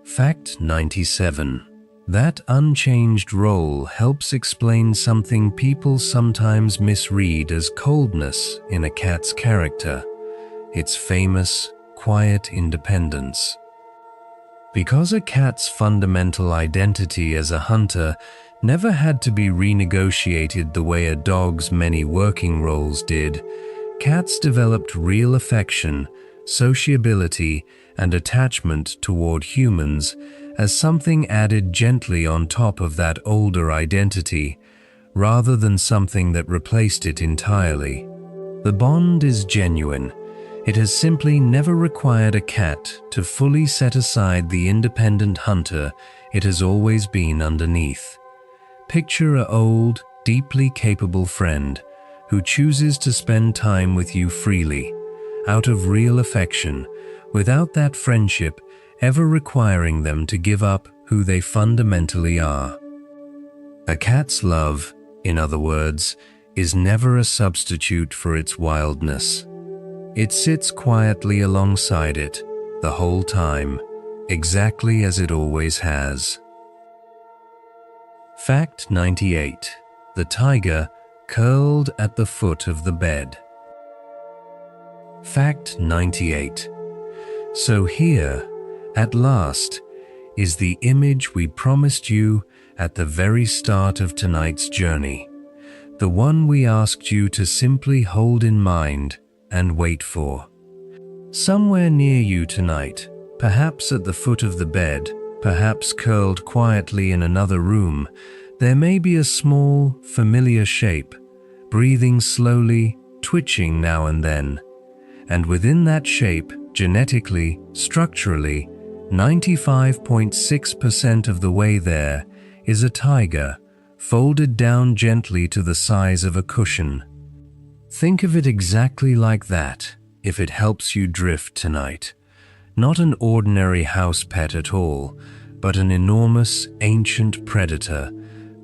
Fact 97. That unchanged role helps explain something people sometimes misread as coldness in a cat's character, its famous, quiet independence. Because a cat's fundamental identity as a hunter never had to be renegotiated the way a dog's many working roles did, cats developed real affection, sociability, and attachment toward humans as something added gently on top of that older identity, rather than something that replaced it entirely. The bond is genuine. It has simply never required a cat to fully set aside the independent hunter it has always been underneath. Picture an old, deeply capable friend who chooses to spend time with you freely, out of real affection, without that friendship ever requiring them to give up who they fundamentally are. A cat's love, in other words, is never a substitute for its wildness. It sits quietly alongside it the whole time, exactly as it always has. Fact 98. The tiger curled at the foot of the bed. Fact 98. So here, at last, is the image we promised you at the very start of tonight's journey, the one we asked you to simply hold in mind and wait for. Somewhere near you tonight, perhaps at the foot of the bed, perhaps curled quietly in another room, there may be a small, familiar shape, breathing slowly, twitching now and then. And within that shape, genetically, structurally, 95.6% of the way there is a tiger, folded down gently to the size of a cushion. Think of it exactly like that, if it helps you drift tonight. Not an ordinary house pet at all, but an enormous, ancient predator,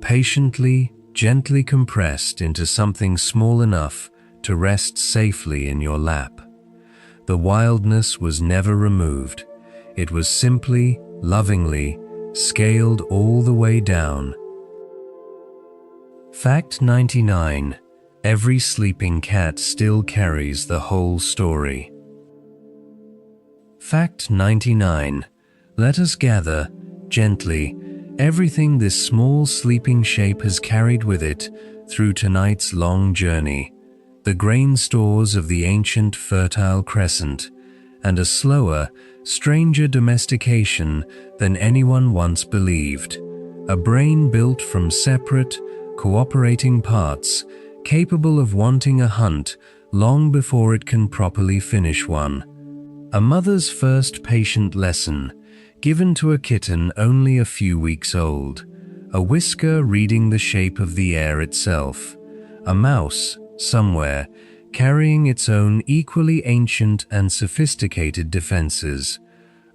patiently, gently compressed into something small enough to rest safely in your lap. The wildness was never removed. It was simply, lovingly, scaled all the way down. Fact 99. Every sleeping cat still carries the whole story. Fact 99. Let us gather, gently, everything this small sleeping shape has carried with it through tonight's long journey, the grain stores of the ancient fertile crescent, and a slower, stranger domestication than anyone once believed, a brain built from separate, cooperating parts, capable of wanting a hunt long before it can properly finish one. A mother's first patient lesson, given to a kitten only a few weeks old, a whisker reading the shape of the air itself, a mouse, somewhere, carrying its own equally ancient and sophisticated defenses,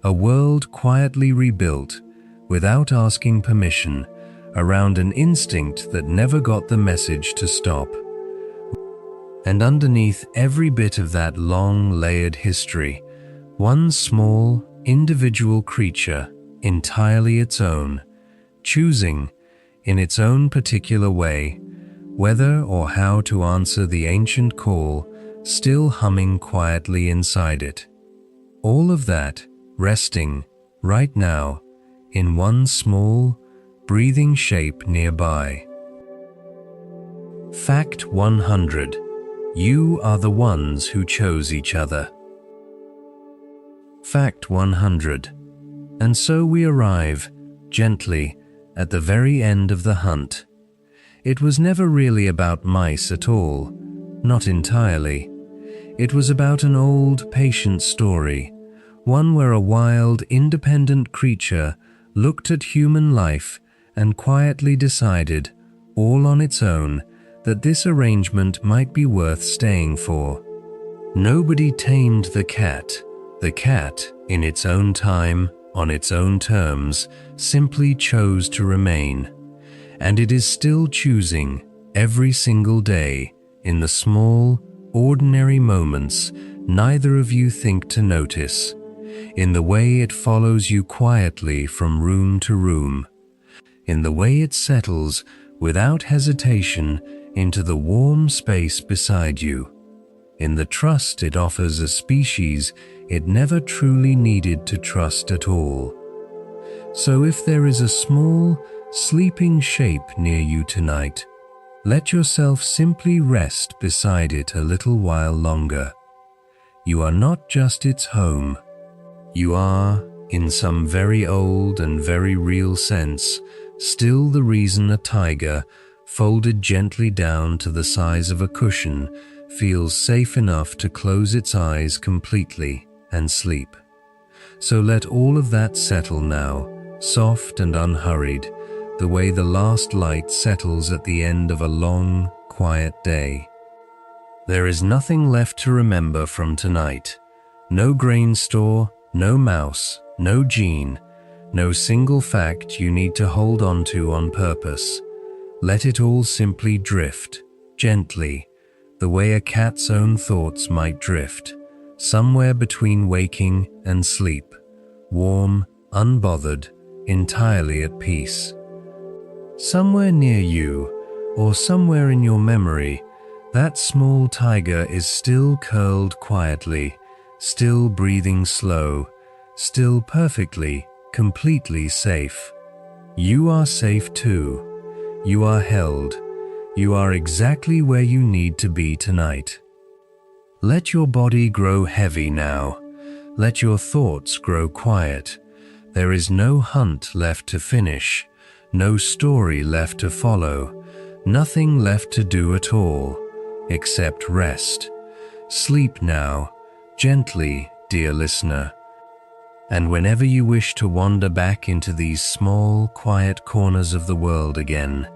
a world quietly rebuilt, without asking permission, around an instinct that never got the message to stop. And underneath every bit of that long, layered history, one small, individual creature, entirely its own, choosing, in its own particular way, whether or how to answer the ancient call still humming quietly inside it. All of that resting, right now, in one small, breathing shape nearby. Fact 100. You are the ones who chose each other. Fact 100. And so we arrive, gently, at the very end of the hunt. It was never really about mice at all, not entirely. It was about an old, patient story, one where a wild, independent creature looked at human life and quietly decided, all on its own, that this arrangement might be worth staying for. Nobody tamed the cat. The cat, in its own time, on its own terms, simply chose to remain. And it is still choosing, every single day, in the small, ordinary moments neither of you think to notice. in the way it follows you quietly from room to room, in the way it settles without hesitation into the warm space beside you, in the trust it offers a species it never truly needed to trust at all. So if there is a small, sleeping shape near you tonight, let yourself simply rest beside it a little while longer. You are not just its home. You are, in some very old and very real sense, still the reason a tiger, folded gently down to the size of a cushion, feels safe enough to close its eyes completely and sleep. So let all of that settle now, soft and unhurried, the way the last light settles at the end of a long, quiet day. There is nothing left to remember from tonight. No grain store, no mouse, no gene, no single fact you need to hold on to on purpose. Let it all simply drift, gently, the way a cat's own thoughts might drift, somewhere between waking and sleep, warm, unbothered, entirely at peace. Somewhere near you, or somewhere in your memory, that small tiger is still curled quietly, still breathing slow, still perfectly, completely safe. You are safe too. You are held. You are exactly where you need to be tonight. Let your body grow heavy now. Let your thoughts grow quiet. There is no hunt left to finish, no story left to follow, nothing left to do at all, except rest. Sleep now, gently, dear listener. And whenever you wish to wander back into these small, quiet corners of the world again,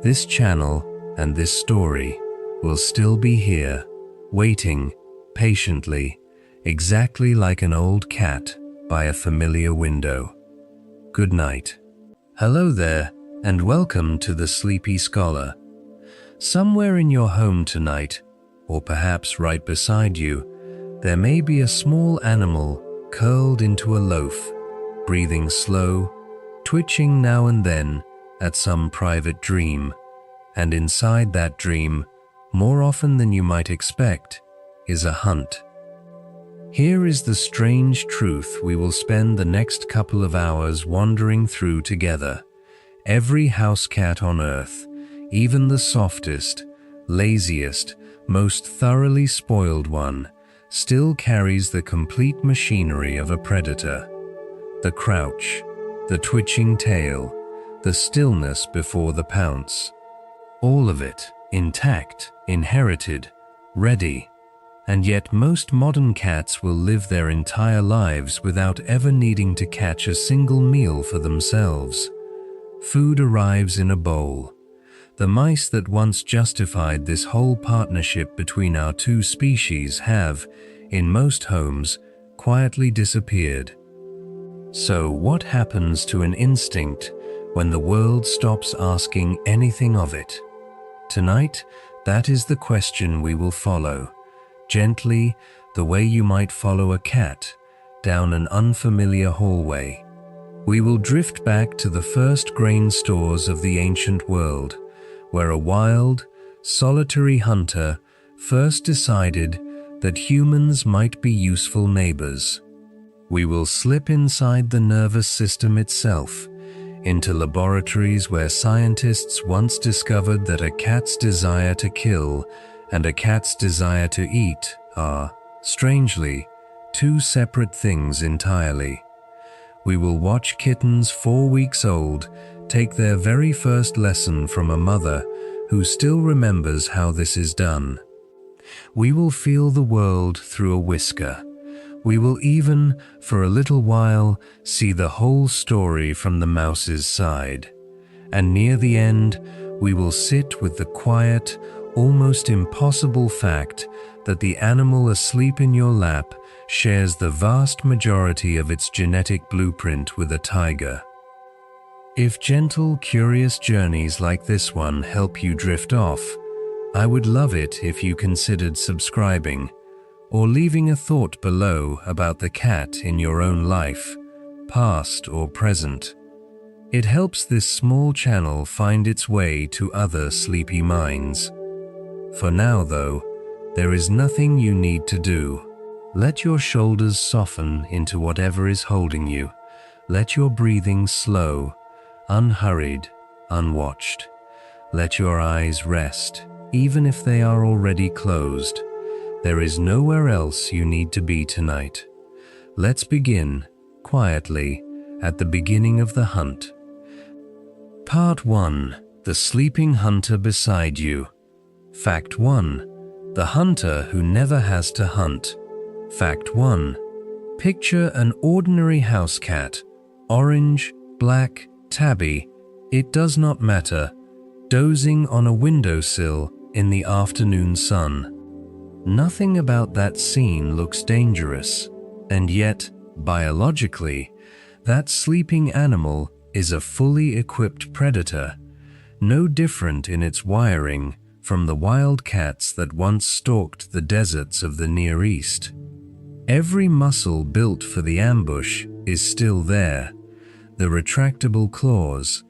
this channel and this story will still be here, waiting, patiently, exactly like an old cat by a familiar window. Good night. Hello there, and welcome to the Sleepy Scholar. Somewhere in your home tonight, or perhaps right beside you, there may be a small animal curled into a loaf, breathing slow, twitching now and then at some private dream. And inside that dream, more often than you might expect, is a hunt. Here is the strange truth we will spend the next couple of hours wandering through together. Every house cat on earth, even the softest, laziest, most thoroughly spoiled one, still carries the complete machinery of a predator. The crouch, the twitching tail, the stillness before the pounce. All of it, intact, inherited, ready. And yet most modern cats will live their entire lives without ever needing to catch a single meal for themselves. Food arrives in a bowl. The mice that once justified this whole partnership between our two species have, in most homes, quietly disappeared. So what happens to an instinct when the world stops asking anything of it? Tonight, that is the question we will follow. Gently, the way you might follow a cat, down an unfamiliar hallway. We will drift back to the first grain stores of the ancient world, where a wild, solitary hunter first decided that humans might be useful neighbors. We will slip inside the nervous system itself, into laboratories where scientists once discovered that a cat's desire to kill and a cat's desire to eat are, strangely, two separate things entirely. We will watch kittens 4 weeks old take their very first lesson from a mother who still remembers how this is done. We will feel the world through a whisker. We will even, for a little while, see the whole story from the mouse's side. And near the end, we will sit with the quiet, almost impossible fact that the animal asleep in your lap shares the vast majority of its genetic blueprint with a tiger. If gentle, curious journeys like this one help you drift off, I would love it if you considered subscribing, or leaving a thought below about the cat in your own life, past or present. It helps this small channel find its way to other sleepy minds. For now, though, there is nothing you need to do. Let your shoulders soften into whatever is holding you. Let your breathing slow, unhurried, unwatched. Let your eyes rest, even if they are already closed. There is nowhere else you need to be tonight. Let's begin, quietly, at the beginning of the hunt. Part 1. The Sleeping Hunter Beside You. Fact 1. The hunter who never has to hunt. Fact 1. Picture an ordinary house cat. Orange, black, tabby, it does not matter, dozing on a windowsill in the afternoon sun. Nothing about that scene looks dangerous, and yet, biologically, that sleeping animal is a fully equipped predator, no different in its wiring from the wild cats that once stalked the deserts of the Near East. Every muscle built for the ambush is still there, the retractable claws,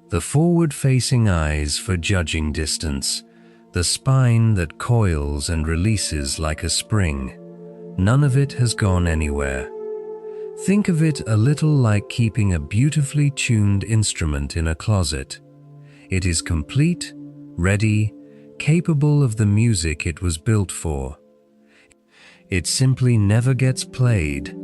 the forward-facing eyes for judging distance, the spine that coils and releases like a spring. None of it has gone anywhere. Think of it a little like keeping a beautifully tuned instrument in a closet. It is complete, ready, capable of the music it was built for. It simply never gets played.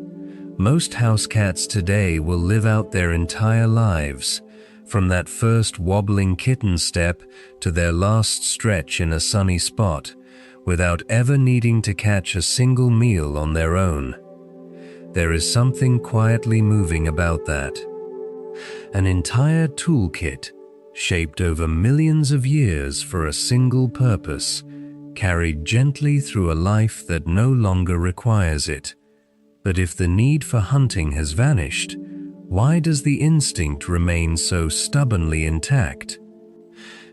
Most house cats today will live out their entire lives, from that first wobbling kitten step to their last stretch in a sunny spot, without ever needing to catch a single meal on their own. There is something quietly moving about that. An entire toolkit, shaped over millions of years for a single purpose, carried gently through a life that no longer requires it. But if the need for hunting has vanished, why does the instinct remain so stubbornly intact?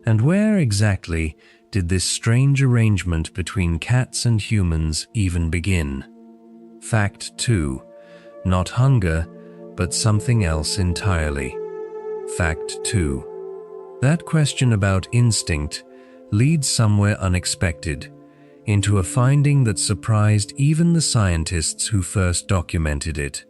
And where exactly did this strange arrangement between cats and humans even begin? Fact 2. Not hunger, but something else entirely. Fact 2. That question about instinct leads somewhere unexpected, into a finding that surprised even the scientists who first documented it.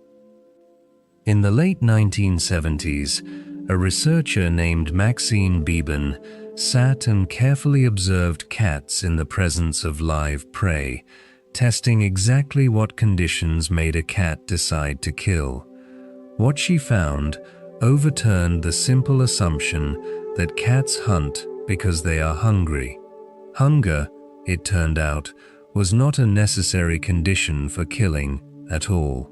In the late 1970s, a researcher named Maxine Beeben sat and carefully observed cats in the presence of live prey, testing exactly what conditions made a cat decide to kill. What she found overturned the simple assumption that cats hunt because they are hungry. Hunger, it turned out, was not a necessary condition for killing at all.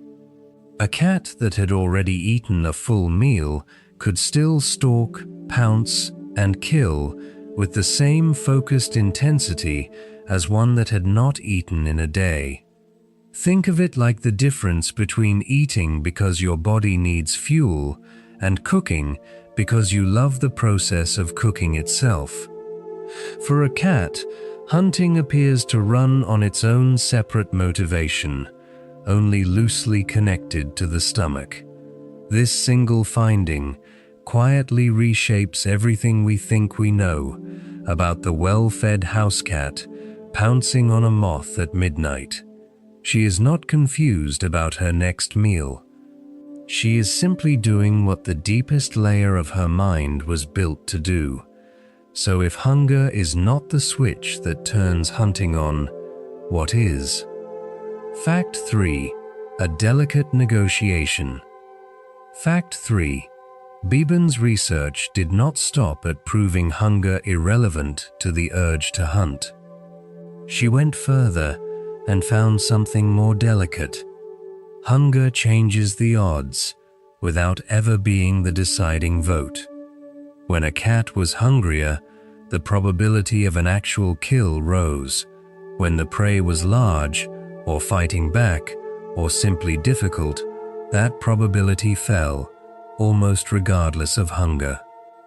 A cat that had already eaten a full meal could still stalk, pounce, and kill with the same focused intensity as one that had not eaten in a day. Think of it like the difference between eating because your body needs fuel and cooking because you love the process of cooking itself. For a cat, hunting appears to run on its own separate motivation, only loosely connected to the stomach. This single finding quietly reshapes everything we think we know about the well-fed house cat pouncing on a moth at midnight. She is not confused about her next meal. She is simply doing what the deepest layer of her mind was built to do. So if hunger is not the switch that turns hunting on, what is? Fact 3. A delicate negotiation. Fact 3. Beeben's research did not stop at proving hunger irrelevant to the urge to hunt. She went further and found something more delicate. Hunger changes the odds without ever being the deciding vote. When a cat was hungrier, the probability of an actual kill rose. When the prey was large, or fighting back, or simply difficult, that probability fell, almost regardless of hunger.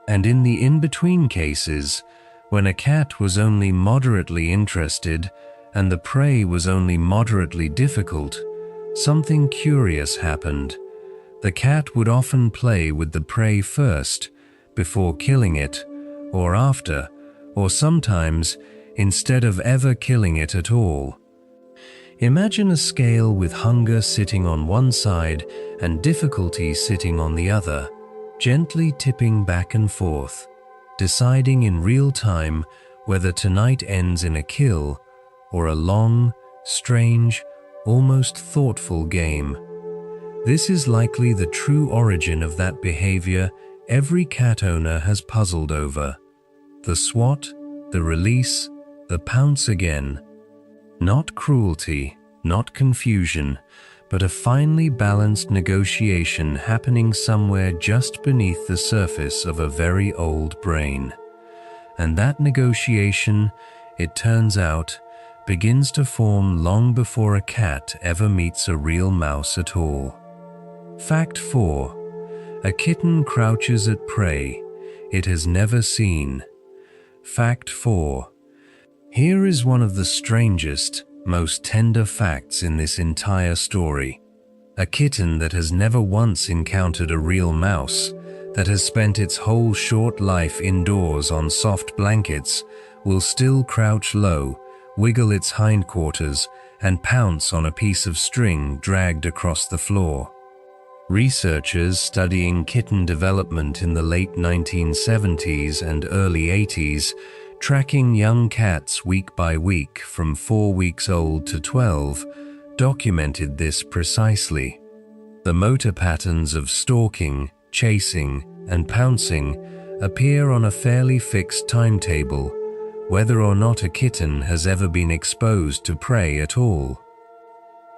And in the in-between cases, when a cat was only moderately interested and the prey was only moderately difficult, something curious happened. The cat would often play with the prey first, before killing it, or after, or sometimes instead of ever killing it at all. Imagine a scale with hunger sitting on one side and difficulty sitting on the other, gently tipping back and forth, deciding in real time whether tonight ends in a kill or a long, strange, almost thoughtful game. This is likely the true origin of that behavior every cat owner has puzzled over. The swat, the release, the pounce again. Not cruelty, not confusion, but a finely balanced negotiation happening somewhere just beneath the surface of a very old brain. And that negotiation, it turns out, begins to form long before a cat ever meets a real mouse at all. Fact 4. A kitten crouches at prey it has never seen. Fact 4. Here is one of the strangest, most tender facts in this entire story. A kitten that has never once encountered a real mouse, that has spent its whole short life indoors on soft blankets, will still crouch low, wiggle its hindquarters, and pounce on a piece of string dragged across the floor. Researchers studying kitten development in the late 1970s and early 80s, tracking young cats week by week from 4 weeks old to 12, documented this precisely. The motor patterns of stalking, chasing, and pouncing appear on a fairly fixed timetable, whether or not a kitten has ever been exposed to prey at all.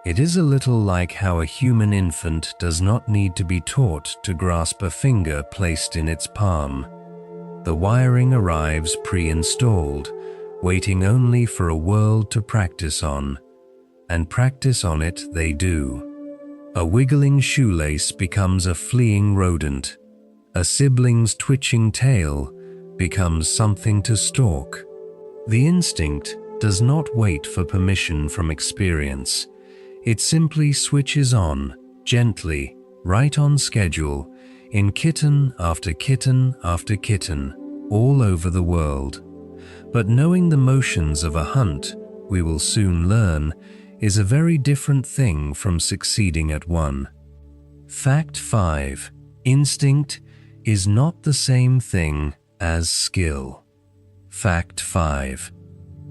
It is a little like how a human infant does not need to be taught to grasp a finger placed in its palm. The wiring arrives pre-installed, waiting only for a world to practice on. And practice on it they do. A wiggling shoelace becomes a fleeing rodent. A sibling's twitching tail becomes something to stalk. The instinct does not wait for permission from experience. It simply switches on, gently, right on schedule, in kitten after kitten after kitten, all over the world. But knowing the motions of a hunt, we will soon learn, is a very different thing from succeeding at one. Fact 5. Instinct is not the same thing as skill. Fact 5.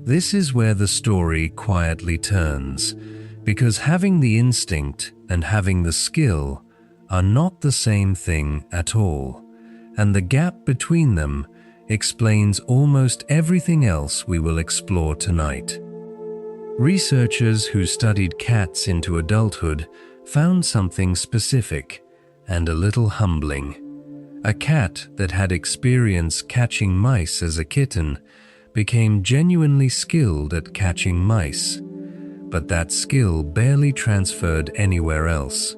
This is where the story quietly turns, because having the instinct and having the skill are not the same thing at all, and the gap between them explains almost everything else we will explore tonight. Researchers who studied cats into adulthood found something specific and a little humbling. A cat that had experience catching mice as a kitten became genuinely skilled at catching mice, but that skill barely transferred anywhere else.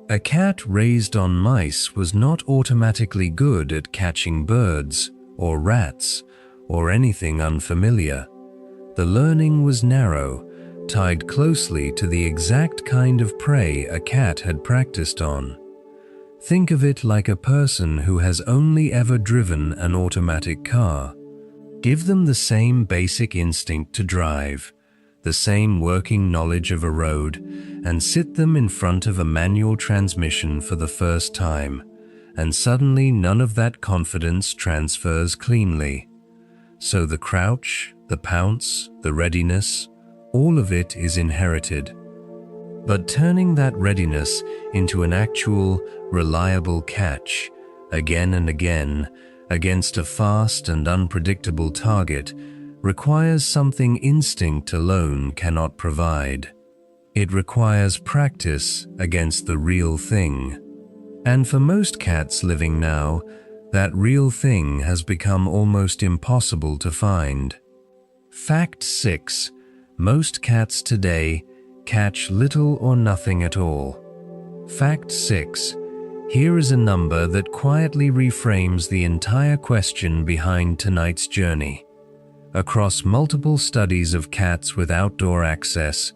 A cat raised on mice was not automatically good at catching birds or rats or anything unfamiliar. The learning was narrow, tied closely to the exact kind of prey a cat had practiced on. Think of it like a person who has only ever driven an automatic car. Give them the same basic instinct to drive, the same working knowledge of a road, and sit them in front of a manual transmission for the first time, and suddenly none of that confidence transfers cleanly. So the crouch, the pounce, the readiness, all of it is inherited. But turning that readiness into an actual, reliable catch, again and again, against a fast and unpredictable target, requires something instinct alone cannot provide. It requires practice against the real thing. And for most cats living now, that real thing has become almost impossible to find. Fact 6. Most cats today catch little or nothing at all. Fact 6. Here is a number that quietly reframes the entire question behind tonight's journey. Across multiple studies of cats with outdoor access,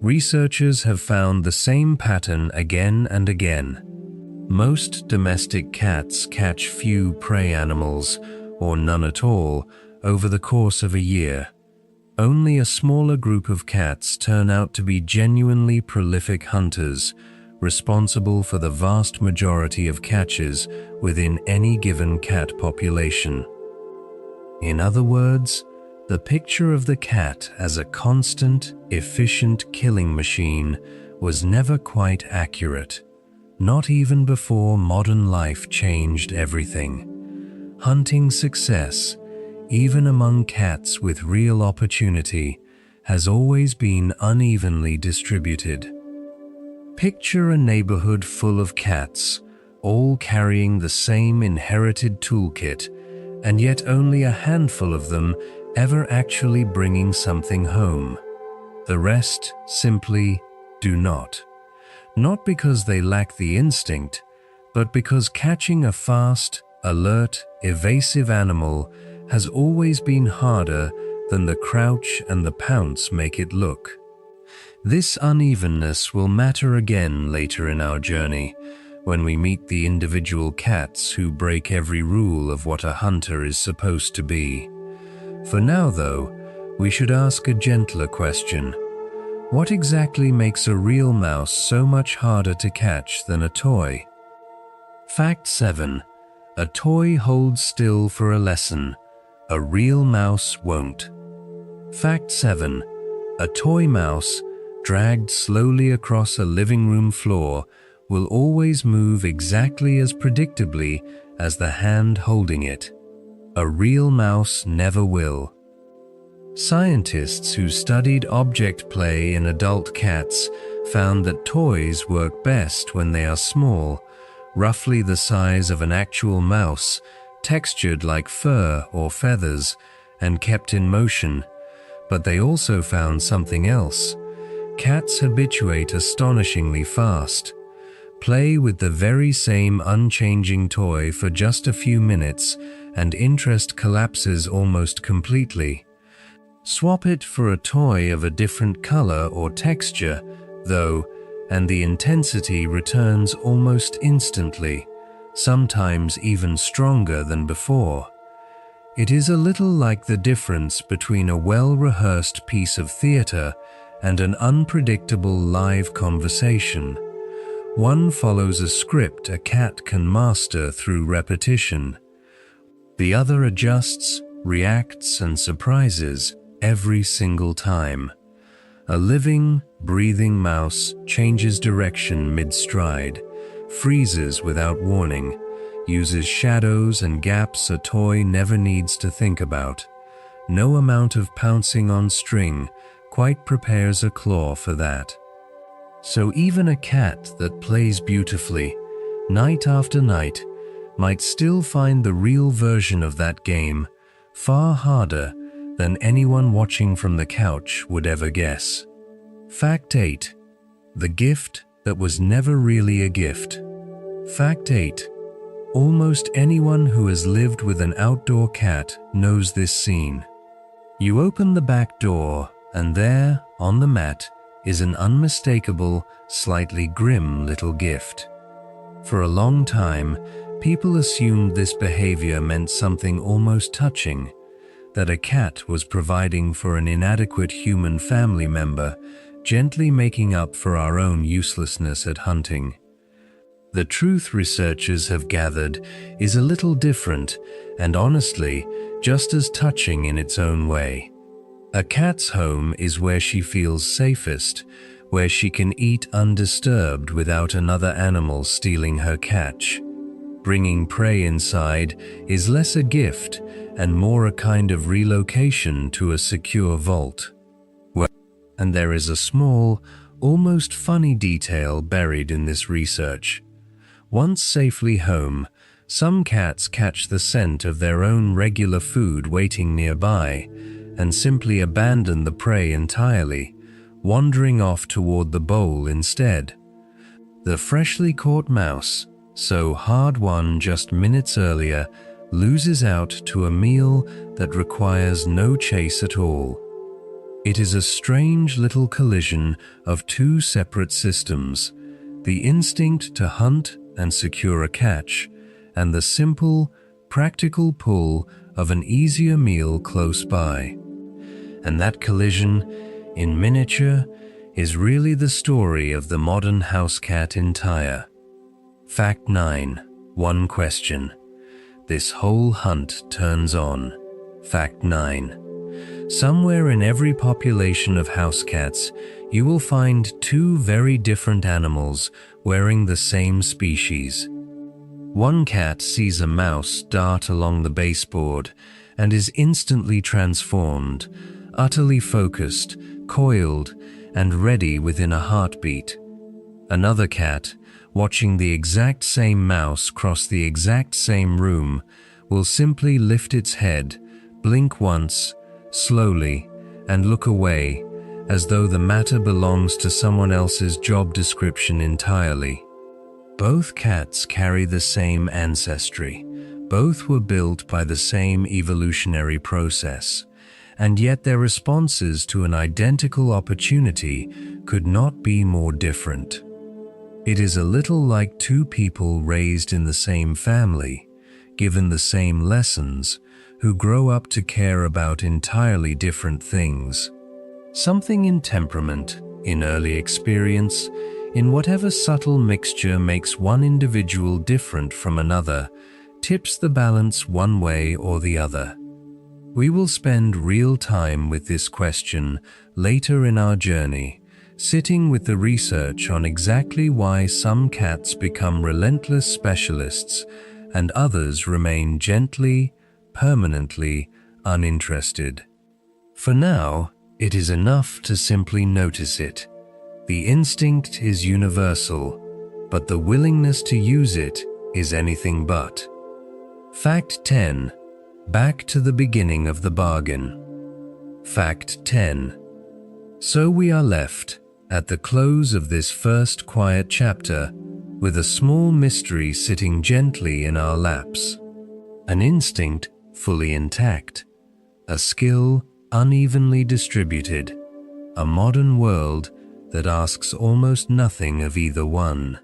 researchers have found the same pattern again and again. Most domestic cats catch few prey animals, or none at all, over the course of a year. Only a smaller group of cats turn out to be genuinely prolific hunters, responsible for the vast majority of catches within any given cat population. In other words, the picture of the cat as a constant, efficient killing machine was never quite accurate, not even before modern life changed everything. Hunting success, even among cats with real opportunity, has always been unevenly distributed. Picture a neighborhood full of cats, all carrying the same inherited toolkit, and yet only a handful of them ever actually bringing something home. The rest simply do not. Not because they lack the instinct, but because catching a fast, alert, evasive animal has always been harder than the crouch and the pounce make it look. This unevenness will matter again later in our journey, when we meet the individual cats who break every rule of what a hunter is supposed to be. For now, though, we should ask a gentler question. What exactly makes a real mouse so much harder to catch than a toy? Fact 7. A toy holds still for a lesson. A real mouse won't. Fact 7. A toy mouse, dragged slowly across a living room floor, will always move exactly as predictably as the hand holding it. A real mouse never will. Scientists who studied object play in adult cats found that toys work best when they are small, roughly the size of an actual mouse, textured like fur or feathers, and kept in motion. But they also found something else. Cats habituate astonishingly fast. Play with the very same unchanging toy for just a few minutes, and interest collapses almost completely. Swap it for a toy of a different color or texture, though, and the intensity returns almost instantly, sometimes even stronger than before. It is a little like the difference between a well-rehearsed piece of theater and an unpredictable live conversation. One follows a script a cat can master through repetition. The other adjusts, reacts, and surprises every single time. A living, breathing mouse changes direction mid-stride, freezes without warning, uses shadows and gaps a toy never needs to think about. No amount of pouncing on string quite prepares a claw for that. So even a cat that plays beautifully, night after night, might still find the real version of that game far harder than anyone watching from the couch would ever guess. Fact 8. The gift that was never really a gift. Fact 8. Almost anyone who has lived with an outdoor cat knows this scene. You open the back door, and there, on the mat, is an unmistakable, slightly grim little gift. For a long time, people assumed this behavior meant something almost touching, that a cat was providing for an inadequate human family member, gently making up for our own uselessness at hunting. The truth researchers have gathered is a little different and honestly just as touching in its own way. A cat's home is where she feels safest, where she can eat undisturbed without another animal stealing her catch. Bringing prey inside is less a gift and more a kind of relocation to a secure vault. And there is a small, almost funny detail buried in this research. Once safely home, some cats catch the scent of their own regular food waiting nearby and simply abandon the prey entirely, wandering off toward the bowl instead. The freshly caught mouse, so hard-won just minutes earlier, loses out to a meal that requires no chase at all. It is a strange little collision of two separate systems, the instinct to hunt and secure a catch, and the simple, practical pull of an easier meal close by. And that collision, in miniature, is really the story of the modern house cat entire. Fact 9. One question. This whole hunt turns on. Fact 9. Somewhere in every population of house cats, you will find two very different animals wearing the same species. One cat sees a mouse dart along the baseboard and is instantly transformed, utterly focused, coiled, and ready within a heartbeat. Another cat, watching the exact same mouse cross the exact same room, will simply lift its head, blink once, slowly, and look away, as though the matter belongs to someone else's job description entirely. Both cats carry the same ancestry. Both were built by the same evolutionary process, and yet their responses to an identical opportunity could not be more different. It is a little like two people raised in the same family, given the same lessons, who grow up to care about entirely different things. Something in temperament, in early experience, in whatever subtle mixture makes one individual different from another, tips the balance one way or the other. We will spend real time with this question later in our journey, sitting with the research on exactly why some cats become relentless specialists and others remain gently, permanently uninterested. For now, it is enough to simply notice it. The instinct is universal, but the willingness to use it is anything but. Fact 10. Back to the beginning of the bargain. Fact 10. So we are left, at the close of this first quiet chapter, with a small mystery sitting gently in our laps. An instinct fully intact, a skill unevenly distributed, a modern world that asks almost nothing of either one.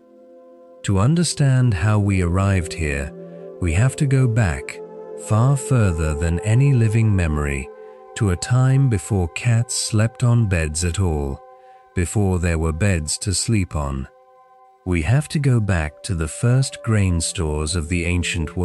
To understand how we arrived here, we have to go back, far further than any living memory, to a time before cats slept on beds at all, before there were beds to sleep on. We have to go back to the first grain stores of the ancient world.